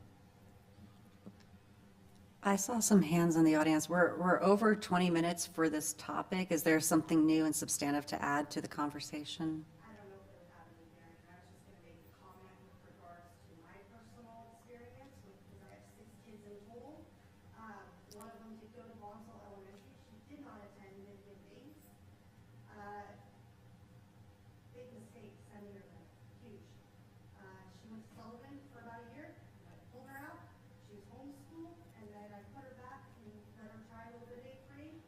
I saw some hands in the audience. We're over 20 minutes for this topic. Is there something new and substantive to add to the conversation? I don't know if they would have any bearing. I was just gonna make a comment with regards to my personal experience, because I have 6 kids in total. One of them did go to Bonsall Elementary. She did not attend Vivian Bates. Big mistake sending her there, huge. She went to Sullivan for about a year. I pulled her out. She was homeschooled, and then I put her back and let her try a little bit of 8th grade.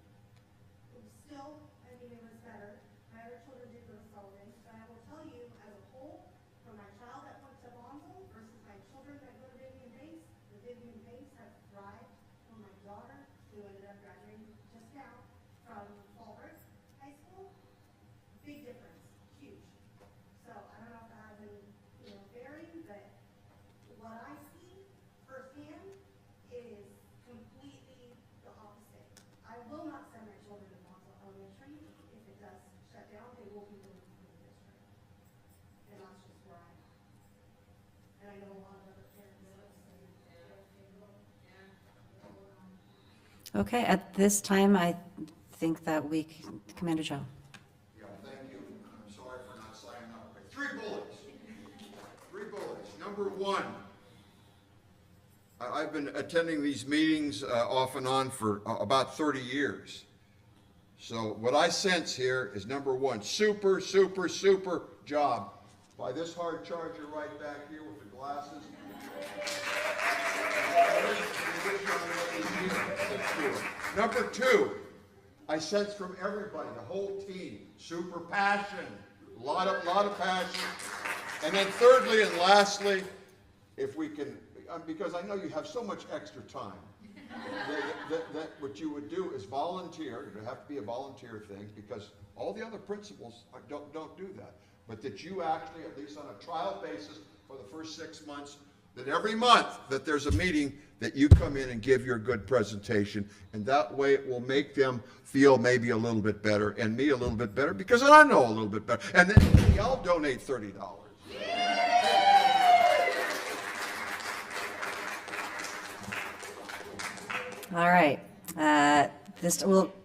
It was still, I mean, it was better. My other children did go to Sullivan, but I will tell you, as a whole, for my child that went to Bonsall versus my children that go to Vivian Bates, the Vivian Bates have thrived. For my daughter, who ended up graduating just now from Fallbrook High School, big difference, huge. So I don't know if that has any, bearing, but what I see firsthand is completely the opposite. I will not send my children to Bonsall Elementary. If it does shut down, they will be removed from the district. And that's just where I'm at. And I know a lot of other parents are saying, Okay, at this time, I think that Commander Joe. Yeah, thank you. I'm sorry for not signing up. 3 bullets. 3 bullets. Number 1, I've been attending these meetings off and on for about 30 years. So what I sense here is number 1, super, super, super job by this hard charger right back here with the glasses. Number 2, I sense from everybody, the whole team, super passion, a lot of passion. And then thirdly and lastly, if we can, because I know you have so much extra time, that what you would do is volunteer. It would have to be a volunteer thing, because all the other principals don't do that. But that you actually, at least on a trial basis for the first 6 months, that every month that there's a meeting, that you come in and give your good presentation, and that way it will make them feel maybe a little bit better, and me a little bit better, because I know a little bit better. And then y'all donate $30. All right.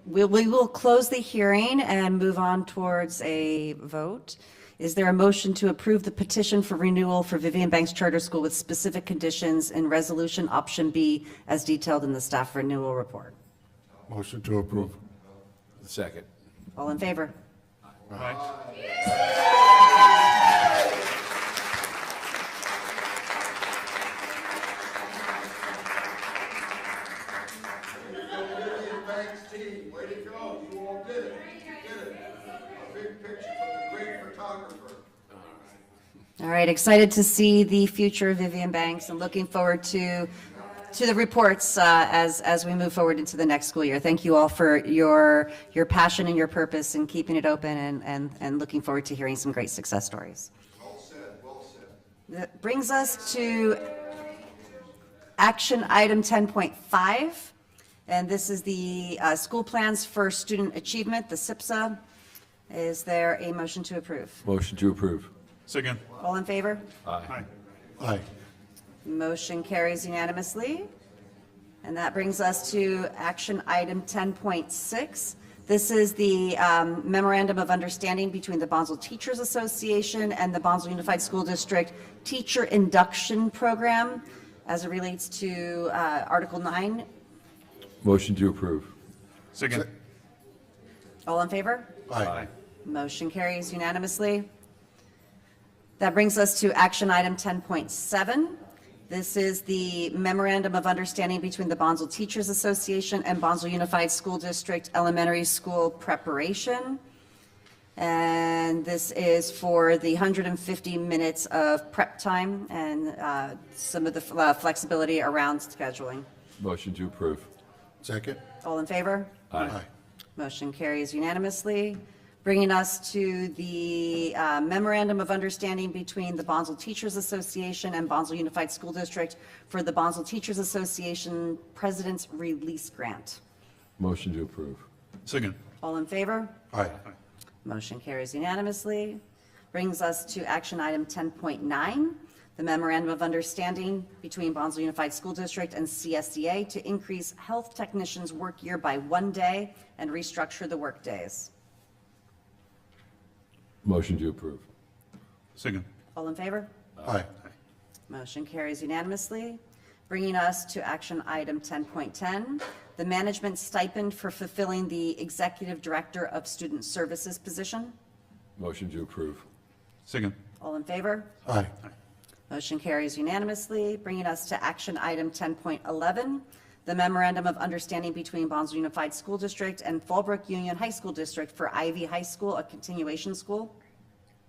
We will close the hearing and move on towards a vote. Is there a motion to approve the petition for renewal for Vivian Banks Charter School with specific conditions in resolution option B as detailed in the staff renewal report? Motion to approve. Second. All in favor? Vivian Banks team, way to go, you all did it. You did it. A big picture from the great photographer. All right, excited to see the future of Vivian Banks and looking forward to the reports as we move forward into the next school year. Thank you all for your passion and your purpose in keeping it open and looking forward to hearing some great success stories. Well said, well said. That brings us to action item 10.5, and this is the school plans for student achievement, the SIPSA. Is there a motion to approve? Motion to approve. Second. All in favor? Aye. Aye. Motion carries unanimously. And that brings us to action item 10.6. This is the memorandum of understanding between the Bonsall Teachers Association and the Bonsall Unified School District Teacher Induction Program as it relates to Article 9. Motion to approve. Second. All in favor? Aye. Motion carries unanimously. That brings us to action item 10.7. This is the memorandum of understanding between the Bonsall Teachers Association and Bonsall Unified School District Elementary School Preparation. And this is for the 150 minutes of prep time and some of the flexibility around scheduling. Motion to approve. Second? All in favor? Aye. Motion carries unanimously, bringing us to the memorandum of understanding between the Bonsall Teachers Association and Bonsall Unified School District for the Bonsall Teachers Association President's Release Grant. Motion to approve. Second. All in favor? Aye. Motion carries unanimously, Brings us to action item 10.9, the memorandum of understanding between Bonsall Unified School District and CSEA to increase health technicians' work year by 1 day and restructure the work days. Motion to approve. Second. All in favor? Aye. Motion carries unanimously. Bringing us to action item 10.10, the management stipend for fulfilling the Executive Director of Student Services position. Motion to approve. Second. All in favor? Aye. Motion carries unanimously. Bringing us to action item 10.11, the memorandum of understanding between Bonsall Unified School District and Fallbrook Union High School District for Ivy High School, a continuation school.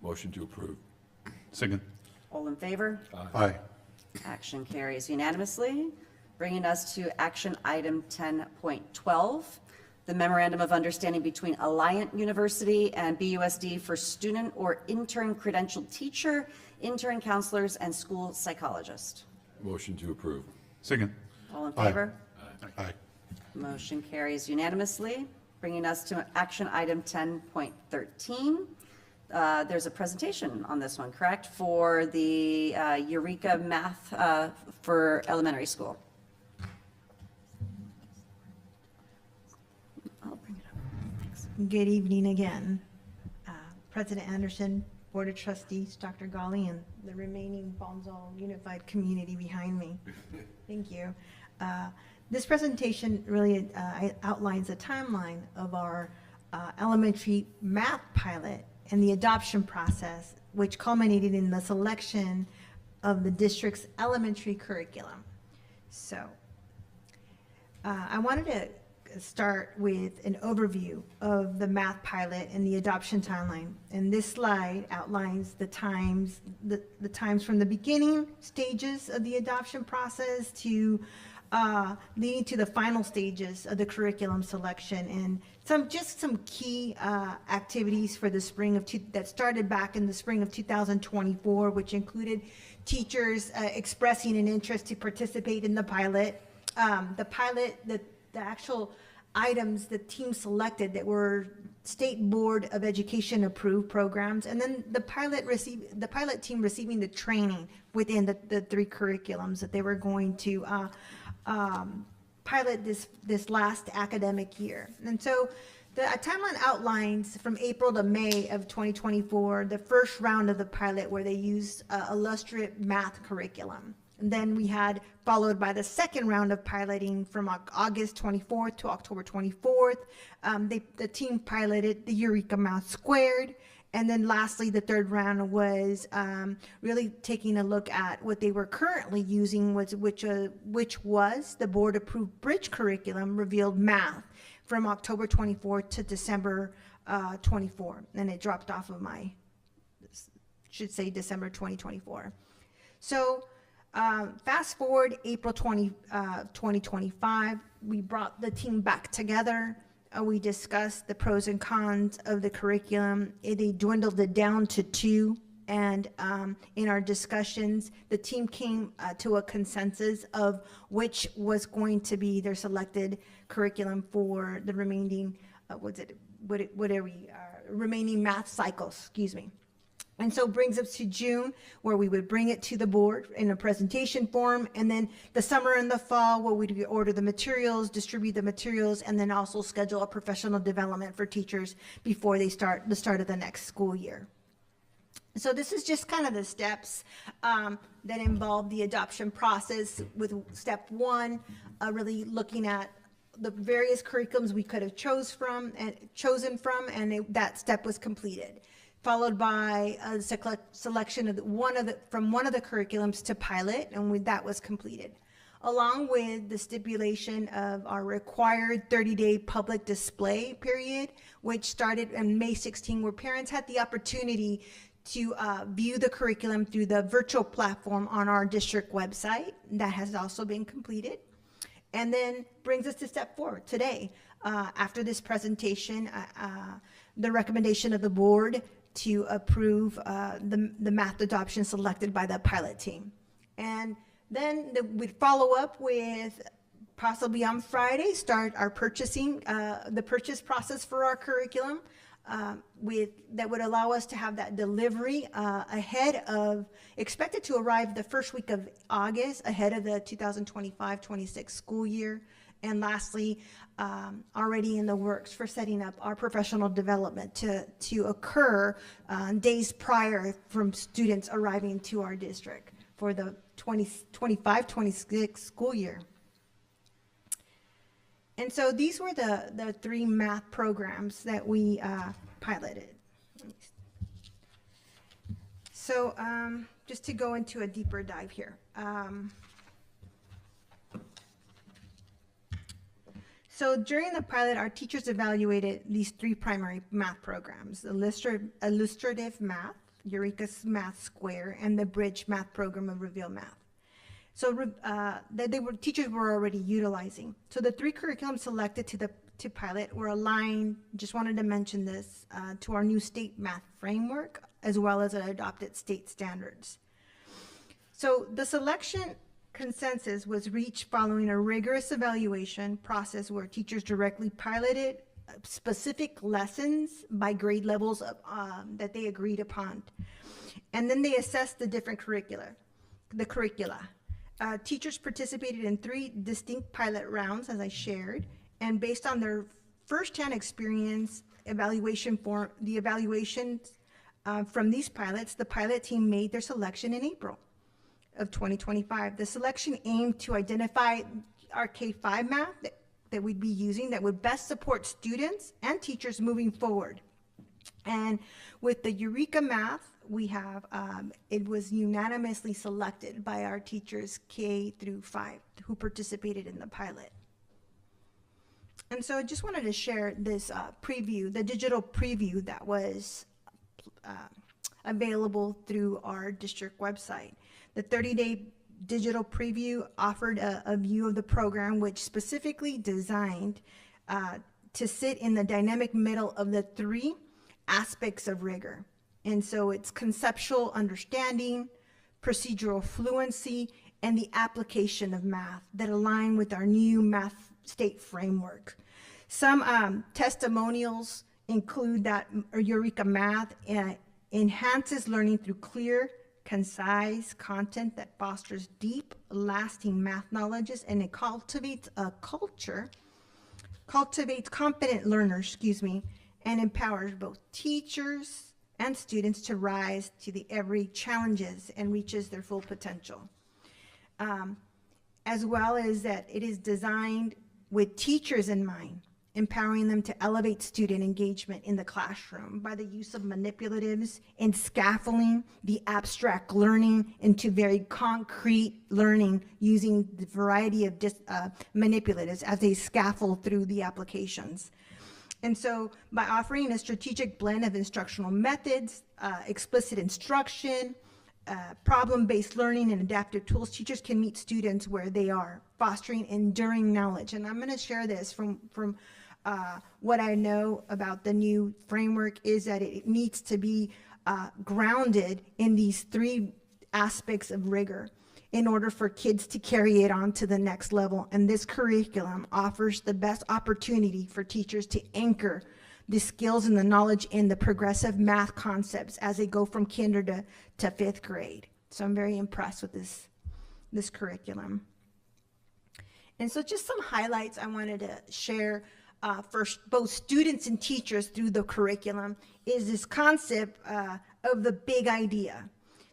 Motion to approve. Second. All in favor? Aye. Action carries unanimously. Bringing us to action item 10.12, the memorandum of understanding between Alliant University and BUSD for student or intern credentialed teacher, intern counselors, and school psychologist. Motion to approve. Second. All in Aye. favor? Aye. Motion carries unanimously. Bringing us to action item 10.13. There's a presentation on this one, correct? For the Eureka Math for elementary school. I'll bring it up. Thanks. Good evening again. President Anderson, Board of Trustees, Dr. Gali, and the remaining Bonsall Unified community behind me. Thank you. This presentation really outlines a timeline of our elementary math pilot and the adoption process, which culminated in the selection of the district's elementary curriculum. So I wanted to start with an overview of the math pilot and the adoption timeline. And this slide outlines the times from the beginning stages of the adoption process to leading to the final stages of the curriculum selection, and some key activities for the spring of that started back in the spring of 2024, which included teachers expressing an interest to participate in the pilot. The actual items the team selected that were State Board of Education approved programs, and then the pilot team receiving the training within the three curriculums that they were going to pilot this last academic year. And so the timeline outlines from April to May of 2024, the first round of the pilot where they used illustrative math curriculum. And then we had followed by the second round of piloting from August 24th to October 24th. The team piloted the Eureka Math Squared. And then lastly, the third round was really taking a look at what they were currently using, which was the board-approved bridge curriculum, revealed math, from October 24th to December 24. And it dropped off of should say December 2024. So fast forward April 2025, we brought the team back together. We discussed the pros and cons of the curriculum. They dwindled it down to 2. And in our discussions, the team came to a consensus of which was going to be their selected curriculum for the remaining, remaining math cycles, excuse me. And so brings us to June, where we would bring it to the board in a presentation form, and then the summer and the fall, where we'd order the materials, distribute the materials, and then also schedule a professional development for teachers before the start of the next school year. So this is just kind of the steps that involve the adoption process, with step 1, really looking at the various curriculums we could have chosen from, and that step was completed, followed by a selection of one of the curriculums to pilot, and that was completed, along with the stipulation of our required 30-day public display period, which started on May 16, where parents had the opportunity to view the curriculum through the virtual platform on our district website. That has also been completed. And then brings us to step 4 today. After this presentation, the recommendation of the board to approve the math adoption selected by the pilot team. And then we'd follow up with, possibly on Friday, start our the purchase process for our curriculum. that would allow us to have that delivery expected to arrive the first week of August, ahead of the 2025-26 school year. And lastly, already in the works for setting up our professional development to occur days prior from students arriving to our district for the 2025-26 school year. And so these were the 3 math programs that we piloted. So just to go into a deeper dive here. So during the pilot, our teachers evaluated these 3 primary math programs: illustrative math, Eureka's Math Square, and the Bridge Math program of Reveal Math. So teachers were already utilizing. So the 3 curriculums selected to pilot were aligned, just wanted to mention this, to our new state math framework, as well as adopted state standards. So the selection consensus was reached following a rigorous evaluation process where teachers directly piloted specific lessons by grade levels that they agreed upon. And then they assessed the different curricula. Teachers participated in 3 distinct pilot rounds, as I shared, and based on their firsthand experience, from these pilots, the pilot team made their selection in April of 2025. The selection aimed to identify our K-5 math that we'd be using that would best support students and teachers moving forward. And with the Eureka math, we have, it was unanimously selected by our teachers K-5 who participated in the pilot. And so I just wanted to share this preview, the digital preview that was available through our district website. The 30-day digital preview offered a view of the program, which specifically designed to sit in the dynamic middle of the 3 aspects of rigor. And so it's conceptual understanding, procedural fluency, and the application of math that align with our new math state framework. Some testimonials include that Eureka Math enhances learning through clear, concise content that fosters deep, lasting math knowledges, and it cultivates confident learners, and empowers both teachers and students to rise to the every challenges and reaches their full potential. As well as that it is designed with teachers in mind, empowering them to elevate student engagement in the classroom by the use of manipulatives and scaffolding the abstract learning into very concrete learning using the variety of manipulatives as they scaffold through the applications. And so by offering a strategic blend of instructional methods, explicit instruction, problem-based learning, and adaptive tools, teachers can meet students where they are, fostering enduring knowledge. And I'm going to share this from what I know about the new framework is that it needs to be grounded in these 3 aspects of rigor in order for kids to carry it on to the next level. And this curriculum offers the best opportunity for teachers to anchor the skills and the knowledge in the progressive math concepts as they go from kinder to 5th grade. So I'm very impressed with this curriculum. And so just some highlights I wanted to share for both students and teachers through the curriculum is this concept of the big idea.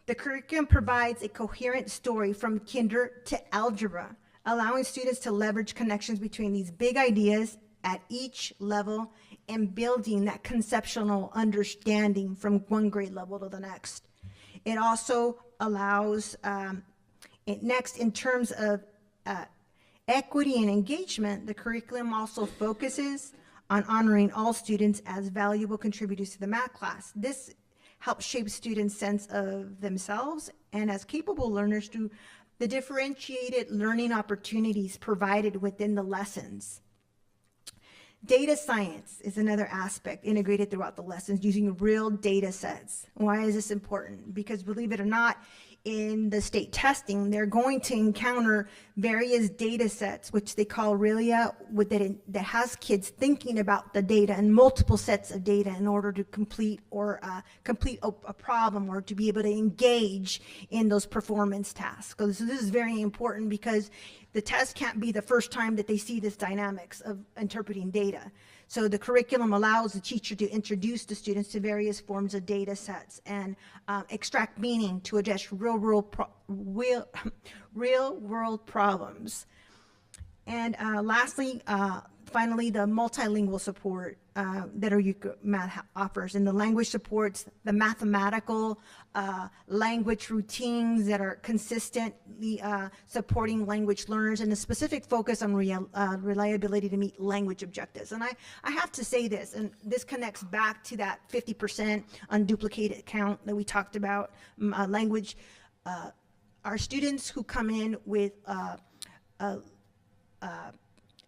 The curriculum provides a coherent story from kinder to algebra, allowing students to leverage connections between these big ideas at each level and building that conceptual understanding from one grade level to the next. It also allows, next in terms of equity and engagement, the curriculum also focuses on honoring all students as valuable contributors to the math class. This helps shape students' sense of themselves and as capable learners through the differentiated learning opportunities provided within the lessons. Data science is another aspect integrated throughout the lessons using real data sets. Why is this important? Because believe it or not, in the state testing, they're going to encounter various data sets, which they call RILIA, that has kids thinking about the data and multiple sets of data in order to complete a problem or to be able to engage in those performance tasks. So this is very important because the test can't be the first time that they see this dynamics of interpreting data. So the curriculum allows the teacher to introduce the students to various forms of data sets and extract meaning to address real world problems. And lastly, finally, the multilingual support that Math offers, and the language supports the mathematical language routines that are consistently supporting language learners, and a specific focus on reliability to meet language objectives. And I have to say this, and this connects back to that 50% unduplicated count that we talked about, language. Our students who come in with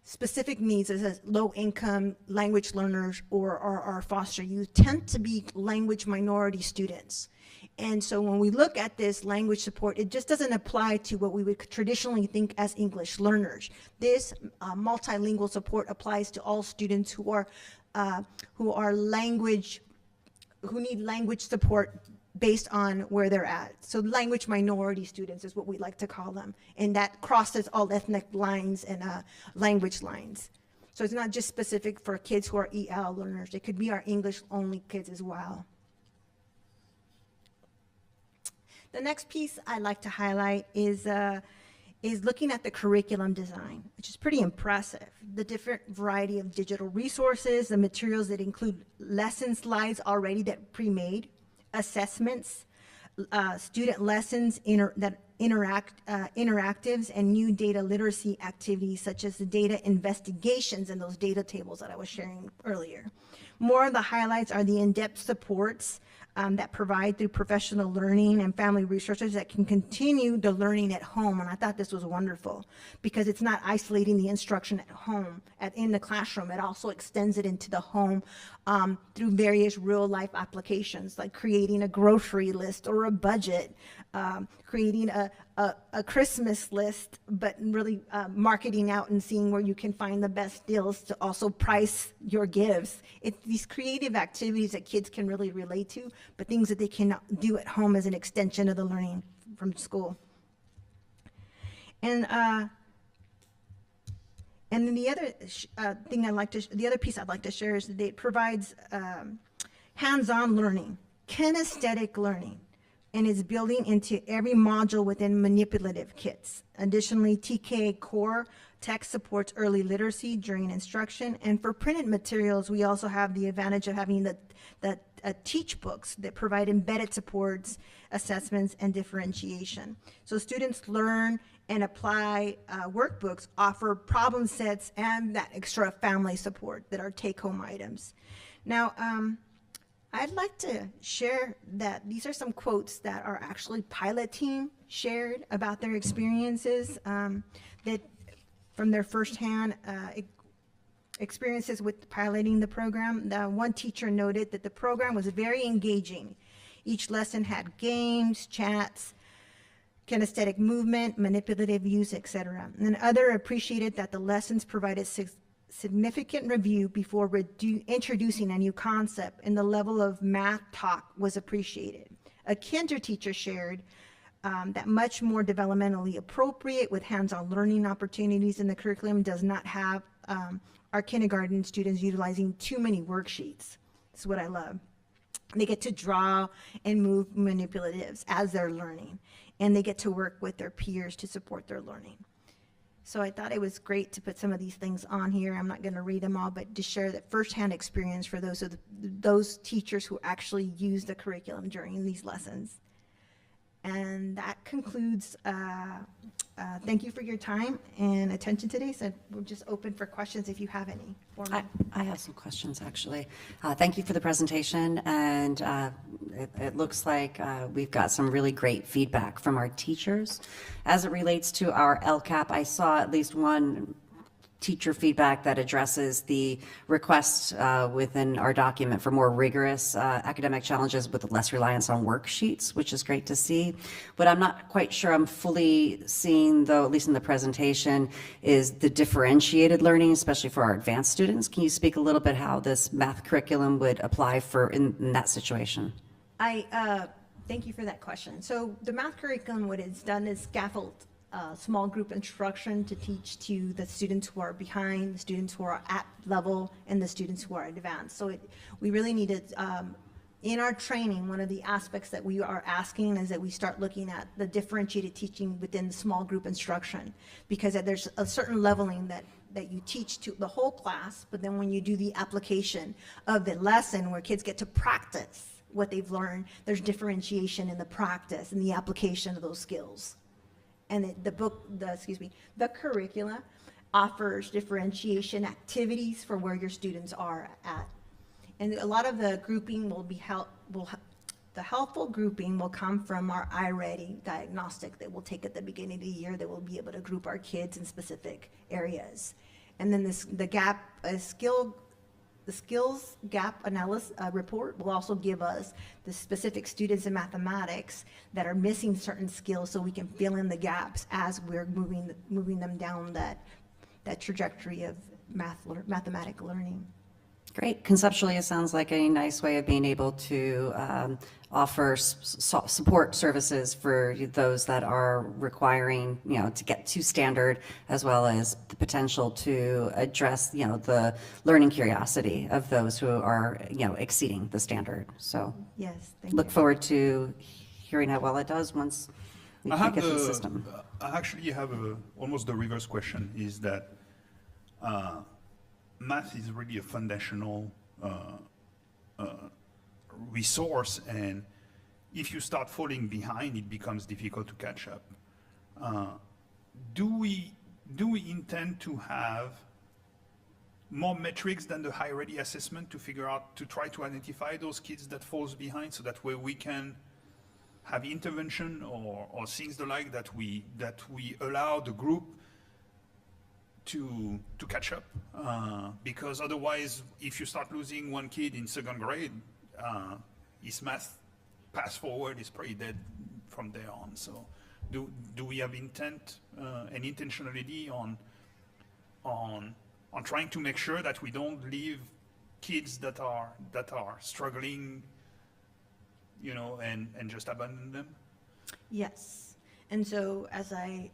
specific needs as low-income language learners or our foster youth tend to be language minority students. And so when we look at this language support, it just doesn't apply to what we would traditionally think as English learners. This multilingual support applies to all students who need language support based on where they're at. So language minority students is what we like to call them. And that crosses all ethnic lines and language lines. So it's not just specific for kids who are EL learners. It could be our English only kids as well. The next piece I'd like to highlight is looking at the curriculum design, which is pretty impressive. The different variety of digital resources, the materials that include lesson slides already that pre-made, assessments, student lessons, interactives, and new data literacy activities such as the data investigations and those data tables that I was sharing earlier. More of the highlights are the in-depth supports that provide through professional learning and family resources that can continue the learning at home. And I thought this was wonderful because it's not isolating the instruction at home, in the classroom. It also extends it into the home through various real life applications, like creating a grocery list or a budget, creating a Christmas list, but really marketing out and seeing where you can find the best deals to also price your gifts. It's these creative activities that kids can really relate to, but things that they can do at home as an extension of the learning from school. And then the other the other piece I'd like to share is that it provides hands-on learning, kinesthetic learning, and is building into every module within manipulative kits. Additionally, TK Core Tech supports early literacy during instruction, and for printed materials, we also have the advantage of having the teach books that provide embedded supports, assessments, and differentiation. So students learn and apply workbooks, offer problem sets, and that extra family support that are take-home items. Now, I'd like to share that these are some quotes that are actually pilot team shared about their experiences that from their firsthand experiences with piloting the program. The one teacher noted that the program was very engaging. Each lesson had games, chats, kinesthetic movement, manipulative use, etc. And other appreciated that the lessons provided significant review before introducing a new concept, and the level of math talk was appreciated. A kinder teacher shared that much more developmentally appropriate with hands-on learning opportunities in the curriculum does not have our kindergarten students utilizing too many worksheets. That's what I love. They get to draw and move manipulatives as they're learning, and they get to work with their peers to support their learning. So I thought it was great to put some of these things on here. I'm not going to read them all, but to share that firsthand experience for those teachers who actually use the curriculum during these lessons. And that concludes, thank you for your time and attention today. So we're just open for questions if you have any. I have some questions, actually. Thank you for the presentation, and it looks like we've got some really great feedback from our teachers. As it relates to our LCAP, I saw at least one teacher feedback that addresses the request within our document for more rigorous academic challenges with less reliance on worksheets, which is great to see. What I'm not quite sure I'm fully seeing, though, at least in the presentation, is the differentiated learning, especially for our advanced students. Can you speak a little bit how this math curriculum would apply for in that situation? Thank you for that question. So the math curriculum, what it's done is scaffold small group instruction to teach to the students who are behind, the students who are at level, and the students who are advanced. So we really needed, in our training, one of the aspects that we are asking is that we start looking at the differentiated teaching within the small group instruction, because there's a certain leveling that you teach to the whole class, but then when you do the application of the lesson where kids get to practice what they've learned, there's differentiation in the practice and the application of those skills. And the curricula offers differentiation activities for where your students are at. And a lot of the grouping the helpful grouping will come from our iReady diagnostic that we'll take at the beginning of the year, that we'll be able to group our kids in specific areas. And then the skills gap analysis report will also give us the specific students in mathematics that are missing certain skills, so we can fill in the gaps as we're moving them down that trajectory of mathematical learning. Great. Conceptually, it sounds like a nice way of being able to offer support services for those that are requiring, to get to standard, as well as the potential to address, the learning curiosity of those who are, exceeding the standard. So yes, look forward to hearing how well it does once we get the system. I actually have almost the reverse question, is that math is really a foundational resource, and if you start falling behind, it becomes difficult to catch up. Do we intend to have more metrics than the high-ready assessment to try to identify those kids that falls behind, so that way we can have intervention or things like that we allow the group to catch up, because otherwise, if you start losing one kid in second grade, his math pass forward is pretty dead from there on. So, do we have intent and intentionality on trying to make sure that we don't leave kids that are struggling, and just abandon them? Yes. And so, as I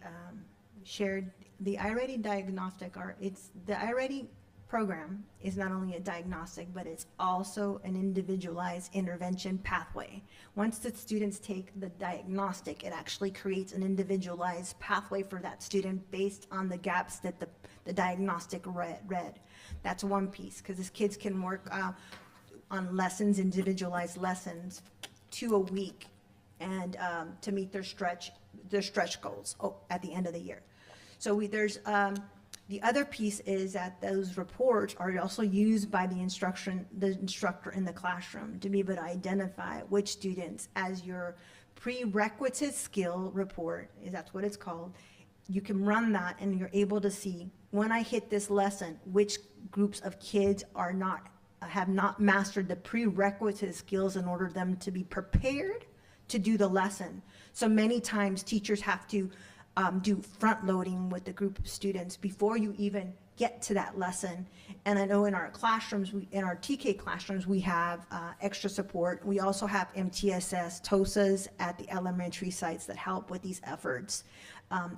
shared, the iReady diagnostic, the iReady program is not only a diagnostic, but it's also an individualized intervention pathway. Once the students take the diagnostic, it actually creates an individualized pathway for that student based on the gaps that the diagnostic read. That's one piece, because these kids can work on lessons, individualized lessons, 2 a week, and to meet their stretch goals at the end of the year. So there's the other piece is that those reports are also used by the instructor in the classroom to be able to identify which students, as your prerequisite skill report, that's what it's called. You can run that and you're able to see, when I hit this lesson, which groups of kids have not mastered the prerequisite skills in order for them to be prepared to do the lesson. So many times teachers have to do front loading with the group of students before you even get to that lesson. And I know in our classrooms, in our TK classrooms, we have extra support. We also have MTSS, TOSAs at the elementary sites that help with these efforts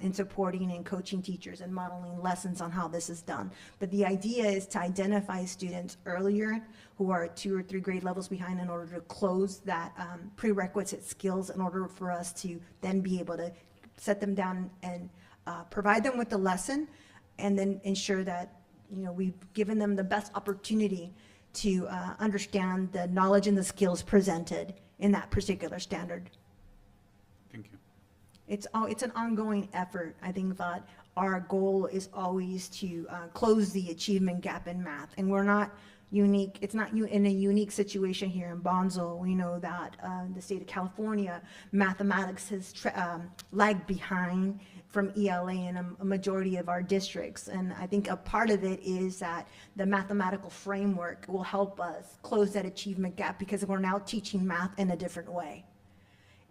in supporting and coaching teachers and modeling lessons on how this is done. But the idea is to identify students earlier who are 2 or 3 grade levels behind in order to close that prerequisite skills, in order for us to then be able to set them down and provide them with the lesson, and then ensure that we've given them the best opportunity to understand the knowledge and the skills presented in that particular standard. Thank you. It's an ongoing effort. I think that our goal is always to close the achievement gap in math, and we're not unique. It's not in a unique situation here in Bonsall. We know that the state of California, mathematics has lagged behind from ELA in a majority of our districts. And I think a part of it is that the mathematical framework will help us close that achievement gap because we're now teaching math in a different way.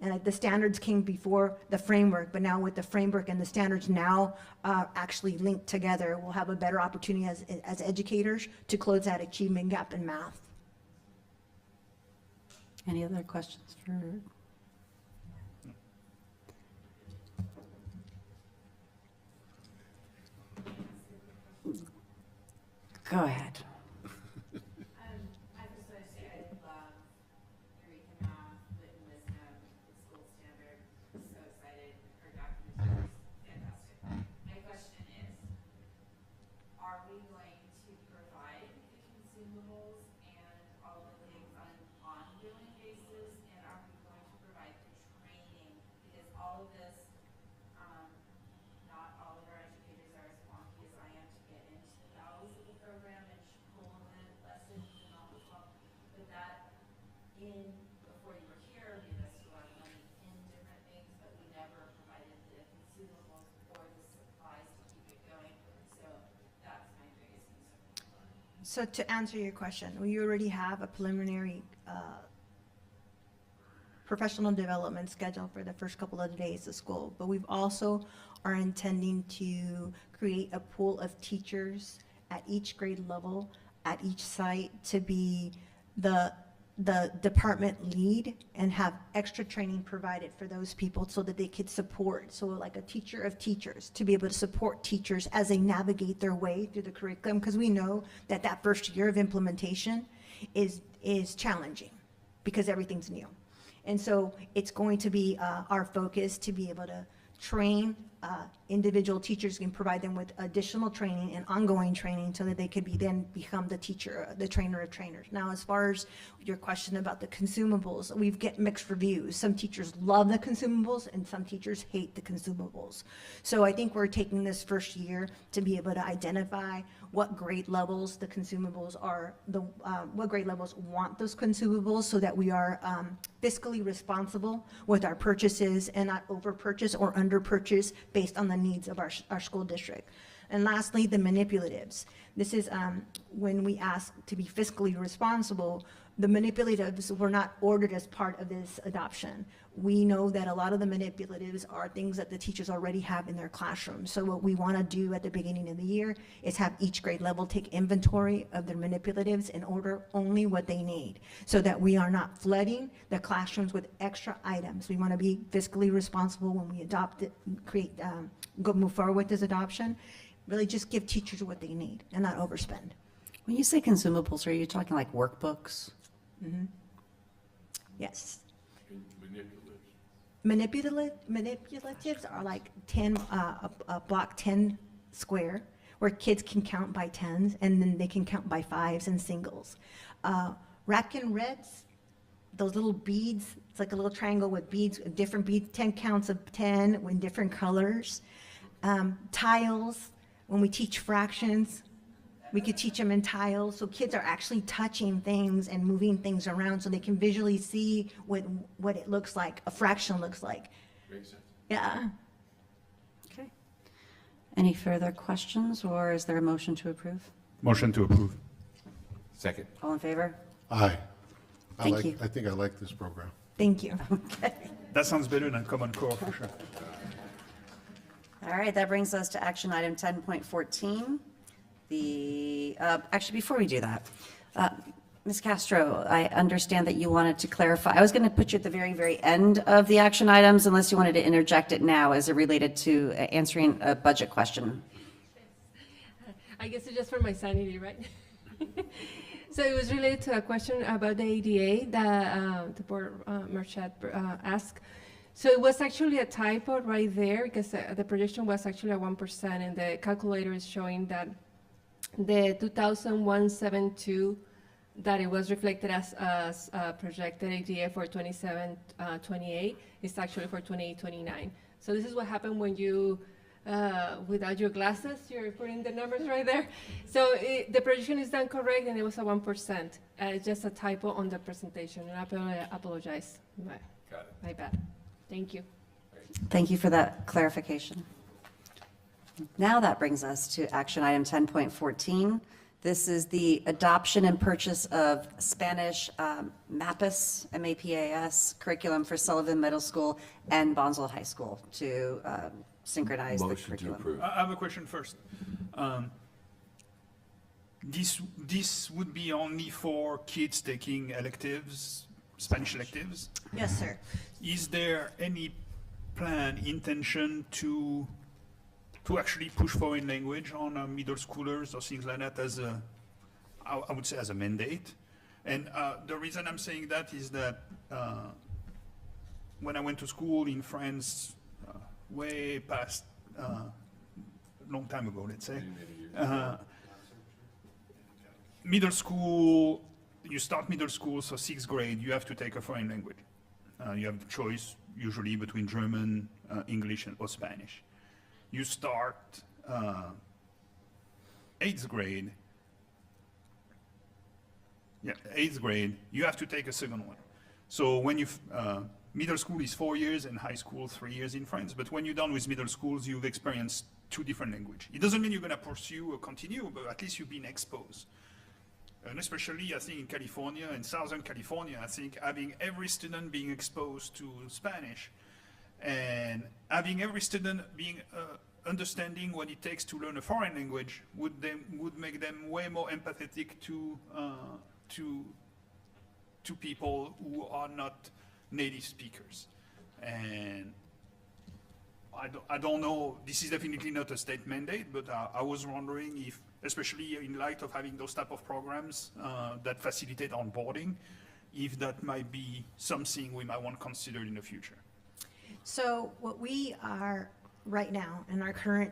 And the standards came before the framework, but now with the framework and the standards now actually linked together, we'll have a better opportunity as educators to close that achievement gap in math. Any other questions for? Go ahead. I just want to say I love Eureka Math, Wit and Wisdom, the school standard. So excited. Her documentation is fantastic. My question is, are we going to provide the consumables and all the things on an ongoing basis? And are we going to provide the training? Because all of this, not all of our educators are as wonky as I am to get into the bowels of the program and pull the lessons and all this stuff. But that, before you were here, we invested a lot of money in different things, but we never provided the consumables or the supplies to keep it going. So that's my biggest concern. So to answer your question, we already have a preliminary professional development schedule for the first couple of days of school, but we've also are intending to create a pool of teachers at each grade level, at each site, to be the department lead and have extra training provided for those people so that they could support, so like a teacher of teachers, to be able to support teachers as they navigate their way through the curriculum, because we know that that first year of implementation is challenging because everything's new. And so it's going to be our focus to be able to train individual teachers and provide them with additional training and ongoing training so that they could then become the teacher, the trainer of trainers. Now, as far as your question about the consumables, we've get mixed reviews. Some teachers love the consumables and some teachers hate the consumables. So I think we're taking this first year to be able to identify what grade levels the consumables are, what grade levels want those consumables, so that we are fiscally responsible with our purchases and not over purchase or under purchase based on the needs of our school district. And lastly, the manipulatives. This is when we ask to be fiscally responsible, the manipulatives were not ordered as part of this adoption. We know that a lot of the manipulatives are things that the teachers already have in their classroom. So what we want to do at the beginning of the year is have each grade level take inventory of their manipulatives and order only what they need, so that we are not flooding the classrooms with extra items. We want to be fiscally responsible when we adopt it, move forward with this adoption. Really just give teachers what they need and not overspend. When you say consumables, are you talking like workbooks? Mm-hmm. Yes. Manipulative. Manipulatives are like 10, a block 10 square, where kids can count by tens and then they can count by fives and singles. Rack and reds, those little beads, it's like a little triangle with beads, different beads, 10 counts of 10 in different colors. Tiles, when we teach fractions, we could teach them in tiles, so kids are actually touching things and moving things around so they can visually see what it looks like, a fraction looks like. Makes sense. Yeah. Okay. Any further questions, or is there a motion to approve? Motion to approve. Second. All in favor? Aye. Thank you. I think I like this program. Thank you. That sounds better than Common Core for sure. All right, that brings us to action item 10.14. Actually, before we do that, Ms. Castro, I understand that you wanted to clarify. I was going to put you at the very, very end of the action items unless you wanted to interject it now as it related to answering a budget question. I guess it's just for my sanity, right? So it was related to a question about the ADA that the board Marchette asked. So it was actually a typo right there, because the projection was actually at 1%, and the calculator is showing that the 2,172 that it was reflected as projected ADA for 27-28 is actually for 28-29. So this is what happened when you, without your glasses, you're putting the numbers right there. So the projection is done correct, and it was a 1%. It's just a typo on the presentation, and I apologize. Got it. My bad. Thank you. Thank you for that clarification. Now that brings us to action item 10.14. This is the adoption and purchase of Spanish MAPAS, M-A-P-A-S, curriculum for Sullivan Middle School and Bonsall High School to synchronize the Motion to curriculum. approve. I have a question first. This would be only for kids taking electives, Spanish electives? Yes, sir. Is there any plan, intention to actually push foreign language on middle schoolers or things like that as a, I would say as a mandate? And the reason I'm saying that is that when I went to school in France, way past, long time ago, let's say, middle school, you start middle school, so 6th grade, you have to take a foreign language. You have the choice usually between German, English, or Spanish. You start 8th grade. Yeah, 8th grade, you have to take a second one. So when you, middle school is 4 years and high school 3 years in France, but when you're done with middle schools, you've experienced 2 different languages. It doesn't mean you're gonna pursue or continue, but at least you've been exposed. And especially, I think in California, in Southern California, I think having every student being exposed to Spanish and having every student being understanding what it takes to learn a foreign language would make them way more empathetic to people who are not native speakers. And I don't know, this is definitely not a state mandate, but I was wondering if, especially in light of having those type of programs that facilitate onboarding, if that might be something we might want to consider in the future. So what we are right now in our current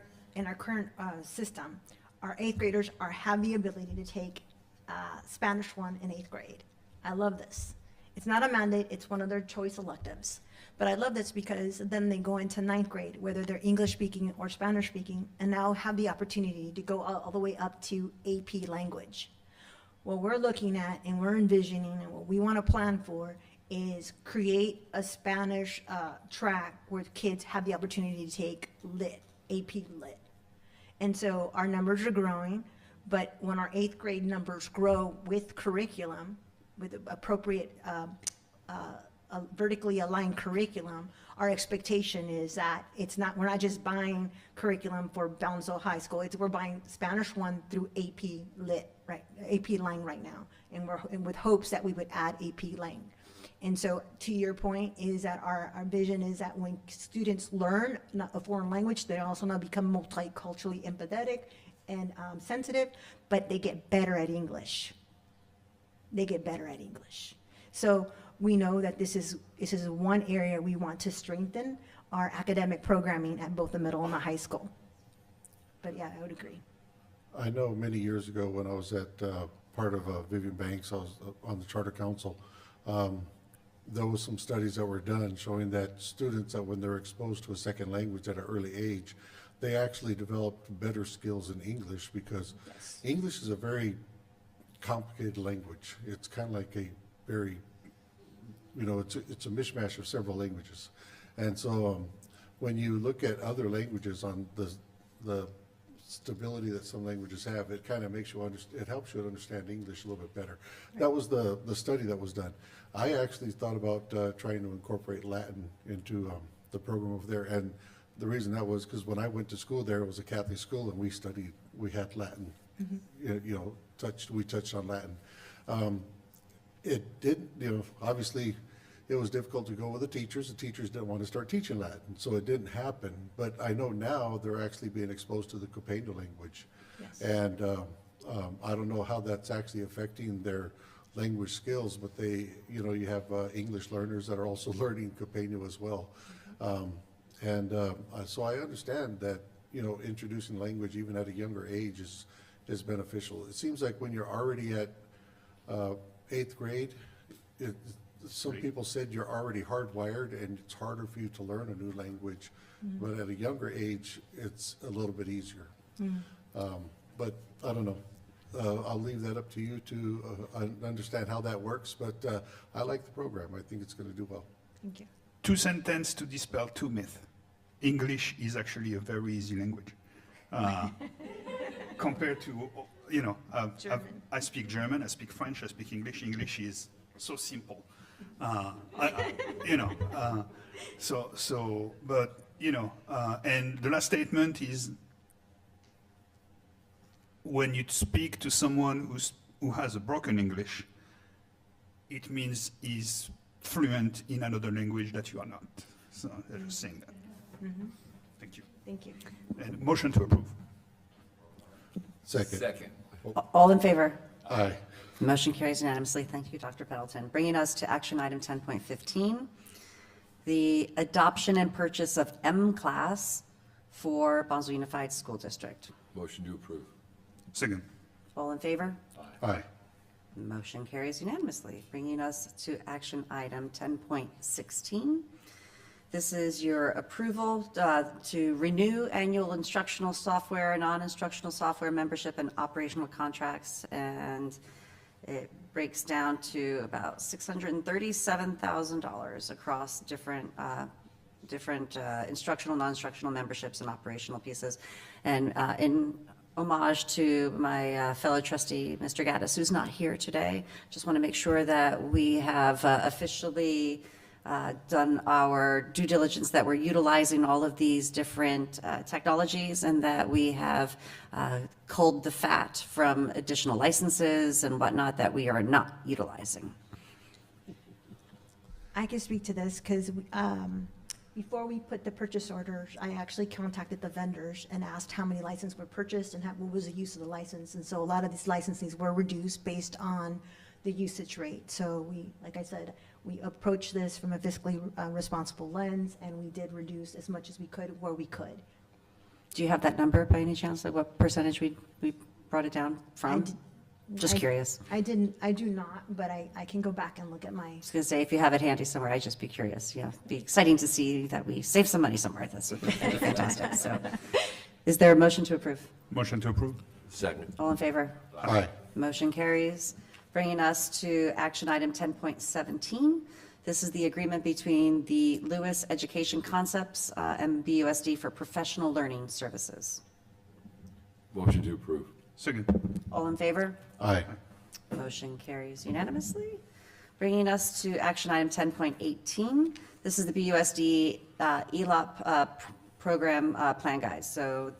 system, our 8th graders have the ability to take Spanish 1 in 8th grade. I love this. It's not a mandate, it's one of their choice electives. But I love this because then they go into 9th grade, whether they're English speaking or Spanish speaking, and now have the opportunity to go all the way up to AP language. What we're looking at and we're envisioning and what we want to plan for is create a Spanish track where kids have the opportunity to take lit, AP lit. And so our numbers are growing, but when our 8th grade numbers grow with curriculum, with appropriate a vertically aligned curriculum, our expectation is that we're not just buying curriculum for Bonsall High School, we're buying Spanish 1 through AP Lit, right, AP Lang right now, and with hopes that we would add AP Lang. And so to your point is that our vision is that when students learn a foreign language, they also now become multiculturally empathetic and sensitive, but they get better at English. They get better at English. So we know that this is one area we want to strengthen our academic programming at both the middle and the high school. But yeah, I would agree. I know many years ago when I was at part of Vivian Banks, I was on the Charter Council, there was some studies that were done showing that students that when they're exposed to a second language at an early age, they actually developed better skills in English because English is a very complicated language. It's kind of like a very, it's a mishmash of several languages. And so when you look at other languages on the stability that some languages have, it kind of makes you it helps you understand English a little bit better. Right. That was the study that was done. I actually thought about trying to incorporate Latin into the program over there. And the reason that was because when I went to school there, it was a Catholic school and we had Latin, we touched on Latin. It didn't, obviously it was difficult to go with the teachers. The teachers didn't want to start teaching Latin, so it didn't happen. But I know now they're actually being exposed to the Copeño language. Yes. And I don't know how that's actually affecting their language skills, but they, you have English learners that are also learning Copeño as well. So I understand that, introducing language even at a younger age is beneficial. It seems like when you're already at 8th grade, some people said you're already hardwired and it's harder for you to learn a new language. Mm-hmm. But at a younger age, it's a little bit easier. Mm-hmm. But I don't know. I'll leave that up to you to understand how that works. But I like the program. I think it's going to do well. Thank you. 2 sentences to dispel 2 myths. English is actually a very easy language. compared to, you know, German. I speak German, I speak French, I speak English. English is so simple. You know, but, you know, and the last statement is when you speak to someone who has a broken English, it means he's fluent in another language that you are not. So I'm just saying that. Thank you. Thank you. And motion to approve. Second. Second. All in favor? Aye. Motion carries unanimously. Thank you, Dr. Pendleton. Bringing us to action item 10.15, the adoption and purchase of M-Class for Bonsall Unified School District. Motion to approve. Second. All in favor? Aye. Motion carries unanimously. Bringing us to action item 10.16. This is your approval to renew annual instructional software, non-instructional software membership and operational contracts, and it breaks down to about $637,000 across different instructional, non-instructional memberships and operational pieces. And in homage to my fellow trustee, Mr. Gaddis, who's not here today, just want to make sure that we have officially done our due diligence, that we're utilizing all of these different technologies, and that we have culled the fat from additional licenses and whatnot that we are not utilizing. I can speak to this because before we put the purchase orders, I actually contacted the vendors and asked how many licenses were purchased and what was the use of the license. And so a lot of these licenses were reduced based on the usage rate. So we, like I said, we approached this from a fiscally responsible lens, and we did reduce as much as we could where we could. Do you have that number by any chance, like what percentage we brought it down from? Just curious. I do not, but I can go back and look at my. I was going to say, if you have it handy somewhere, I'd just be curious. Yeah, it'd be exciting to see that we save some money somewhere. That'd be fantastic. So, is there a motion to approve? Motion to approve. Second. All in favor? Aye. Motion carries. Bringing us to action item 10.17. This is the agreement between the Lewis Education Concepts and BUSD for professional learning services. Motion to approve. Second. All in favor? Aye. Motion carries unanimously. Bringing us to action item 10.18. This is the BUSD ELOP program plan guide. So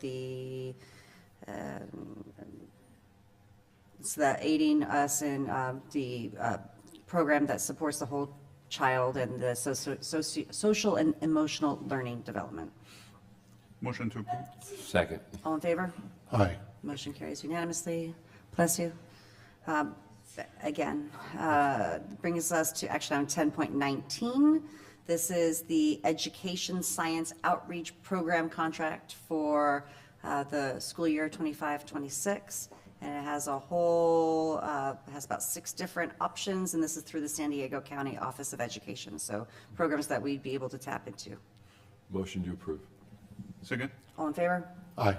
it's the aiding us in the program that supports the whole child and the social and emotional learning development. Motion to approve. Second. All in favor? Aye. Motion carries unanimously. Bless you. Again, brings us to action item 10.19. This is the Education Science Outreach Program contract for the school year 25-26. And it has a whole, has about 6 different options, and this is through the San Diego County Office of Education. So programs that we'd be able to tap into. Motion to approve. Second. All in favor? Aye.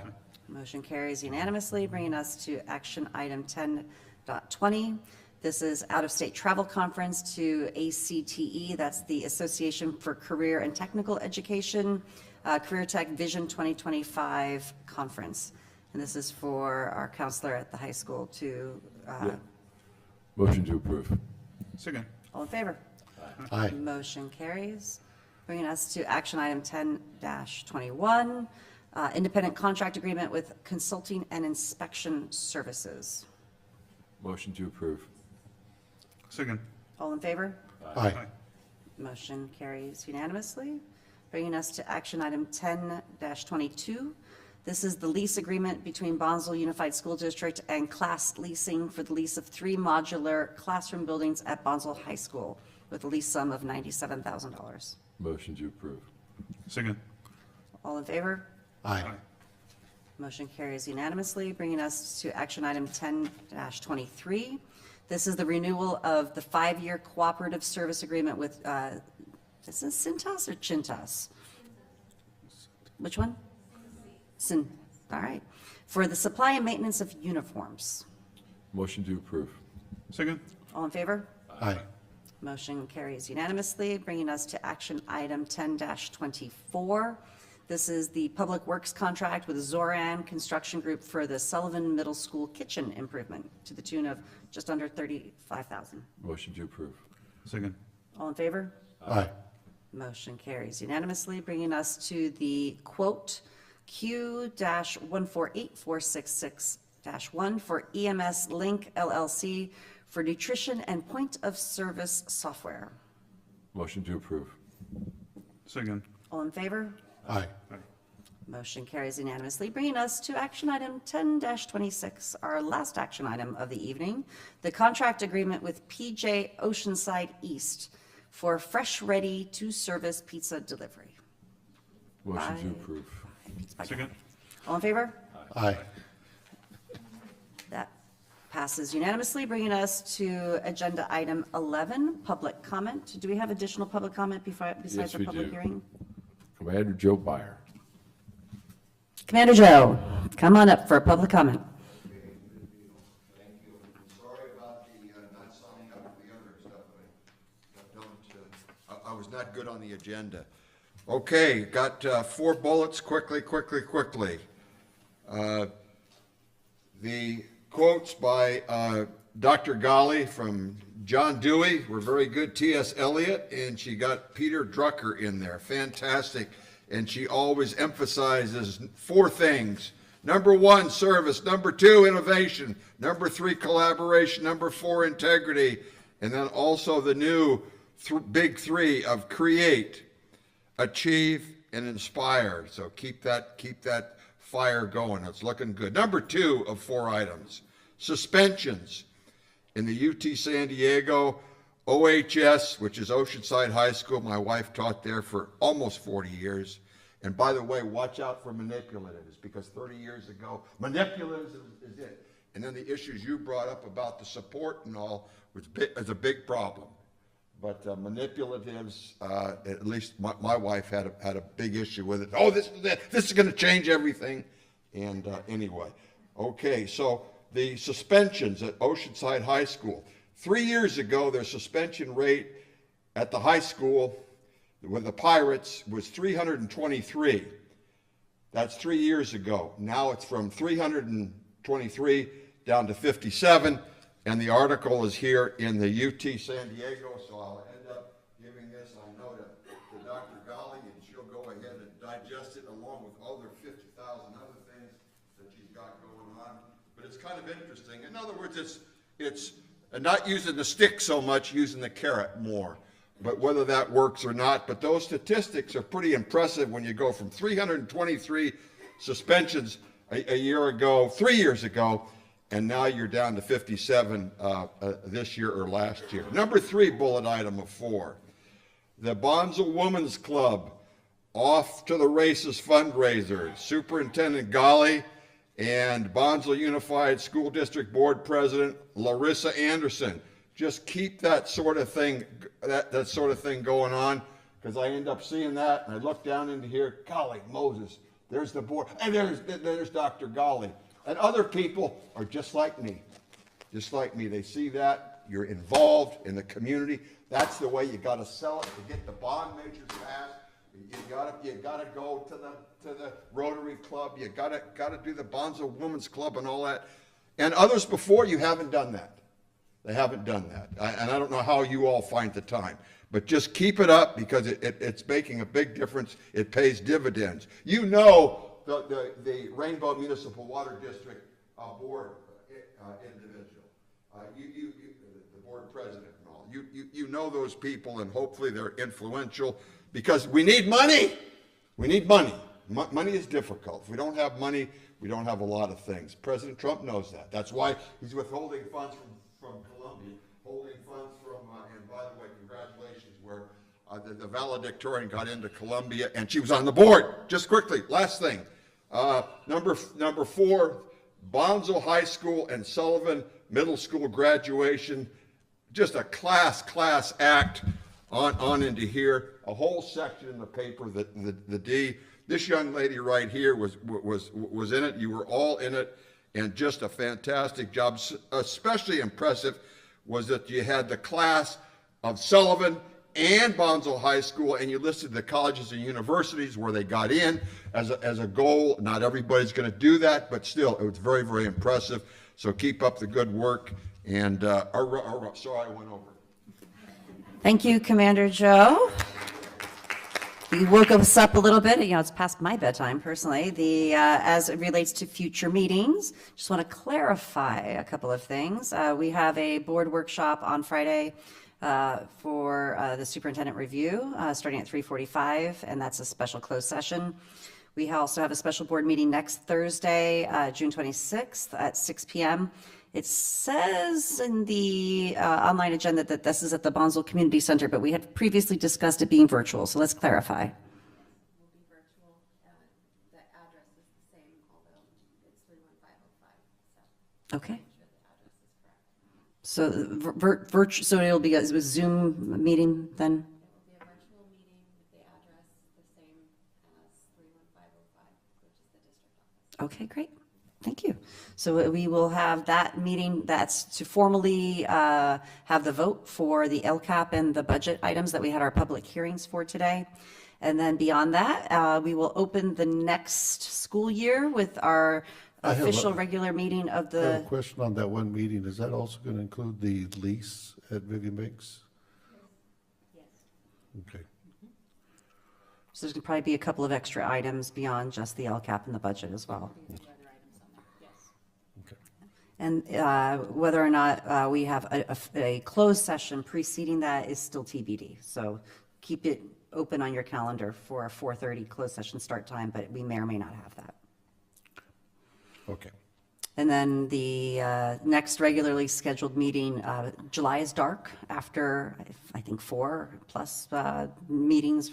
Motion carries unanimously, bringing us to action item 10.20. This is out-of-state travel conference to ACTE, that's the Association for Career and Technical Education, Career Tech Vision 2025 conference. And this is for our counselor at the high school to, Motion to approve. Second. all in favor? Aye. Motion carries. Bringing us to action item 10-21, independent contract agreement with consulting and inspection services. Motion to approve. Second. All in favor? Aye. Motion carries unanimously. Bringing us to action item 10-22. This is the lease agreement between Bonsall Unified School District and Class Leasing for the lease of 3 modular classroom buildings at Bonsall High School with a lease sum of $97,000. Motion to approve. Second. All in favor? Aye. Motion carries unanimously, bringing us to action item 10-23. This is the renewal of the 5-year cooperative service agreement with, is this Cintas or Chintas? Which one? All right. For the supply and maintenance of uniforms. Motion to approve. Second. All in favor? Aye. Motion carries unanimously, bringing us to action item 10-24. This is the Public Works contract with Zoran Construction Group for the Sullivan Middle School kitchen improvement to the tune of just under $35,000. Motion to approve. Second. All in favor? Aye. Motion carries unanimously, bringing us to the quote Q-148466-1 for EMS Link LLC for nutrition and point of service software. Motion to approve. Second. All in favor? Aye. Motion carries unanimously, bringing us to action item 10-26, our last action item of the evening, the contract agreement with PJ Oceanside East for fresh, ready-to-service pizza delivery. Motion to Aye. approve. Second. All in favor? Aye. That passes unanimously, bringing us to agenda item 11, public comment. Do we have additional public comment besides Yes, our we public do. hearing? Commander Joe Byer. Commander Joe, come on up for a public comment. Thank you. Sorry about the not signing up for the other stuff, but I was not good on the agenda. Okay, got 4 bullets, quickly. The quotes by Dr. Golly from John Dewey were very good, T.S. Eliot, and she got Peter Drucker in there, fantastic. And she always emphasizes 4 things. Number 1, service. Number 2, innovation. Number 3, collaboration. Number 4, integrity. And then also the new big 3 of create, achieve, and inspire. So keep that fire going. It's looking good. Number 2 of 4 items, suspensions. In the UT San Diego, OHS, which is Oceanside High School, my wife taught there for almost 40 years. And by the way, watch out for manipulatives, because 30 years ago, manipulatives is it. And then the issues you brought up about the support and all is a big problem. But manipulatives, at least my wife had a big issue with it. Oh, this is going to change everything. And anyway, okay, so the suspensions at Oceanside High School. 3 years ago, their suspension rate at the high school with the Pirates was 323. That's 3 years ago. Now it's from 323 down to 57. And the article is here in the UT San Diego, so I'll end up giving this, I know, to Dr. Golly, and she'll go ahead and digest it along with other 50,000 other things that she's got going on. But it's kind of interesting. In other words, it's not using the stick so much, using the carrot more. But whether that works or not, but those statistics are pretty impressive when you go from 323 suspensions a year ago, 3 years ago, and now you're down to 57 this year or last year. Number 3 bullet item of 4, the Bonsall Women's Club Off to the Races fundraiser. Superintendent Golly and Bonsall Unified School District Board President Larissa Anderson. Just keep that sort of thing, that sort of thing going on, because I end up seeing that, and I look down into here, golly Moses, there's the board, and there's Dr. Golly. And other people are just like me. They see that, you're involved in the community. That's the way you got to sell it to get the bond measures passed. You got to go to the Rotary Club. You got to do the Bonsall Women's Club and all that. And others before you haven't done that. They haven't done that. And I don't know how you all find the time. But just keep it up, because it's making a big difference. It pays dividends. You know the Rainbow Municipal Water District board individual, the board president and all. You know those people, and hopefully they're influential, because we need money. We need money. Money is difficult. If we don't have money, we don't have a lot of things. President Trump knows that. That's why he's withholding funds from Columbia, holding funds from, and by the way, congratulations, where the valedictorian got into Columbia, and she was on the board. Just quickly, last thing. Number 4, Bonsall High School and Sullivan Middle School graduation. Just a class act on into here. A whole section in the paper, the D. This young lady right here was in it. You were all in it, and just a fantastic job. Especially impressive was that you had the class of Sullivan and Bonsall High School, and you listed the colleges and universities where they got in as a goal. Not everybody's going to do that, but still, it was very, very impressive. So keep up the good work. And sorry, I went over. Thank you, Commander Joe. You woke us up a little bit. You know, it's past my bedtime personally. As it relates to future meetings, just want to clarify a couple of things. We have a board workshop on Friday for the superintendent review, starting at 3:45, and that's a special closed session. We also have a special board meeting next Thursday, June 26th at 6 p.m. It says in the online agenda that this is at the Bonsall Community Center, but we had previously discussed it being virtual, so let's clarify. Will be virtual. The address is the same, although it's 31505. Okay. So the address is correct. So so it'll be a Zoom meeting then? It will be a virtual meeting with the address the same as 31505, which is the district office. Okay, great. Thank you. So we will have that meeting, that's to formally have the vote for the LCAP and the budget items that we had our public hearings for today. And then beyond that, we will open the next school year with our official regular meeting of I have a the, question on that one meeting. Is that also going to include the lease at Vivian Banks? Yes. Okay. so there's going to probably be a couple of extra items beyond just the LCAP and the budget as well. And whether or not we have a closed session preceding that is still TBD. So keep it open on your calendar for a 4:30 closed session start time, but we may or may not have that. Okay. And then the next regularly scheduled meeting, July is dark after, I think, 4+ meetings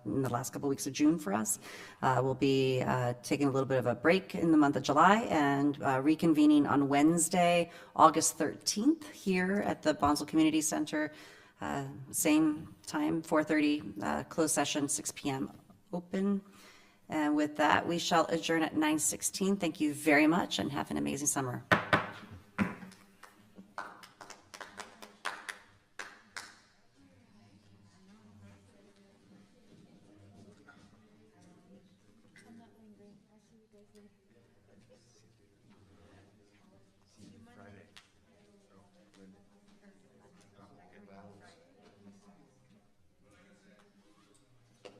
in the last couple of weeks of June for us. We'll be taking a little bit of a break in the month of July and reconvening on Wednesday, August 13th here at the Bonsall Community Center. Same time, 4:30 closed session, 6 p.m. open. And with that, we shall adjourn at 9:16. Thank you very much and have an amazing summer.